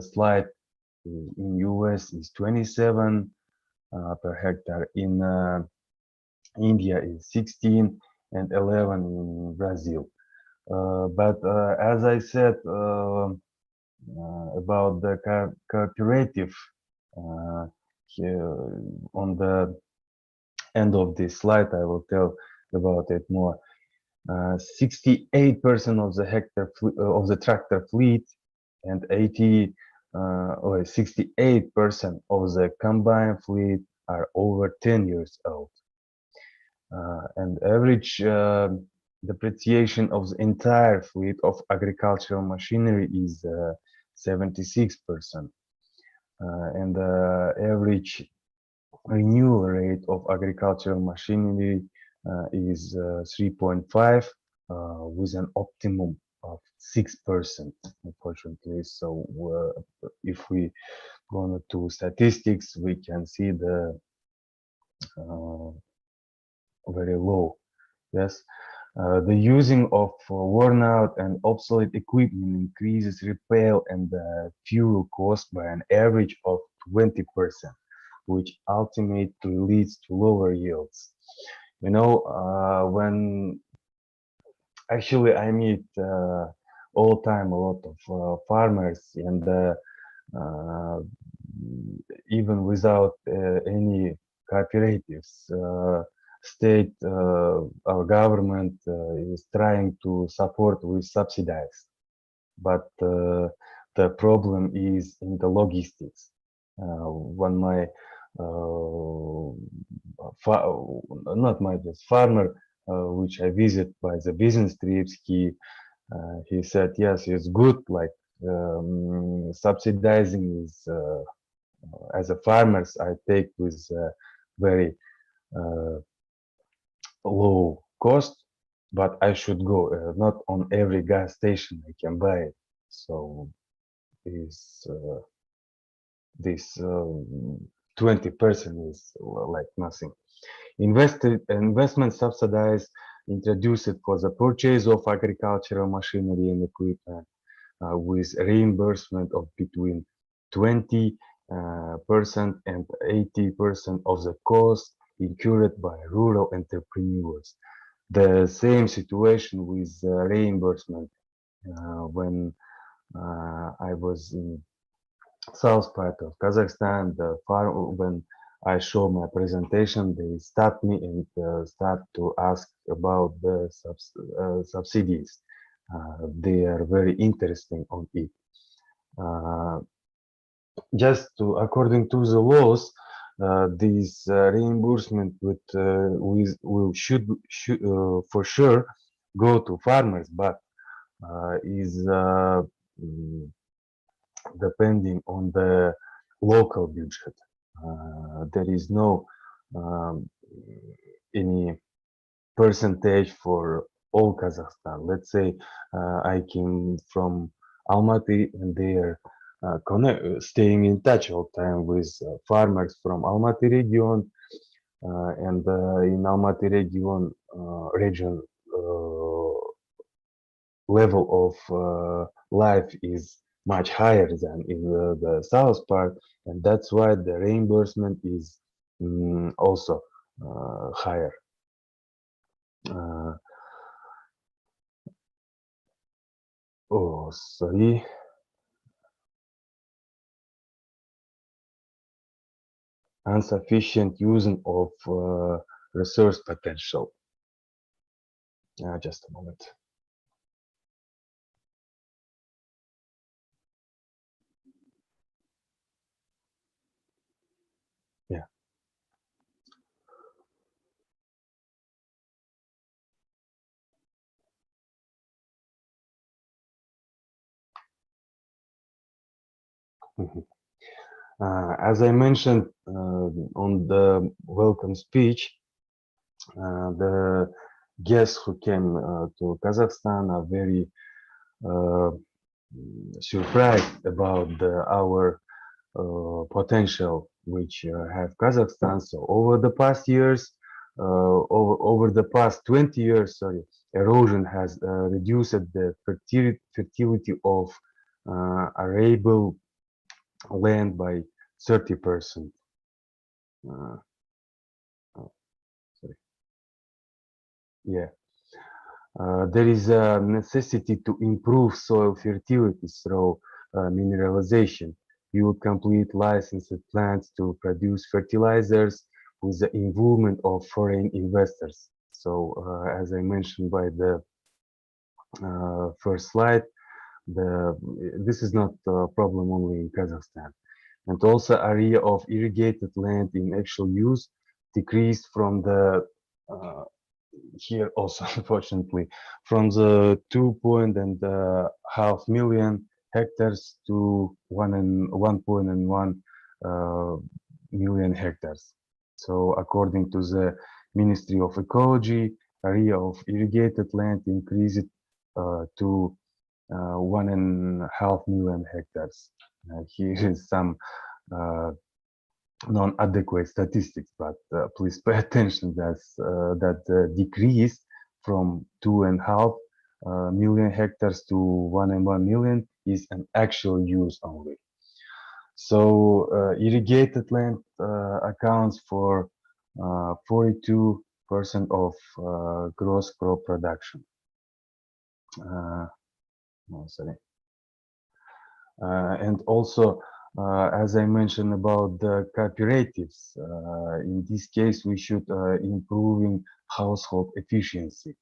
slide. In US is 27 per hectare. In India is 16 and 11 in Brazil. But as I said about the cooperative, on the end of this slide, I will tell about it more. 68% of the hectare of the tractor fleet and 68% of the combined fleet are over 10 years old. And average depreciation of the entire fleet of agricultural machinery is 76%. And the average renewal rate of agricultural machinery is 3.5 with an optimum of 6%, unfortunately. So if we go to statistics, we can see the very low. Yes. The using of worn out and obsolete equipment increases repair and fuel cost by an average of 20%, which ultimately leads to lower yields. You know, when actually I meet all time a lot of farmers, and even without any cooperatives, state, our government is trying to support with subsidies, but the problem is in the logistics. When my not my just farmer, which I visit by the business trips, he said yes, it's good, like subsidizing is as a farmers I take with very low cost, but I should go. Not on every gas station I can buy it. So is this 20% is like nothing. Investment subsidized introduced for the purchase of agricultural machinery and equipment with reimbursement of between 20% and 80% of the cost incurred by rural entrepreneurs. The same situation with reimbursement when I was in south part of Kazakhstan. When I show my presentation, they stop me and start to ask about the subsidies. They are very interesting on it. Just to, according to the laws, this reimbursement should for sure go to farmers, but is depending on the local budget. There is no any percentage for all Kazakhstan. Let's say I came from Almaty, and they are staying in touch all time with farmers from Almaty region, and in Almaty region level of life is much higher than in the south part, and that's why the reimbursement is also higher. Oh, sorry. Insufficient using of resource potential. Just a moment. Yeah. As I mentioned on the welcome speech, the guests who came to Kazakhstan are very surprised about our potential which have Kazakhstan. So over the past years, over the past 20 years, sorry, erosion has reduced the fertility of arable land by 30%. Oh, sorry. Yeah. There is a necessity to improve soil fertility through mineralization. We would complete licensed plants to produce fertilizers with the involvement of foreign investors. So, as I mentioned by the first slide, this is not a problem only in Kazakhstan. And also area of irrigated land in actual use decreased from the here also unfortunately from the 2.5 million hectares to 1.1 million hectares. So according to the Ministry of Ecology, area of irrigated land increased to 1.5 million hectares. Here is some non-adequate statistics, but please pay attention that decrease from 2.5 million hectares to 1.1 million is an actual use only. So irrigated land accounts for 42% of gross crop production. Sorry. And also, as I mentioned about the cooperatives, in this case, we should improving household efficiency.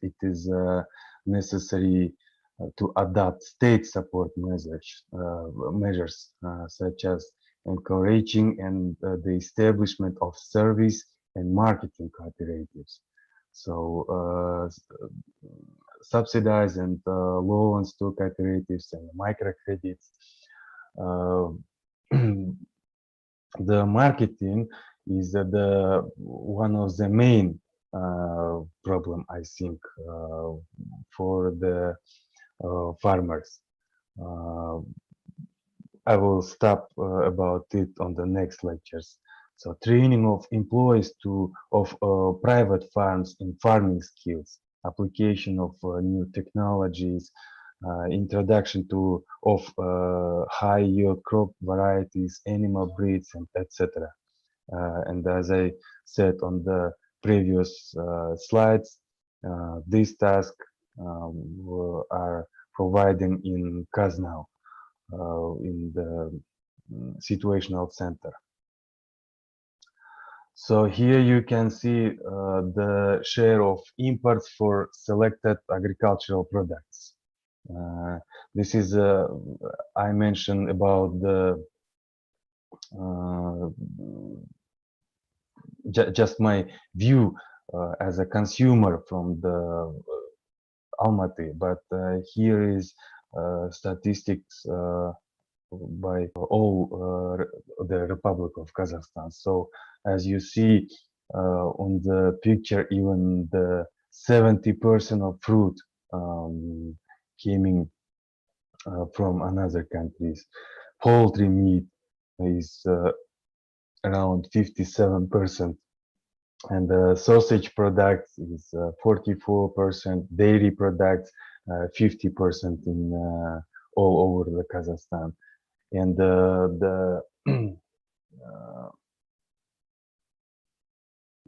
It is necessary to adopt state support measures such as encouraging and the establishment of service and marketing cooperatives. So subsidies and loans to cooperatives and microcredits. The marketing is one of the main problem, I think, for the farmers. I will stop about it on the next lectures. So training of employees of private farms in farming skills, application of new technologies, introduction of high yield crop varieties, animal breeds, and etc. And as I said on the previous slides, these tasks are providing in Kaznau, in the situational center. So here you can see the share of imports for selected agricultural products. This is I mentioned about the just my view as a consumer from the Almaty, but here is statistics by all the Republic of Kazakhstan. So as you see on the picture, even the 70% of fruit coming from another countries. Poultry meat is around 57%, and sausage products is 44%, dairy products 50% in all over the Kazakhstan. And the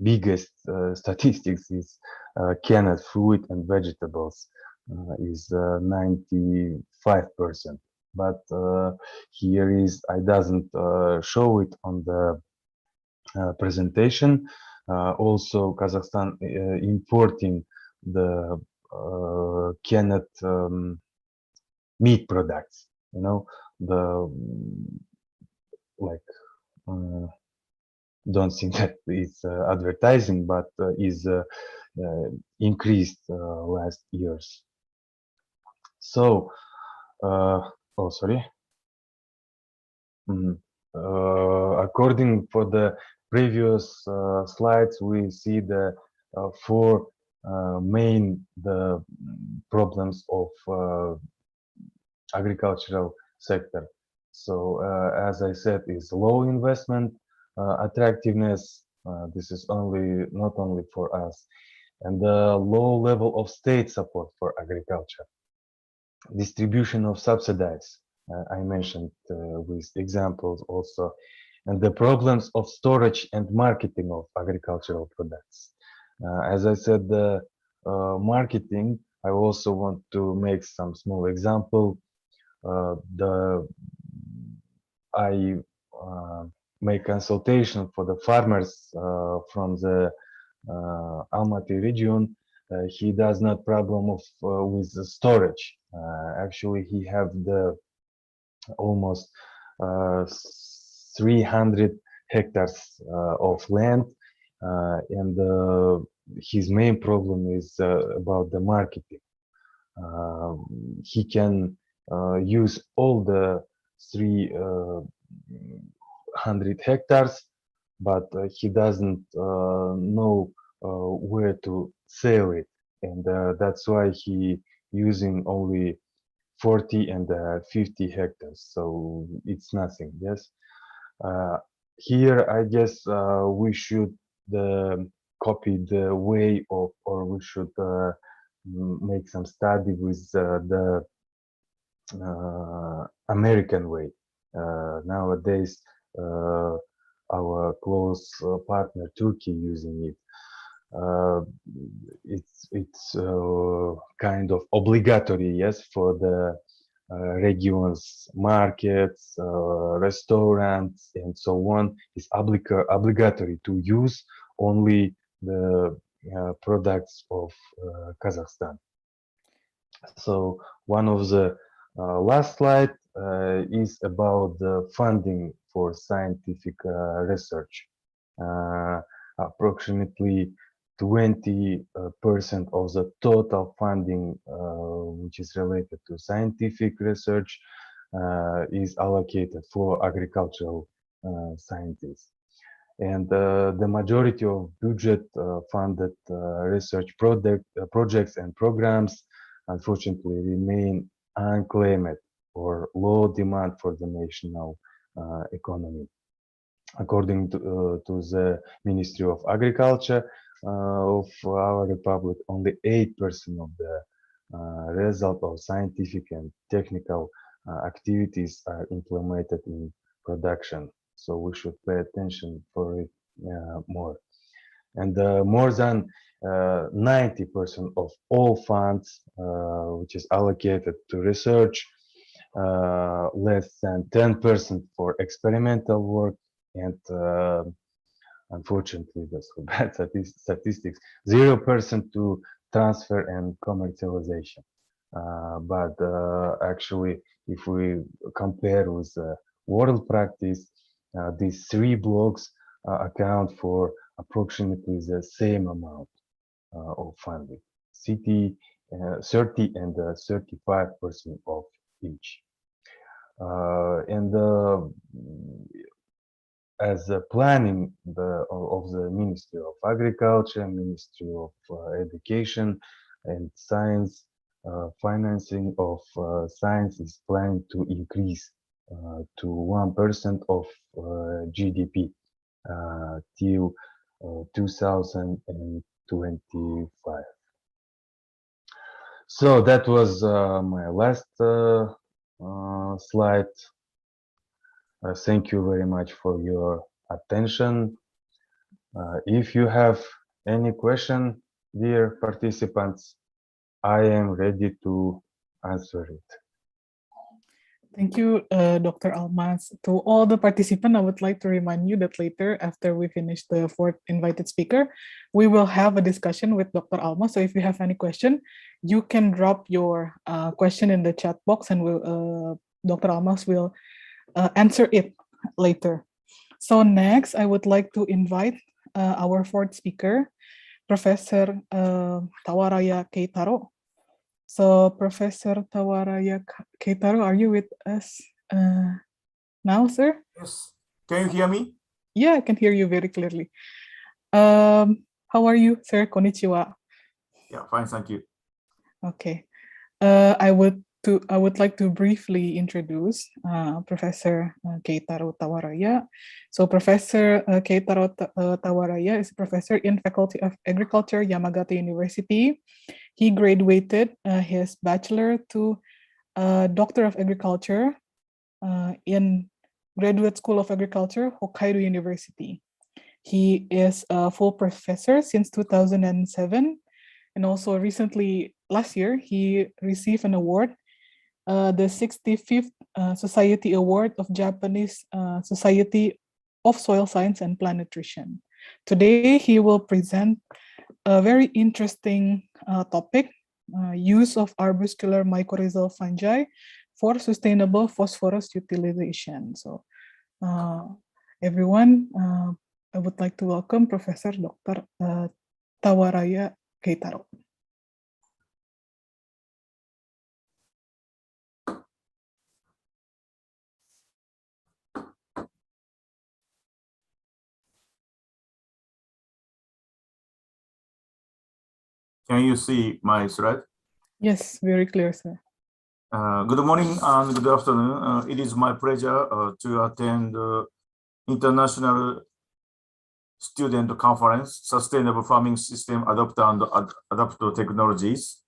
biggest statistics is canned fruit and vegetables is 95%. But here is, I doesn't show it on the presentation. Also, Kazakhstan importing the canned meat products. You know, the like don't think that it's advertising, but is increased last years. So, oh sorry, According for the previous slides, we see the four main problems of agricultural sector. So as I said, is low investment, attractiveness. This is not only for us, and the low level of state support for agriculture, distribution of subsidies. I mentioned with examples also, and the problems of storage and marketing of agricultural products. As I said, the marketing, I also want to make some small example. I make consultation for the farmers from the Almaty region. He does not problem of with the storage. Actually, he have the almost 300 hectares of land, and his main problem is about the marketing. He can use all the 300 hectares, but he doesn't know where to sell it, and that's why he using only 40 and 50 hectares, so it's nothing. Yes, here I guess we should copy the way of, or we should make some study with the American way. Nowadays, our close partner Turkey using it. It's kind of obligatory, yes, for the regions, markets, restaurants, and so on. It's obligatory to use only the products of Kazakhstan. So one of the last slide is about the funding for scientific research. Approximately 20% of the total funding which is related to scientific research is allocated for agricultural scientists. And the majority of budget funded research projects and programs unfortunately remain unclaimed or low demand for the national economy. According to the Ministry of Agriculture of our republic, only 8% of the result of scientific and technical activities are implemented in production. So we should pay attention for it more. And more than 90% of all funds which is allocated to research, less than 10% for experimental work, and unfortunately that's for bad statistics, 0% to transfer and commercialization. But actually, if we compare with world practice, these three blocks account for approximately the same amount of funding, 30 and 35% of each. And as a planning of the Ministry of Agriculture, Ministry of Education and Science, financing of science is planned to increase to 1% of GDP till 2025. So that was my last slide. Thank you very much for your attention. If you have any question, dear participants, I am ready to answer it. Thank you, Dr. Almas. To all the participants, I would like to remind you that later, after we finish the fourth invited speaker, we will have a discussion with Dr. Almas. So if you have any question, you can drop your question in the chat box, and Dr. Almas will answer it later. So next, I would like to invite our fourth speaker, Professor Tawaraya Keitaro. So Professor Tawaraya Keitaro, are you with us? Now, sir? Yes. Can you hear me? Yeah, I can hear you very clearly. How are you, sir? Konnichiwa. Yeah, fine, thank you. Okay. I would like to briefly introduce Professor Keitaro Tawaraya. So Professor Keitaro Tawaraya is a professor in Faculty of Agriculture, Yamagata University. He graduated his bachelor to Doctor of Agriculture in Graduate School of Agriculture, Hokkaido University. He is a full professor since 2007, and also recently, last year, he received an award, the 65th Society Award of Japanese Society of Soil Science and Plant Nutrition. Today, he will present a very interesting topic, use of arbuscular mycorrhizal fungi for sustainable phosphorus utilization. So, everyone, I would like to welcome Professor Dr. Tawaraya Keitaro. Can you see my slide? Yes, very clear, sir. Good morning and good afternoon. It is my pleasure to attend the International Student Conference, Sustainable Farming System Adopter and Adaptive Technologies.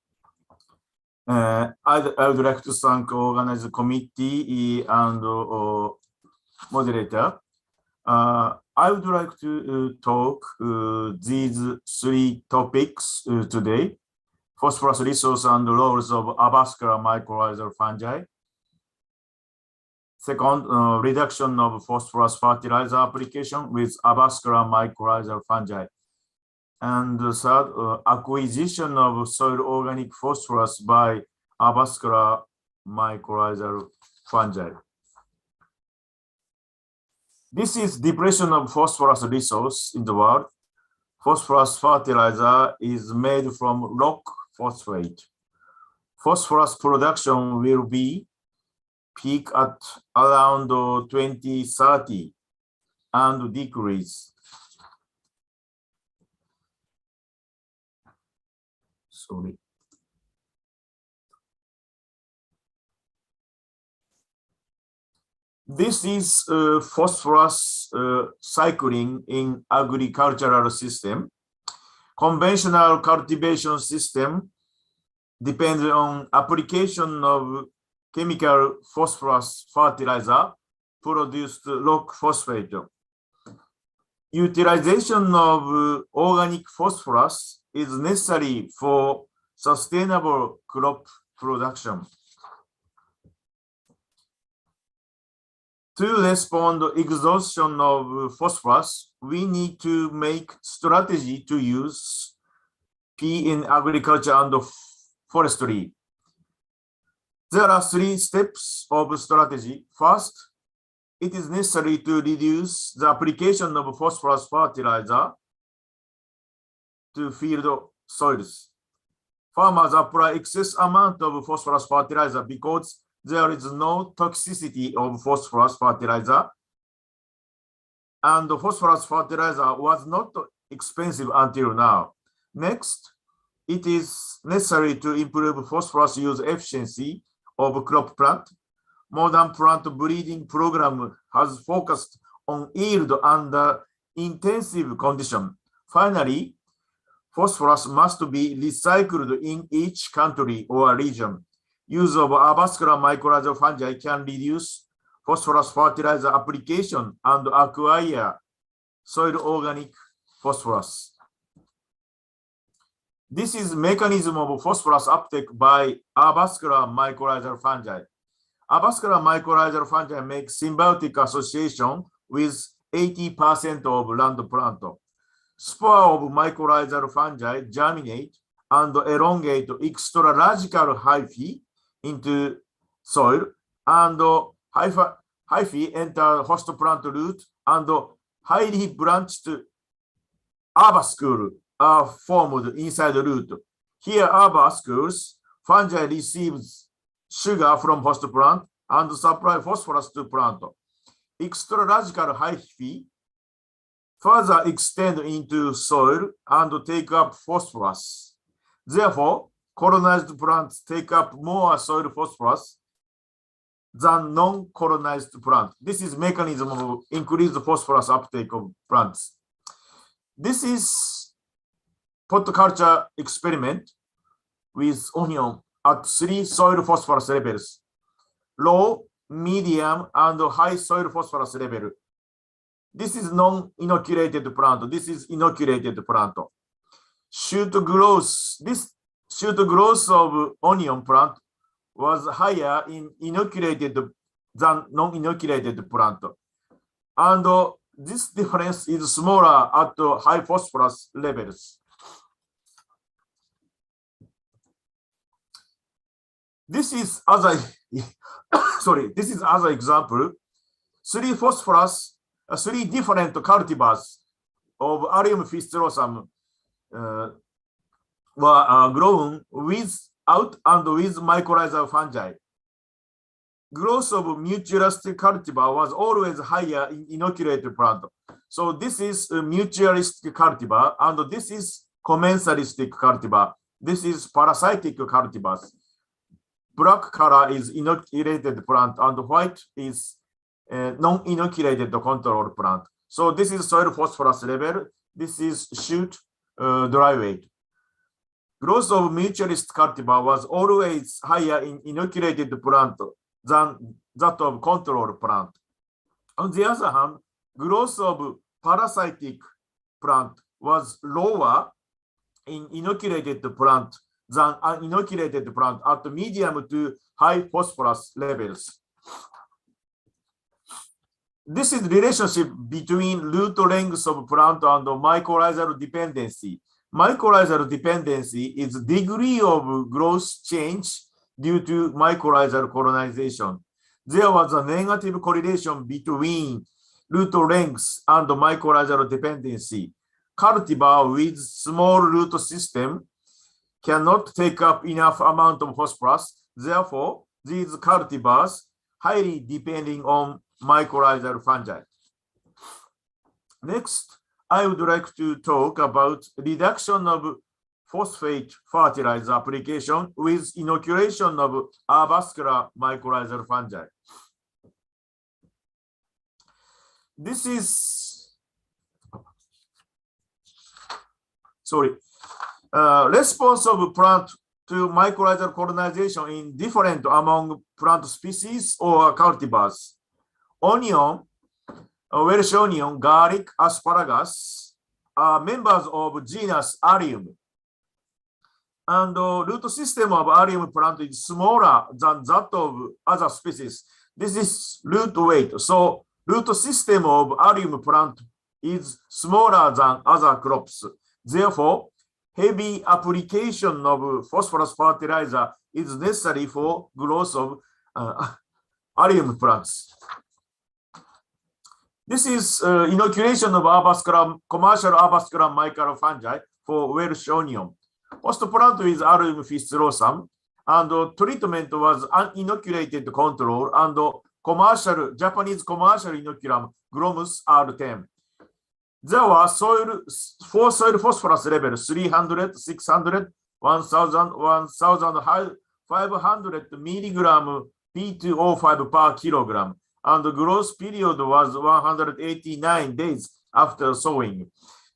I would like to thank the organizing committee and moderator. I would like to talk these three topics today: phosphorus resource and the roles of avascular mycorrhizal fungi. Second, reduction of phosphorus fertilizer application with avascular mycorrhizal fungi. And third, acquisition of soil organic phosphorus by avascular mycorrhizal fungi. This is depletion of phosphorus resource in the world. Phosphorus fertilizer is made from rock phosphate. Phosphorus production will be peak at around 2030 and decrease. Sorry. This is phosphorus cycling in agricultural system. Conventional cultivation system depends on application of chemical phosphorus fertilizer produced rock phosphate. Utilization of organic phosphorus is necessary for sustainable crop production. To respond to exhaustion of phosphorus, we need to make strategy to use P in agriculture and forestry. There are three steps of strategy. First, it is necessary to reduce the application of phosphorus fertilizer to field soils. Farmers apply excess amount of phosphorus fertilizer because there is no toxicity of phosphorus fertilizer, and the phosphorus fertilizer was not expensive until now. Next, it is necessary to improve phosphorus use efficiency of crop plant. Modern plant breeding program has focused on yield under intensive condition. Finally, phosphorus must be recycled in each country or region. Use of avascular mycorrhizal fungi can reduce phosphorus fertilizer application and acquire soil organic phosphorus. This is mechanism of phosphorus uptake by avascular mycorrhizal fungi. Avascular mycorrhizal fungi make symbiotic association with 80% of land plant. Spore of mycorrhizal fungi germinate and elongate extralogical hyphae into soil, and hyphae enter host plant root, and highly branched avascule are formed inside the root. Here, avascules, fungi receives sugar from host plant and supply phosphorus to plant. extralogical hyphae further extend into soil and take up phosphorus. Therefore, colonized plants take up more soil phosphorus than non-colonized plants. This is mechanism of increased phosphorus uptake of plants. This is pot culture experiment with onion at 3 soil phosphorus levels: low, medium, and high soil phosphorus level. This is non-inoculated plant. This is inoculated plant. Shoot growth. This shoot growth of onion plant was higher in inoculated than non-inoculated plant. And this difference is smaller at high phosphorus levels. This is other this is other example. 3 phosphorus, 3 different cultivars of Arium fistrosum were grown without and with mycorrhizal fungi. Growth of mutualistic cultivar was always higher in inoculated plant. So this is a mutualistic cultivar, and this is commensalistic cultivar. This is parasitic cultivars. Black color is inoculated plant, and white is non-inoculated control plant. So this is soil phosphorus level. This is shoot dry weight. Growth of mutualist cultivar was always higher in inoculated plant than that of control plant. On the other hand, growth of parasitic plant was lower in inoculated plant than uninoculated plant at medium to high phosphorus levels. This is the relationship between root length of plant and mycorrhizal dependency. Mycorrhizal dependency is degree of growth change due to mycorrhizal colonization. There was a negative correlation between root length and mycorrhizal dependency. Cultivar with small root system cannot take up enough amount of phosphorus. Therefore, these cultivars highly depending on mycorrhizal fungi. Next, I would like to talk about reduction of phosphate fertilizer application with inoculation of avascular mycorrhizal fungi. This is, response of plant to mycorrhizal colonization in different among plant species or cultivars. Onion, Welsh onion, garlic, asparagus are members of genus Arium. And the root system of Arium plant is smaller than that of other species. This is root weight. So root system of Arium plant is smaller than other crops. Therefore, heavy application of phosphorus fertilizer is necessary for growth of Arium plants. This is inoculation of commercial avascular microfungi for Welsh onion. Post-plant with Arium fistrosum, and treatment was uninoculated control and Japanese commercial inoculum Gromus R10. There were 4 soil phosphorus levels: 300, 600, 1000, 1500 milligram P2O5 per kilogram. And the growth period was 189 days after sowing.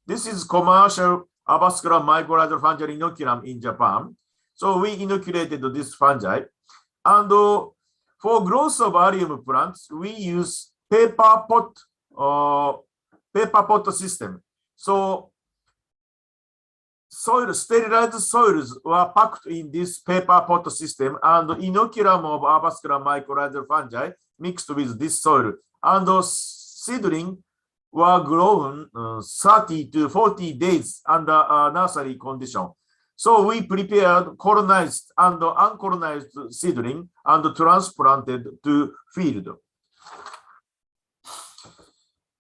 This is commercial avascular mycorrhizal fungal inoculum in Japan. So we inoculated this fungi. And for growth of Arium plants, we use paper pot system. So sterilized soils were packed in this paper pot system, and inoculum of avascular mycorrhizal fungi mixed with this soil, and those seedlings were grown 30 to 40 days under nursery condition. So we prepared colonized and uncolonized seedling and transplanted to field.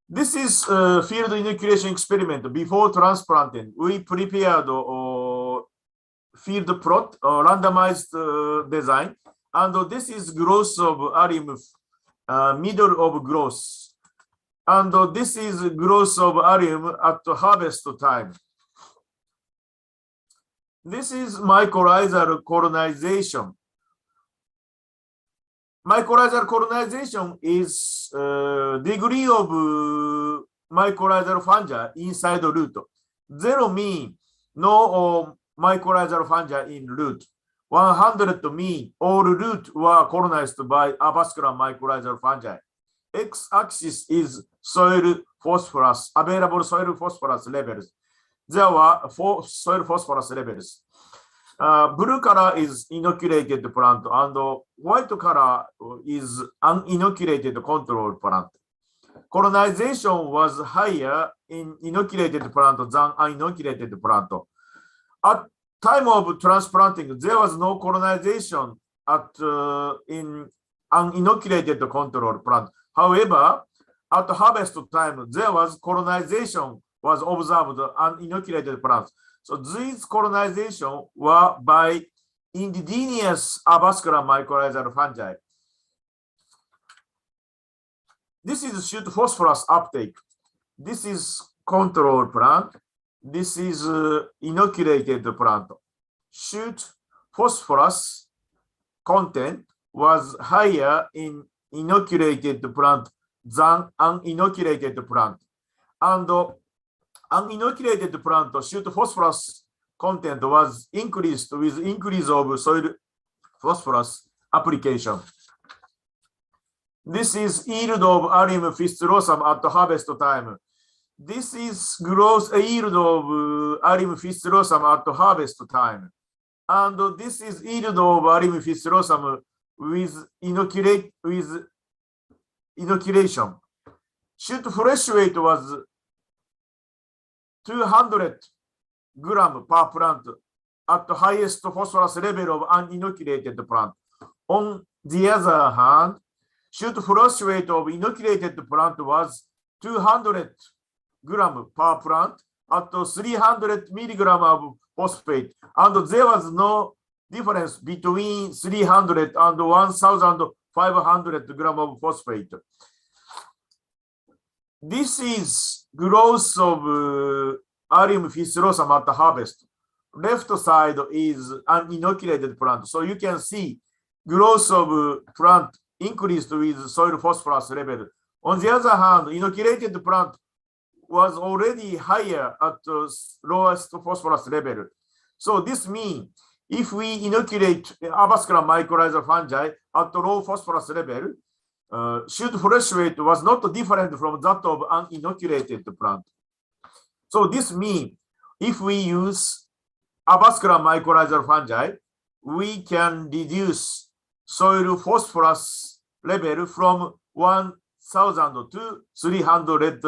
This is field inoculation experiment. Before transplanting, we prepared field plot, randomized design, and this is growth of Arium middle of growth. And this is growth of allium at harvest time. This is mycorrhizal colonization. Mycorrhizal colonization is degree of mycorrhizal fungi inside the root. 0 mean no mycorrhizal fungi in root. 100 mean all root were colonized by avascular mycorrhizal fungi. X-axis is soil phosphorus, available soil phosphorus levels. There were 4 soil phosphorus levels. Blue color is inoculated plant and white color is uninoculated control plant. Colonization was higher in inoculated plant than uninoculated plant. At time of transplanting, there was no colonization in uninoculated control plant. However, at harvest time, there was colonization was observed on inoculated plants. So these colonization were by indigenous avascular mycorrhizal fungi. This is shoot phosphorus uptake. This is control plant. This is inoculated plant. Shoot phosphorus content was higher in inoculated plant than uninoculated plant. And uninoculated plant shoot phosphorus content was increased with increase of soil phosphorus application. This is yield of allium fistulosum at harvest time. This is gross yield of allium fistulosum at harvest time. And this is yield of allium fistulosum with inoculation. Shoot fresh weight was 200 gram per plant at the highest phosphorus level of uninoculated plant. On the other hand, shoot fresh weight of inoculated plant was 200 gram per plant at 300 milligram of phosphate, and there was no difference between 300 and 1,500 gram of phosphate. This is growth of allium fistulosum at the harvest. Left side is uninoculated plant. So you can see growth of plant increased with soil phosphorus level. On the other hand, inoculated plant was already higher at the lowest phosphorus level. So this means if we inoculate avascular mycorrhizal fungi at the low phosphorus level, shoot fresh weight was not different from that of uninoculated plant. So this means if we use avascular mycorrhizal fungi, we can reduce soil phosphorus level from 1,000 to 300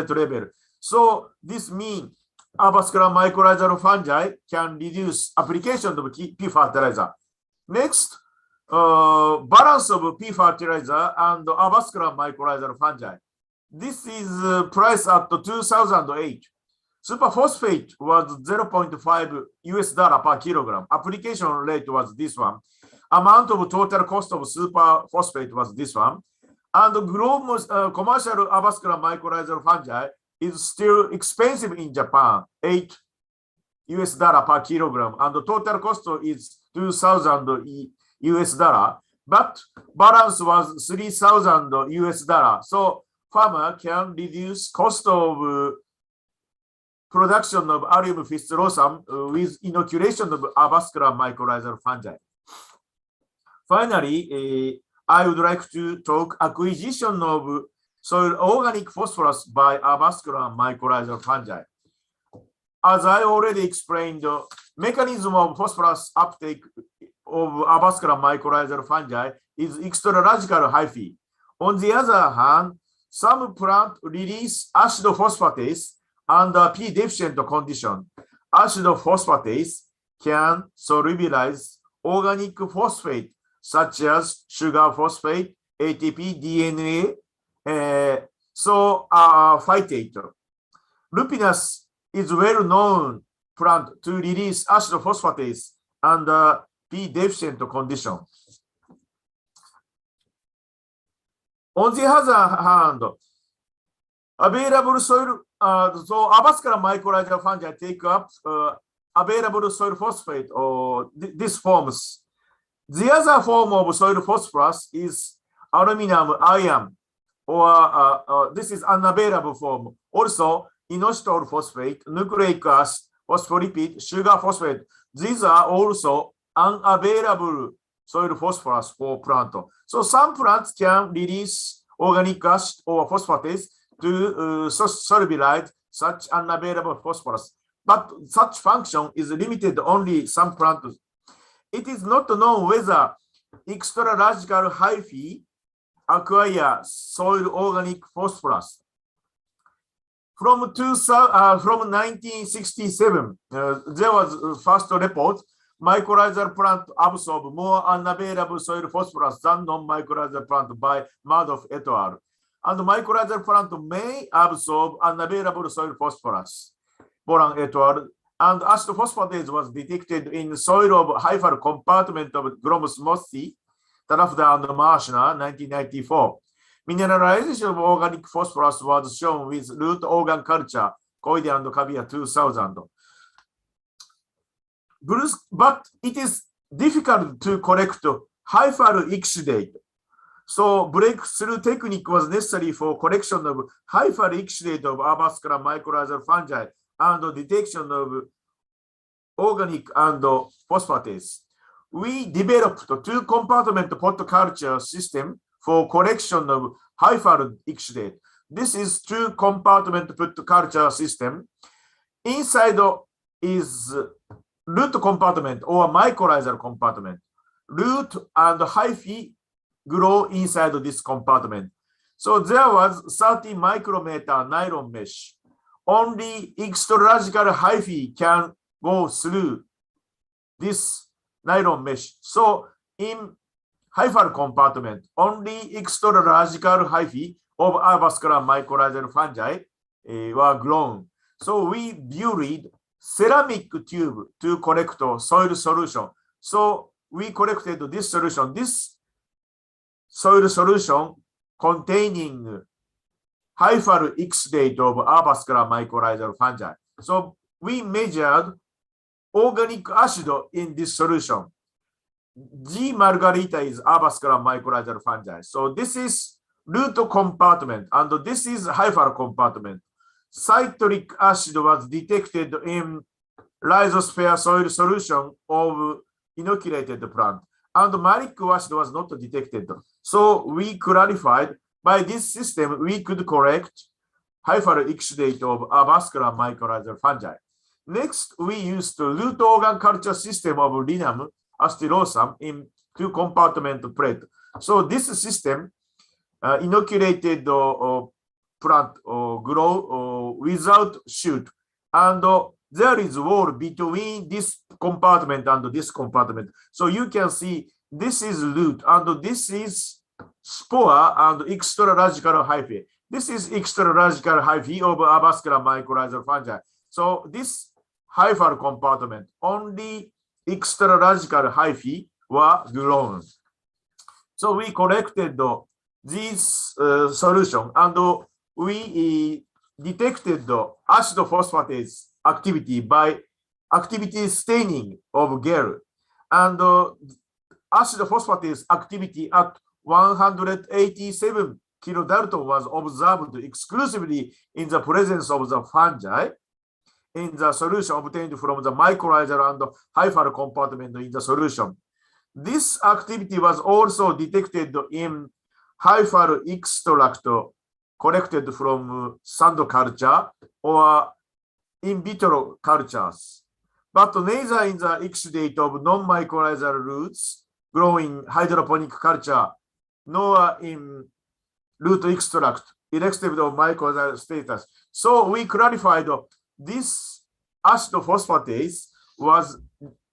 level. So this means avascular mycorrhizal fungi can reduce application of P fertilizer. Next, balance of P fertilizer and avascular mycorrhizal fungi. This is price at 2008. Superphosphate was $0.5 per kilogram. Application rate was this one. Amount of total cost of superphosphate was this one. And commercial avascular mycorrhizal fungi is still expensive in Japan, $8 per kilogram. And the total cost is $2,000. But balance was $3,000. So farmer can reduce cost of production of allium fistulosum with inoculation of avascular mycorrhizal fungi. Finally, I would like to talk acquisition of soil organic phosphorus by avascular mycorrhizal fungi. As I already explained, the mechanism of phosphorus uptake of avascular mycorrhizal fungi is extraradical hyphae. On the other hand, some plants release acidophosphatase under P deficient condition. Acidophosphatase can solubilize organic phosphate such as sugar phosphate, ATP, DNA, phytate. Lupinus is well-known plant to release acidophosphatase under P deficient condition. On the other hand, available soil, so avascular mycorrhizal fungi take up available soil phosphate or these forms. The other form of soil phosphorus is aluminum ion, or this is unavailable form. Also, inositol phosphate, nucleic acid, phospholipid, sugar phosphate. These are also unavailable soil phosphorus for plant. So some plants can release organic acid or phosphates to solubilize such unavailable phosphorus. But such function is limited only some plants. It is not known whether extraradical hyphae acquire soil organic phosphorus. From 1967, there was first report, mycorrhizal plant absorb more unavailable soil phosphorus than non-mycorrhizal plant by Madoff et al. And mycorrhizal plant may absorb unavailable soil phosphorus, Boran et al. And acid phosphatase was detected in soil of hyphal compartment of Glomus mossy, Tarafda and Marshner, 1994. Mineralization of organic phosphorus was shown with root organ culture, Coide and Cavia 2000. But it is difficult to collect hyphal exudate. So breakthrough technique was necessary for collection of hyphal exudate of avascular mycorrhizal fungi and detection of organic and phosphatase. We developed a two-compartment pot culture system for collection of hyphal exudate. This is two-compartment pot culture system. Inside is root compartment or mycorrhizal compartment. Root and hyphae grow inside this compartment. So there was 30 micrometer nylon mesh. Only extraradical hyphae can go through this nylon mesh. So in hyphal compartment, only extraradical hyphae of avascular mycorrhizal fungi were grown. So we buried ceramic tube to collect soil solution. So we collected this solution. This soil solution containing hyphal exudate of avascular mycorrhizal fungi. So we measured organic acid in this solution. G. margarita is avascular mycorrhizal fungi. So this is root compartment and this is hyphal compartment. Citric acid was detected in rhizosphere soil solution of inoculated plant, and malic acid was not detected. So we clarified by this system we could correct hyphal exudate of avascular mycorrhizal fungi. Next, we used the root organ culture system of Linum asterosum in two-compartment plate. So this system inoculated plant grow without shoot, and there is wall between this compartment and this compartment. So you can see this is root and this is spore and extraradical hyphae. This is extraradical hyphae of avascular mycorrhizal fungi. So this hyphal compartment, only extraradical hyphae were grown. So we collected this solution and we detected the acid phosphatase activity by activity staining of gel. And acid phosphatase activity at 187 kilodalton was observed exclusively in the presence of the fungi in the solution obtained from the mycorrhizal and hyphal compartment in the solution. This activity was also detected in hyphal extract collected from sand culture or in vitro cultures, but neither in the exudate of non-mycorrhizal roots growing hydroponic culture nor in root extract irrespective of mycorrhizal status. So we clarified this acid phosphatase was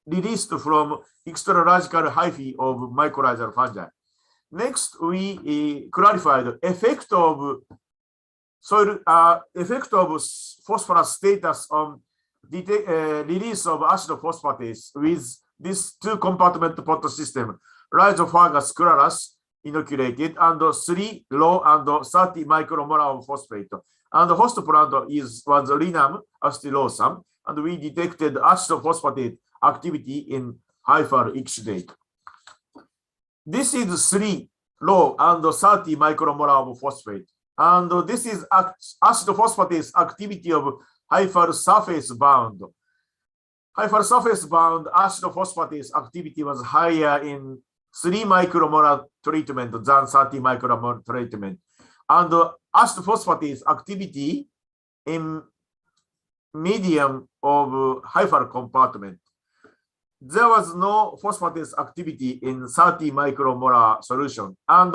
released from extraradical hyphae of mycorrhizal fungi. Next, we clarified the effect of soil phosphorus status on release of acid phosphatase with this two-compartment pot system, Rhizophagus scleratus inoculated, and 3 low and 30 micromolar of phosphate. And the host plant was Rhinum astillosum, and we detected acetophosphatate activity in hyphal exudate. This is 3 low and 30 micromolar of phosphate. And this is acetophosphatase activity of hyphal surface bound. Hyphal surface bound acetophosphatase activity was higher in 3 micromolar treatment than 30 micromolar treatment. And acetophosphatase activity in medium of hyphal compartment. There was no phosphatase activity in 30 micromolar solution. And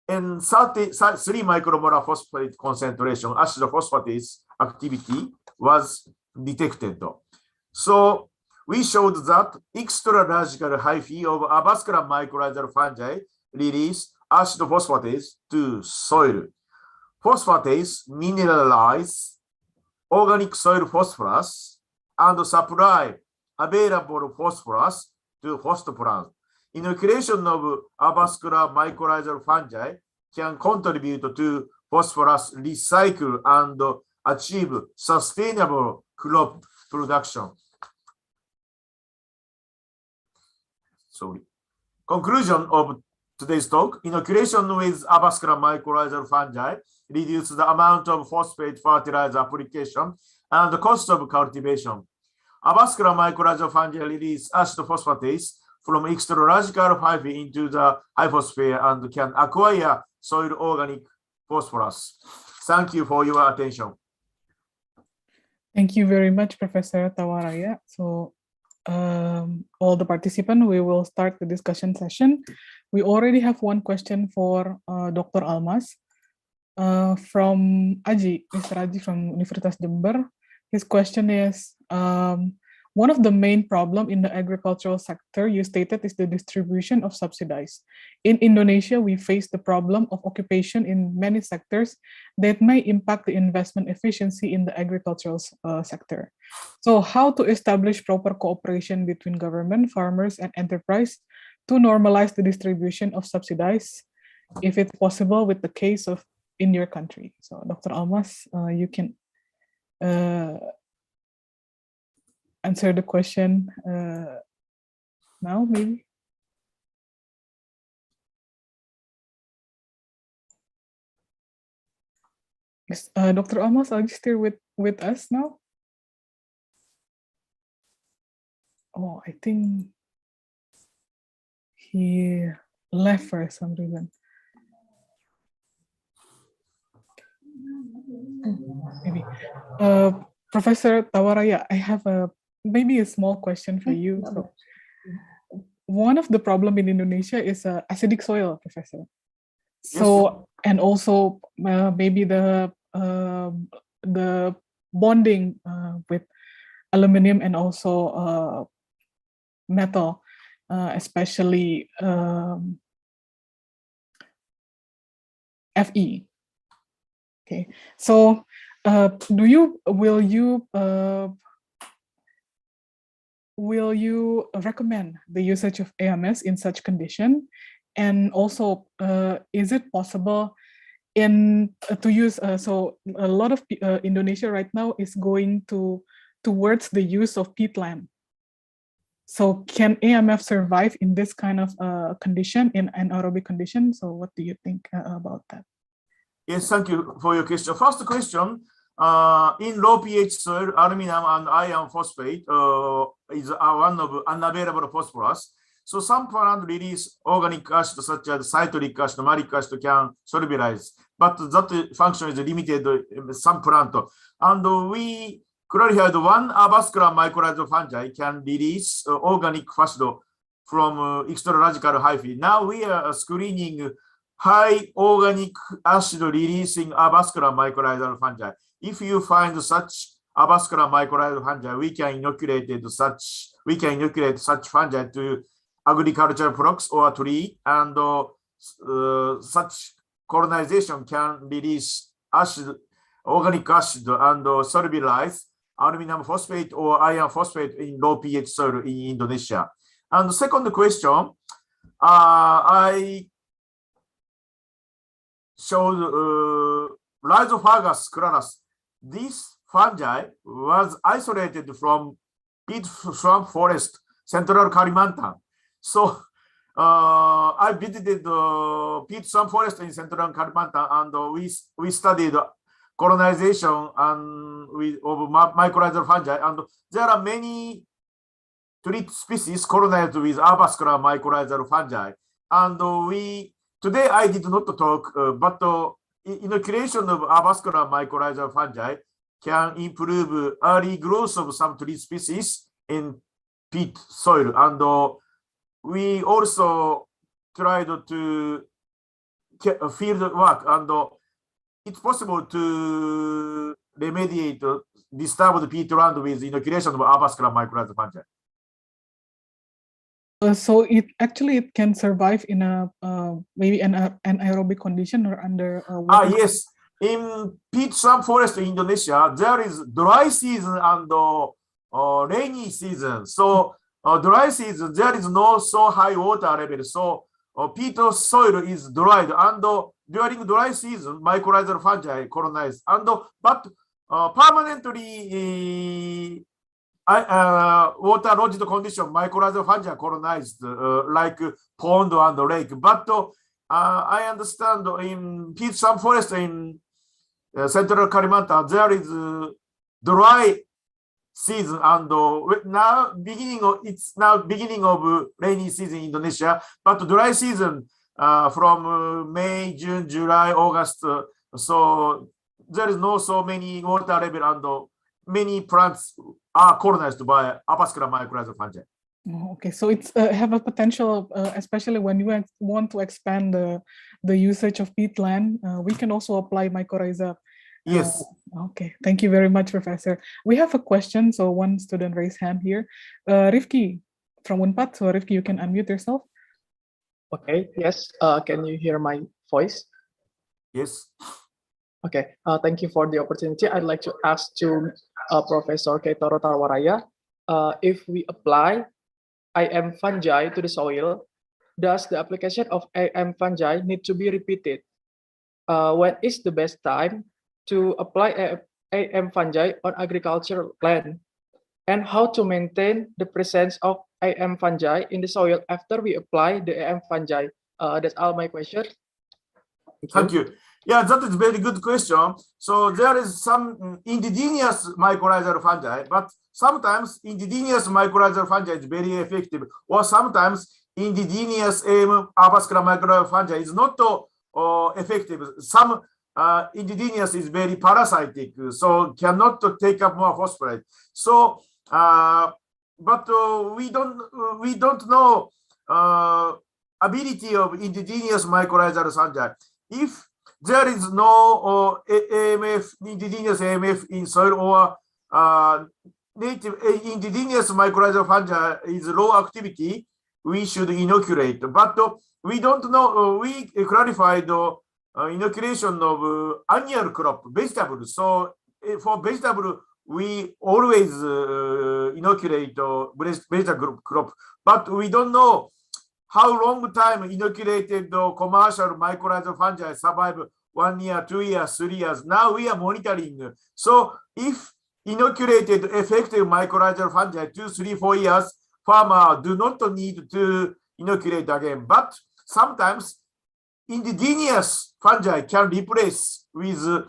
in 3 micromolar phosphate concentration, acetophosphatase activity was detected. So we showed that extraradical hyphae of avascular mycorrhizal fungi release acetophosphatase to soil. Phosphatase mineralize organic soil phosphorus and supply available phosphorus to host plant. Inoculation of avascular mycorrhizal fungi can contribute to phosphorus recycle and achieve sustainable crop production. Sorry. Conclusion of today's talk: inoculation with avascular mycorrhizal fungi reduces the amount of phosphate fertilizer application and the cost of cultivation. Avascular mycorrhizal fungi release acetophosphatase from extraradical hyphae into the hyposphere and can acquire soil organic phosphorus. Thank you for your attention. Thank you very much, Professor Tawaraya. So all the participants, we will start the discussion session. We already have one question for Dr. Almas from Aji, Mr. Aji from Universitas Jember. His question is, one of the main problem in the agricultural sector you stated is the distribution of subsidies. In Indonesia, we face the problem of occupation in many sectors that may impact the investment efficiency in the agricultural sector. So how to establish proper cooperation between government, farmers, and enterprise to normalize the distribution of subsidies, if it's possible with the case of in your country? So Dr. Almas, you can answer the question now, maybe. Yes, Dr. Almas, are you still with us now? Oh, I think he left for some reason. Maybe. Professor Tawaraya, I have maybe a small question for you. So, one of the problem in Indonesia is acidic soil, Professor. So, and also maybe the bonding with aluminum and also metal, especially Fe. Okay, so will you recommend the usage of AMS in such condition? And also, is it possible to use? So a lot of Indonesia right now is going towards the use of peatland. So can AMF survive in this kind of condition, in anaerobic condition? So what do you think about that? Yes, thank you for your question. First question, in low pH soil, aluminum and iron phosphate is one of unavailable phosphorus. So some plant release organic acid such as citric acid, malic acid can solubilize, but that function is limited in some plant. And we clarified one avascular mycorrhizal fungi can release organic acid from extraradical hyphae. Now we are screening high organic acid releasing avascular mycorrhizal fungi. If you find such avascular mycorrhizal fungi, we can inoculate such fungi to agricultural products or tree, and such colonization can release acid, organic acid, and solubilize aluminum phosphate or iron phosphate in low pH soil in Indonesia. And the second question, I showed Rhizophagus cranus. This fungi was isolated from peat swamp forest, central Kalimantan. So I visited the peat swamp forest in central Kalimantan, and we studied colonization and of mycorrhizal fungi, and there are many tree species colonized with avascular mycorrhizal fungi. And today I did not talk, but inoculation of avascular mycorrhizal fungi can improve early growth of some tree species in peat soil. And we also tried to field work, and it's possible to remediate disturbed peat land with inoculation of avascular mycorrhizal fungi. So it can survive in a maybe an anaerobic condition or under water. Yes, in peat swamp forest in Indonesia, there is dry season and rainy season. So dry season, there is no so high water level. So peat soil is dried, and during dry season, mycorrhizal fungi colonize. And but permanently water lodged condition, mycorrhizal fungi colonized like pond and lake. But I understand in peat swamp forest in central Kalimantan, there is dry season, and it's now beginning of rainy season in Indonesia, but dry season from May, June, July, August. So there is no so many water level, and many plants are colonized by avascular mycorrhizal fungi. Okay, so it's have a potential, especially when you want to expand the usage of peatland. We can also apply mycorrhiza. Yes. Okay, thank you very much, Professor. We have a question. So one student raised hand here. Rifki from Unpad. So Rifki, you can unmute yourself. Okay, yes. Can you hear my voice? Yes. Okay, thank you for the opportunity. I'd like to ask to Professor Keitoro Tarwaraya, if we apply IM fungi to the soil, does the application of IM fungi need to be repeated? When is the best time to apply IM fungi on agricultural land? And how to maintain the presence of IM fungi in the soil after we apply the IM fungi? That's all my question. Thank you. Yeah, that is a very good question. So there is some indigenous mycorrhizal fungi, but sometimes indigenous mycorrhizal fungi is very effective, or sometimes indigenous avascular mycorrhizal fungi is not effective. Some indigenous is very parasitic, so cannot take up more phosphorus. So, but we don't know ability of indigenous mycorrhizal fungi. If there is no AMF, indigenous AMF in soil, or native indigenous mycorrhizal fungi is low activity, we should inoculate. But we don't know, we clarified inoculation of annual crop, vegetables. So for vegetable, we always inoculate vegetable crop, but we don't know how long time inoculated commercial mycorrhizal fungi survive 1 year, 2 years, 3 years. Now we are monitoring. So if inoculated effective mycorrhizal fungi 2, 3, 4 years, farmer do not need to inoculate again. But sometimes indigenous fungi can replace with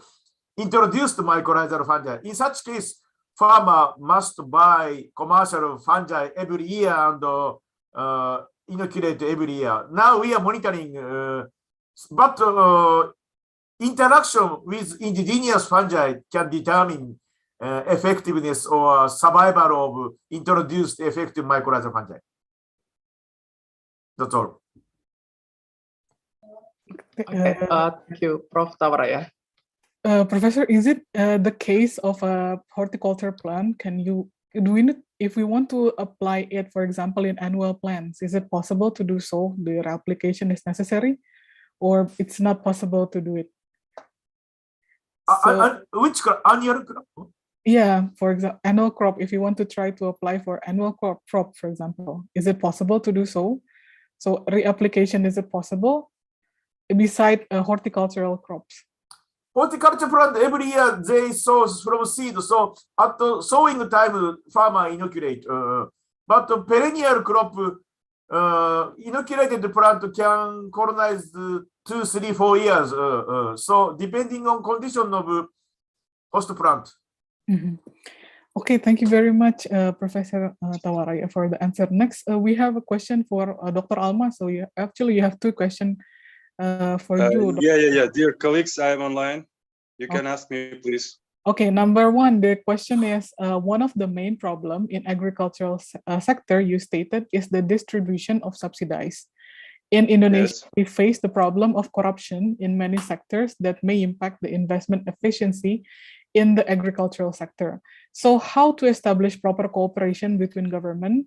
introduced mycorrhizal fungi. In such case, farmer must buy commercial fungi every year and inoculate every year. Now we are monitoring, but interaction with indigenous fungi can determine effectiveness or survival of introduced effective mycorrhizal fungi. That's all. Okay, thank you, Prof. Tawaraya. Professor, is it the case of a horticulture plant? If we want to apply it, for example, in annual plants, is it possible to do so? The application is necessary, or it's not possible to do it? So, which annual crop? Yeah, for example, annual crop. If you want to try to apply for annual crop, for example, is it possible to do so? So reapplication, is it possible? beside horticultural crops? Horticulture plant every year they sow from seed. So at the sowing time, farmer inoculate. But the perennial crop, inoculated plant can colonize 2, 3, 4 years. So depending on condition of host plant. Okay, thank you very much, Professor Tawaraya, for the answer. Next, we have a question for Dr. Alma. So you have 2 questions for you. Yeah. Dear colleagues, I am online. You can ask me, please. Okay, number 1, the question is, one of the main problem in agricultural sector you stated is the distribution of subsidies. In Indonesia, we face the problem of corruption in many sectors that may impact the investment efficiency in the agricultural sector. So how to establish proper cooperation between government,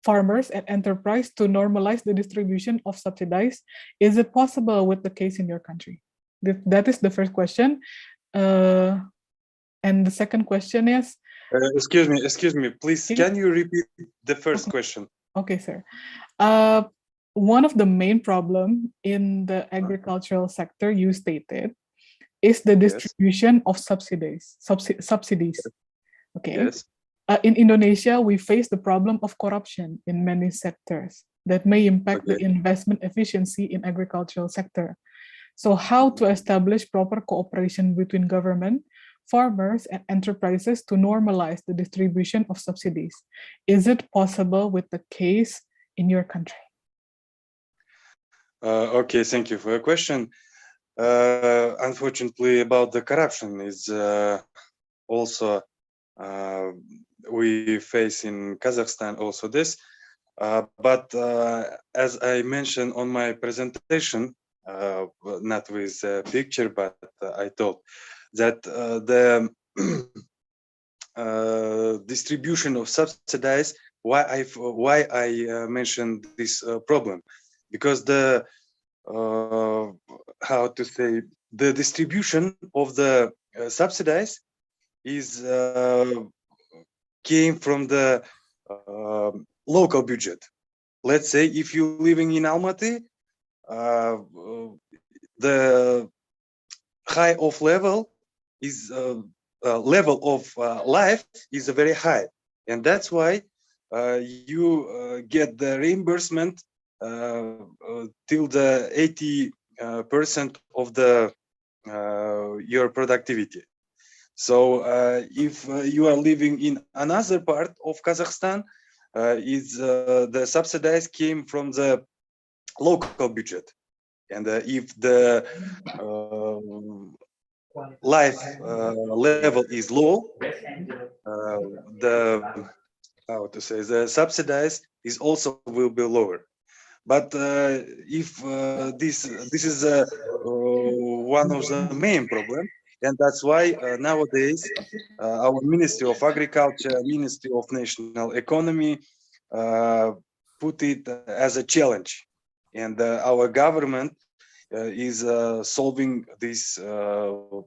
farmers and enterprise to normalize the distribution of subsidies? Is it possible with the case in your country? That is the first question. And the second question is... Excuse me, please, can you repeat the first question? Okay, sir. One of the main problem in the agricultural sector you stated is the distribution of subsidies. Okay. Yes. In Indonesia, we face the problem of corruption in many sectors that may impact the investment efficiency in agricultural sector. So how to establish proper cooperation between government, farmers, and enterprises to normalize the distribution of subsidies? Is it possible with the case in your country? Okay, thank you for your question. Unfortunately, about the corruption is also we face in Kazakhstan also this. But as I mentioned on my presentation, not with a picture, but I told that the distribution of subsidies, why I mentioned this problem, because the how to say, the distribution of the subsidies is came from the local budget. Let's say if you're living in Almaty, the high of level is level of life is very high, and that's why you get the reimbursement till the 80% of the your productivity. So if you are living in another part of Kazakhstan, is the subsidies came from the local budget, and if the life level is low, the how to say, the subsidies is also will be lower. But if this is one of the main problem, and that's why nowadays our Ministry of Agriculture, Ministry of National Economy put it as a challenge, and our government is solving this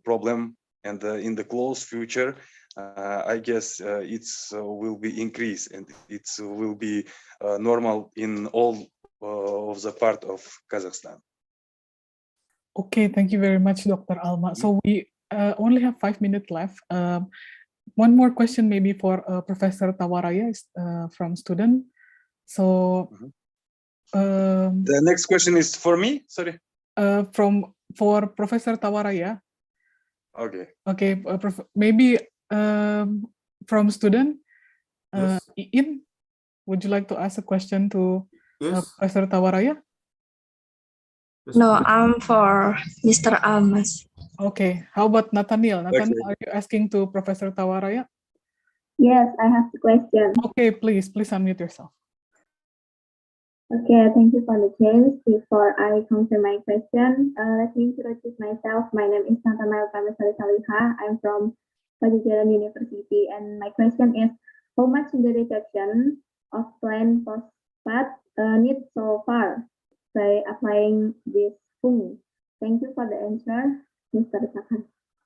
problem, and in the close future, I guess it's will be increased, and it will be normal in all of the part of Kazakhstan. Okay, thank you very much, Dr. Alma. So we only have 5 minutes left. One more question maybe for Professor Tawaraya from student. So the next question is for me, sorry. For Professor Tawaraya. Okay. Okay, maybe from student. Iin, would you like to ask a question to Professor Tawaraya? No, I'm for Mr. Almas. Okay, how about Nathaniel? Nathaniel, are you asking to Professor Tawaraya? Yes, I have the question. Okay, please unmute yourself. Okay, thank you for the chance. Before I confirm my question, let me introduce myself. My name is Nathaniel Saliha. I'm from Pajajaran University, and my question is, how much the reduction of plant phosphate need so far by applying this fungi? Thank you for the answer, Mr.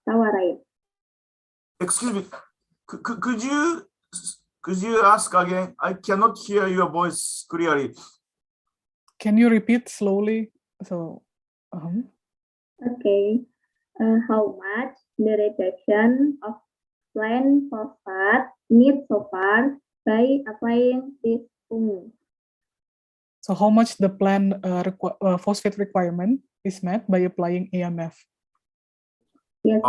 Tawaraya. Excuse me, could you ask again? I cannot hear your voice clearly. Can you repeat slowly? So, Okay. How much the reduction of plant phosphate needs so far by applying this fungus? So how much the plant phosphate requirement is met by applying AMF? Yes,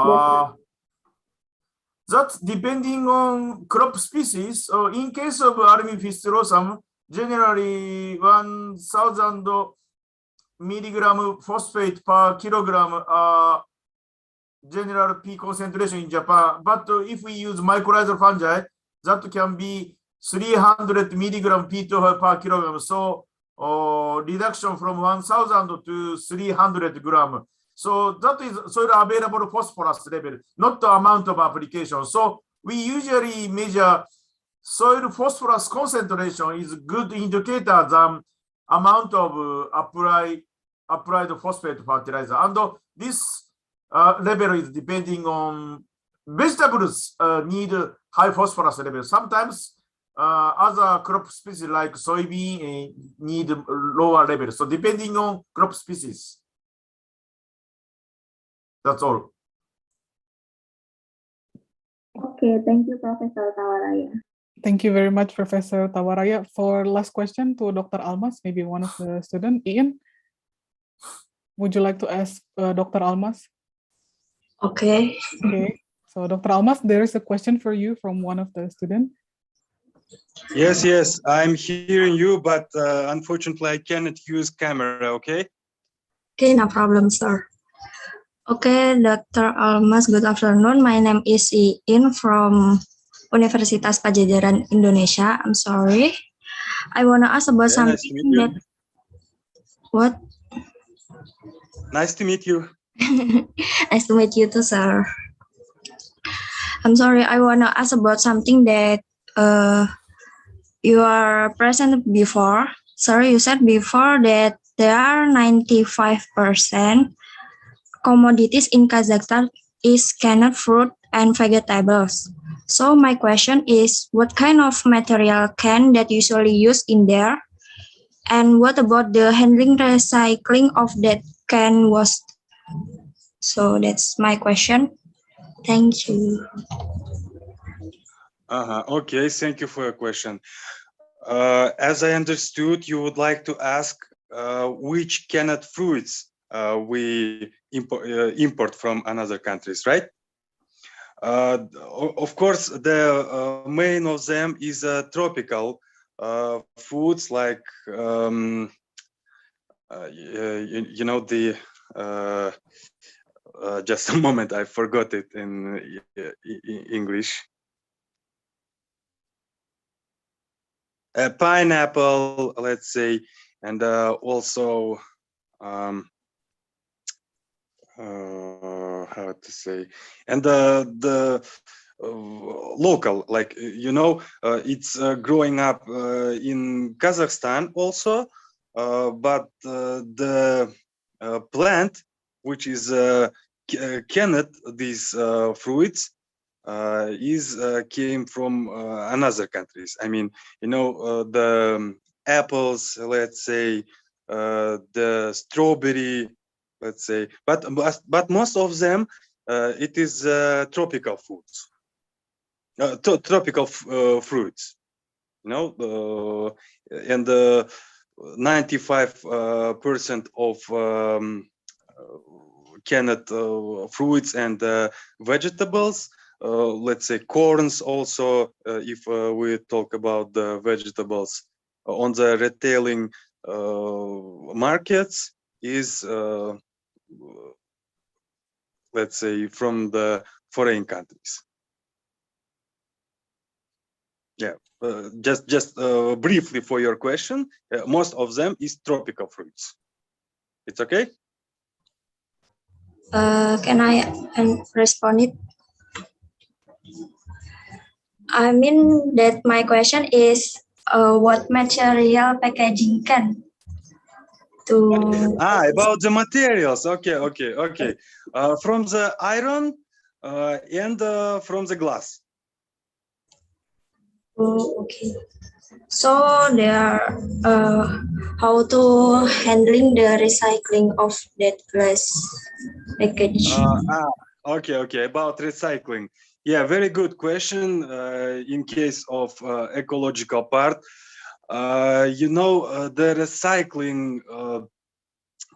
that's depending on crop species. In case of armifistulosum, generally 1,000 milligram phosphate per kilogram general P concentration in Japan. But if we use mycorrhizal fungi, that can be 300 milligram P2 per kilogram. So reduction from 1,000 to 300 gram. So that is soil available phosphorus level, not the amount of application. So we usually measure soil phosphorus concentration is good indicator than amount of applied phosphate fertilizer. And this level is depending on vegetables need high phosphorus level. Sometimes other crop species like soybean need lower level. So depending on crop species. That's all. Okay, thank you, Professor Tawaraya. Thank you very much, Professor Tawaraya. For last question to Dr. Almas, maybe one of the students, Ian. Would you like to ask Dr. Almas? Okay. Okay. So Dr. Almas, there is a question for you from one of the students. Yes, I'm hearing you, but unfortunately I cannot use camera, okay? Okay, no problem, sir. Okay, Dr. Almas, good afternoon. My name is Iin from Universitas Pajajaran, Indonesia. I'm sorry. I want to ask about something nice to meet you. that... What? Nice to meet you. Nice to meet you too, sir. I'm sorry, I want to ask about something that you are present before. Sir, you said before that there are 95% commodities in Kazakhstan is canned fruit and vegetables. So my question is, what kind of material can that usually used in there? And what about the handling recycling of that can waste? So that's my question. Thank you. Okay, thank you for your question. As I understood, you would like to ask which canned fruits we import from another countries, right? Of course, the main of them is tropical foods like you know the just a moment, I forgot it in English. Pineapple, let's say, and also how to say, and the local, like it's growing up in Kazakhstan also, but the plant which is canned these fruits came from another countries. I mean, the apples, let's say, the strawberry, let's say, but most of them it is tropical foods, tropical fruits, and 95% of canned fruits and vegetables, let's say corns also, if we talk about the vegetables on the retailing markets, is let's say from the foreign countries. Yeah, just briefly for your question, most of them is tropical fruits. It's okay? Can I respond it? I mean that my question is, what material packaging can to... About the materials. Okay. From the iron and from the glass. Oh, okay. So they are how to handling the recycling of that glass package. Okay. About recycling. Yeah, very good question. In case of ecological part, the recycling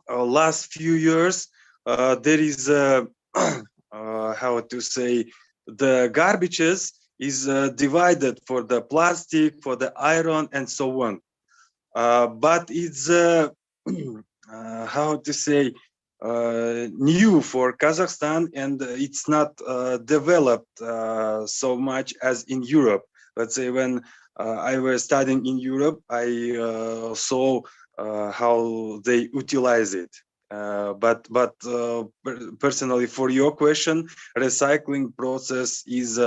last few years, there is how to say, the garbages is divided for the plastic, for the iron, and so on. But it's how to say, new for Kazakhstan, and it's not developed so much as in Europe. Let's say when I was studying in Europe, I saw how they utilize it. But personally, for your question, recycling process is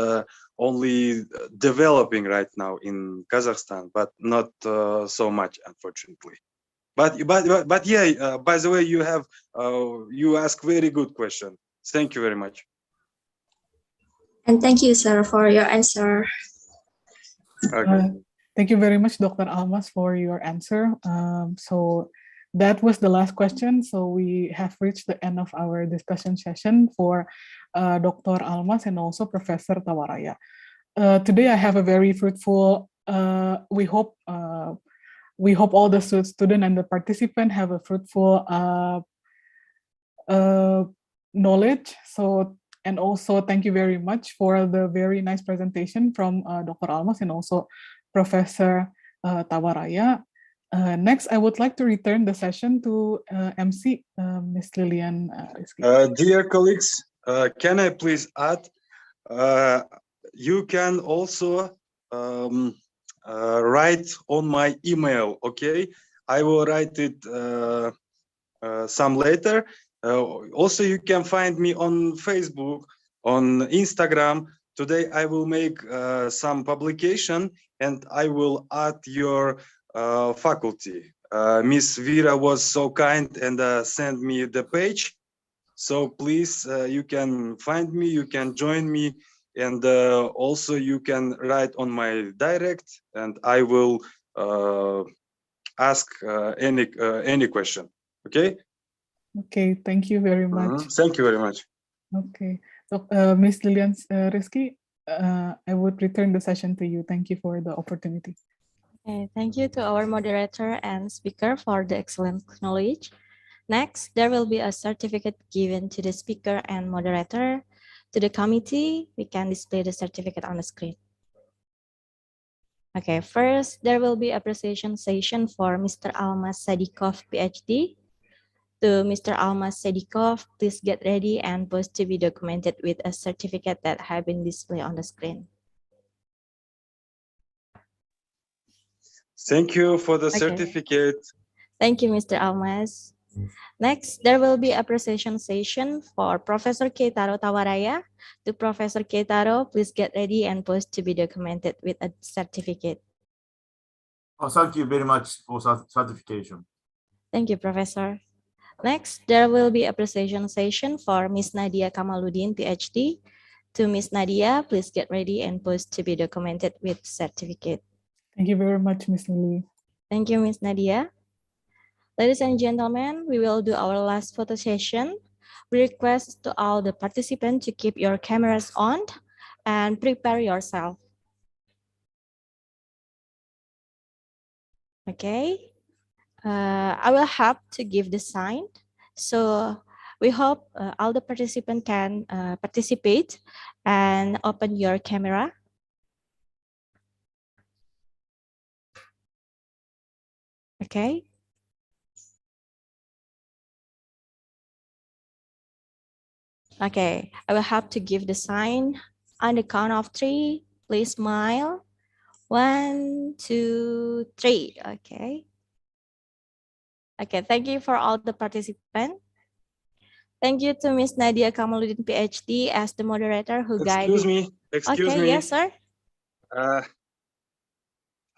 only developing right now in Kazakhstan, but not so much, unfortunately. But yeah. By the way, you ask very good question. Thank you very much. And thank you, sir, for your answer. Okay. Thank you very much, Dr. Almas, for your answer. So that was the last question. So we have reached the end of our discussion session for Dr. Almas and also Professor Tawaraya. Today I have a very fruitful, we hope all the students and the participants have a fruitful knowledge. So, and also thank you very much for the very nice presentation from Dr. Almas and also Professor Tawaraya. Next, I would like to return the session to MC, Ms. Lilian Rizky. Dear colleagues, can I please add, you can also write on my email, okay? I will write it some later. Also, you can find me on Facebook, on Instagram. Today, I will make some publication and I will add your faculty. Miss Vera was so kind and sent me the page. So please, you can find me, you can join me, and also you can write on my direct, and I will ask any question. Okay. Okay, thank you very much. Thank you very much. Okay, so Ms. Lilian Rizky, I would return the session to you. Thank you for the opportunity. Okay, thank you to our moderator and speaker for the excellent knowledge. Next, there will be a certificate given to the speaker and moderator. To the committee, we can display the certificate on the screen. Okay, first, there will be appreciation session for Mr. Almas Sadikov, PhD. To Mr. Almas Sadikov, please get ready and post to be documented with a certificate that have been displayed on the screen. Thank you for the certificate. Thank you, Mr. Almas. Next, there will be appreciation session for Professor Keitaro Tawaraya. To Professor Keitaro, please get ready and post to be documented with a certificate. Oh, thank you very much for certification. Thank you, Professor. Next, there will be appreciation session for Ms. Nadia Kamaluddin, PhD. To Ms. Nadia, please get ready and post to be documented with certificate. Thank you very much, Ms. Lily. Thank you, Ms. Nadia. Ladies and gentlemen, we will do our last photo session. We request to all the participants to keep your cameras on and prepare yourself. Okay. I will have to give the sign. So we hope all the participants can participate and open your camera. Okay. Okay, I will have to give the sign on the count of 3. Please smile. 1, 2, 3. Okay. Okay, thank you for all the participants. Thank you to Ms. Nadia Kamaluddin, PhD, as the moderator who guided. Excuse me. Yes, sir.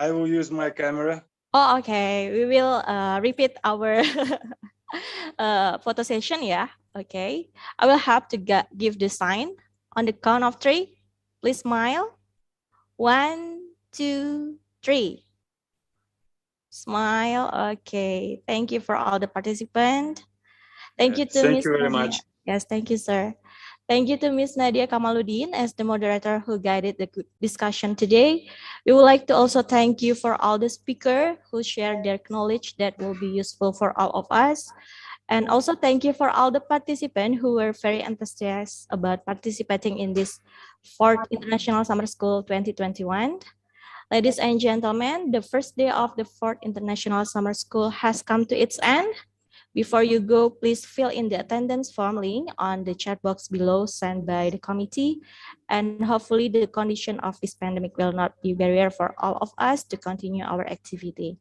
I will use my camera. Oh, okay. We will repeat our photo session, yeah. Okay. I will have to give the sign on the count of 3. Please smile. 1, 2, 3. Smile. Okay. Thank you for all the participants. Thank you to Thank Miss you very Nadia. much. Yes, thank you, sir. Thank you to Miss Nadia Kamaluddin as the moderator who guided the discussion today. We would like to also thank you for all the speakers who shared their knowledge that will be useful for all of us. And also thank you for all the participants who were very enthusiastic about participating in this fourth International Summer School 2021. Ladies and gentlemen, the first day of the fourth International Summer School has come to its end. Before you go, please fill in the attendance form link on the chat box below sent by the committee. And hopefully the condition of this pandemic will not be barrier for all of us to continue our activity.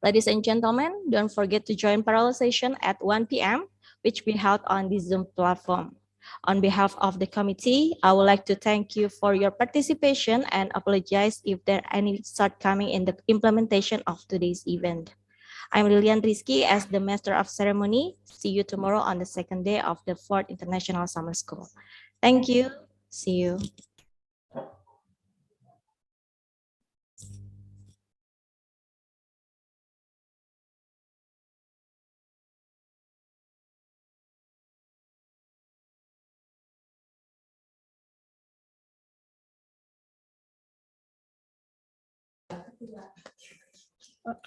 Ladies and gentlemen, don't forget to join parallel session at 1 p.m., which we held on the Zoom platform. On behalf of the committee, I would like to thank you for your participation and apologize if there are any shortcoming in the implementation of today's event. I'm Lilian Rizky as the Master of Ceremony. See you tomorrow on the second day of the 4th International Summer School. Thank you. See you.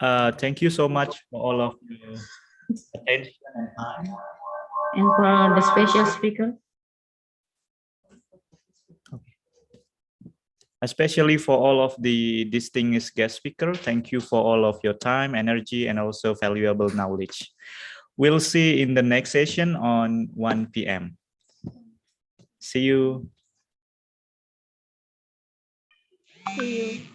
Thank you so much for all of your attention and time. And for the special speaker, Especially for all of the distinguished guest speaker, thank you for all of your time, energy, and also valuable knowledge. We'll see in the next session on 1 p.m. See you. See you.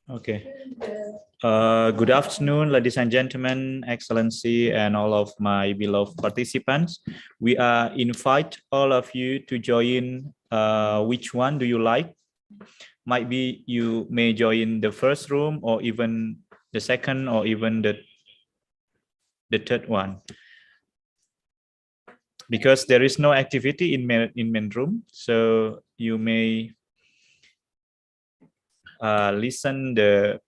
Okay. Good afternoon, ladies and gentlemen, Excellency, and all of my beloved participants. We invite all of you to join. Which one do you like? Might be you may join the first room, or even the second, or even the third one. Because there is no activity in main room, so you may listen the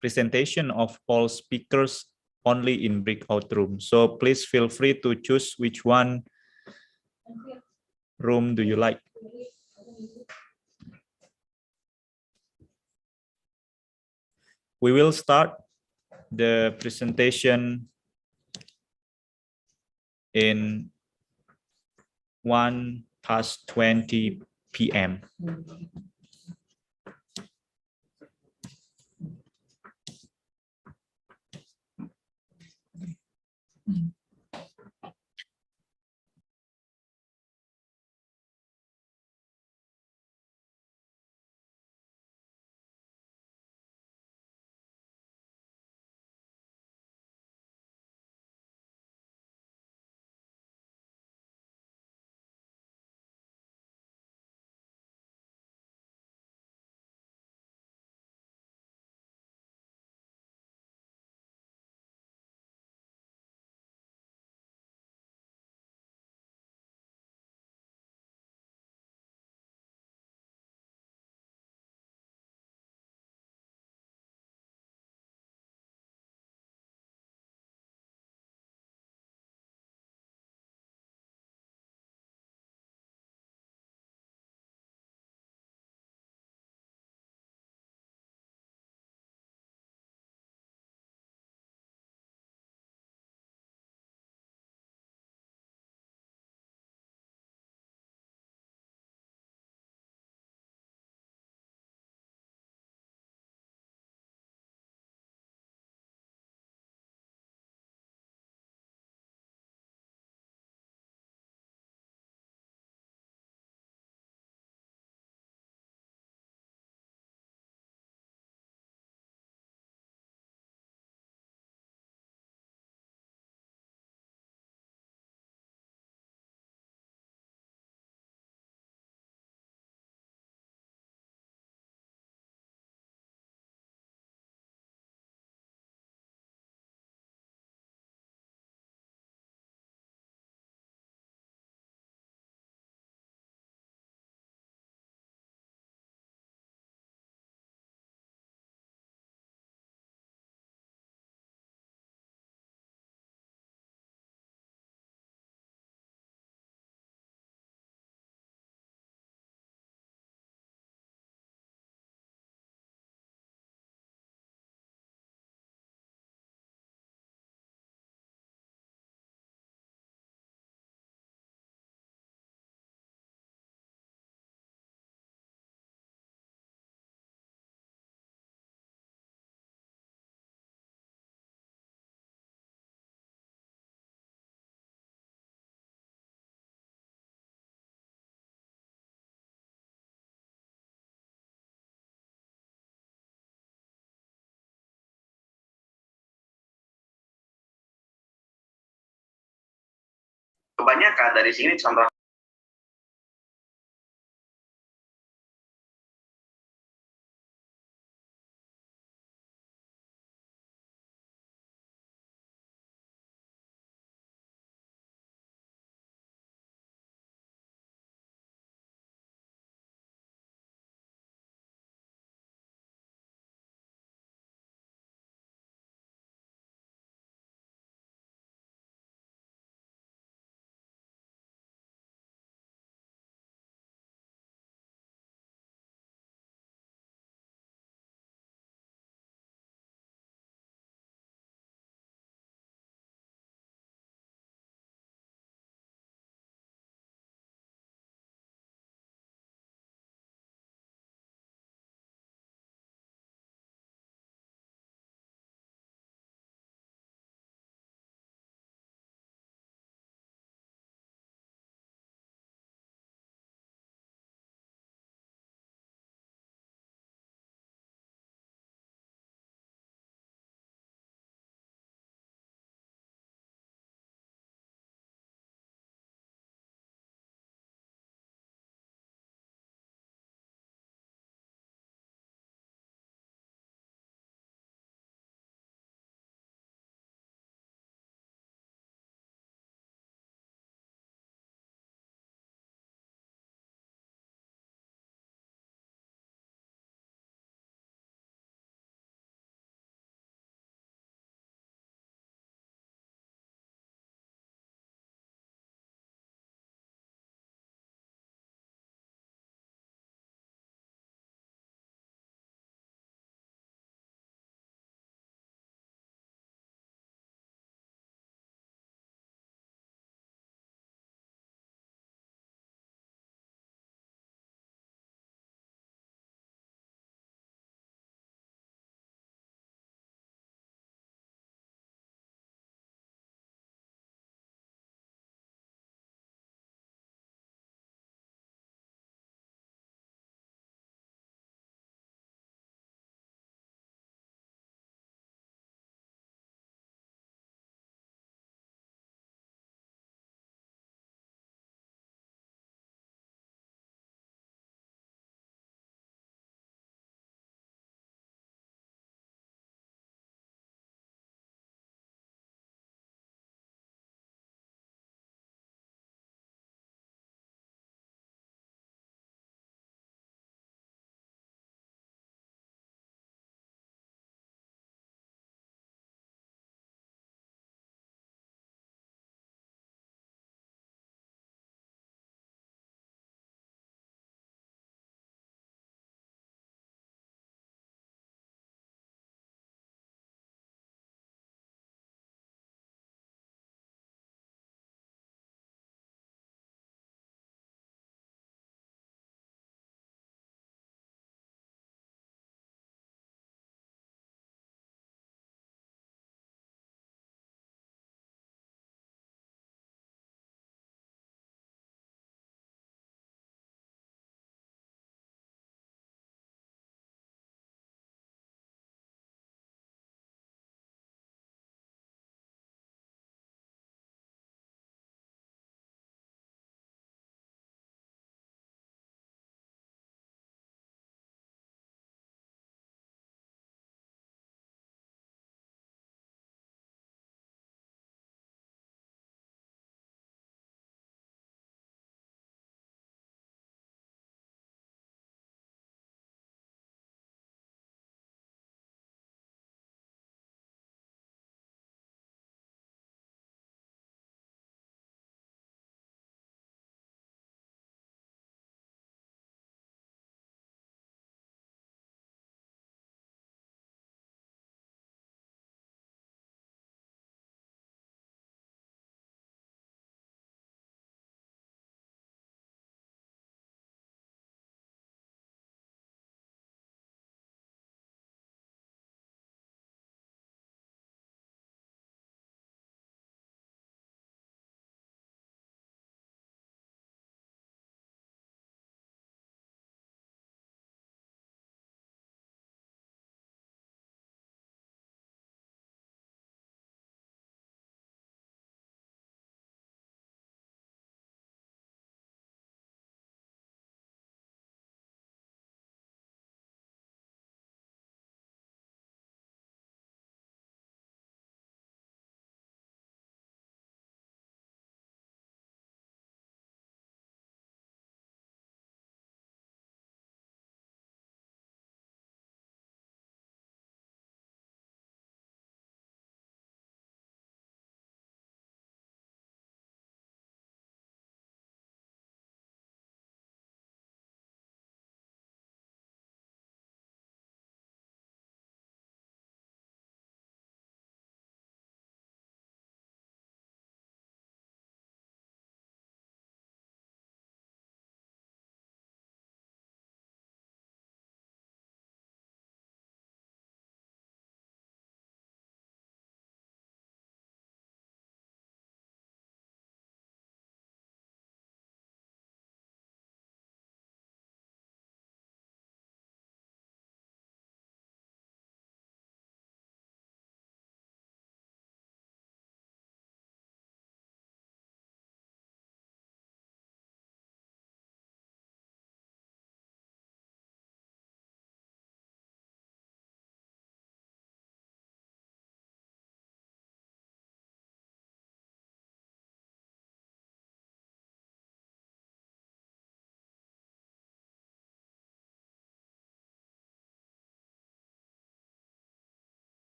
presentation of all speakers only in breakout room. So please feel free to choose which one room do you like. We will start the presentation in 1:20 p.m. Kebanyakan dari sini contoh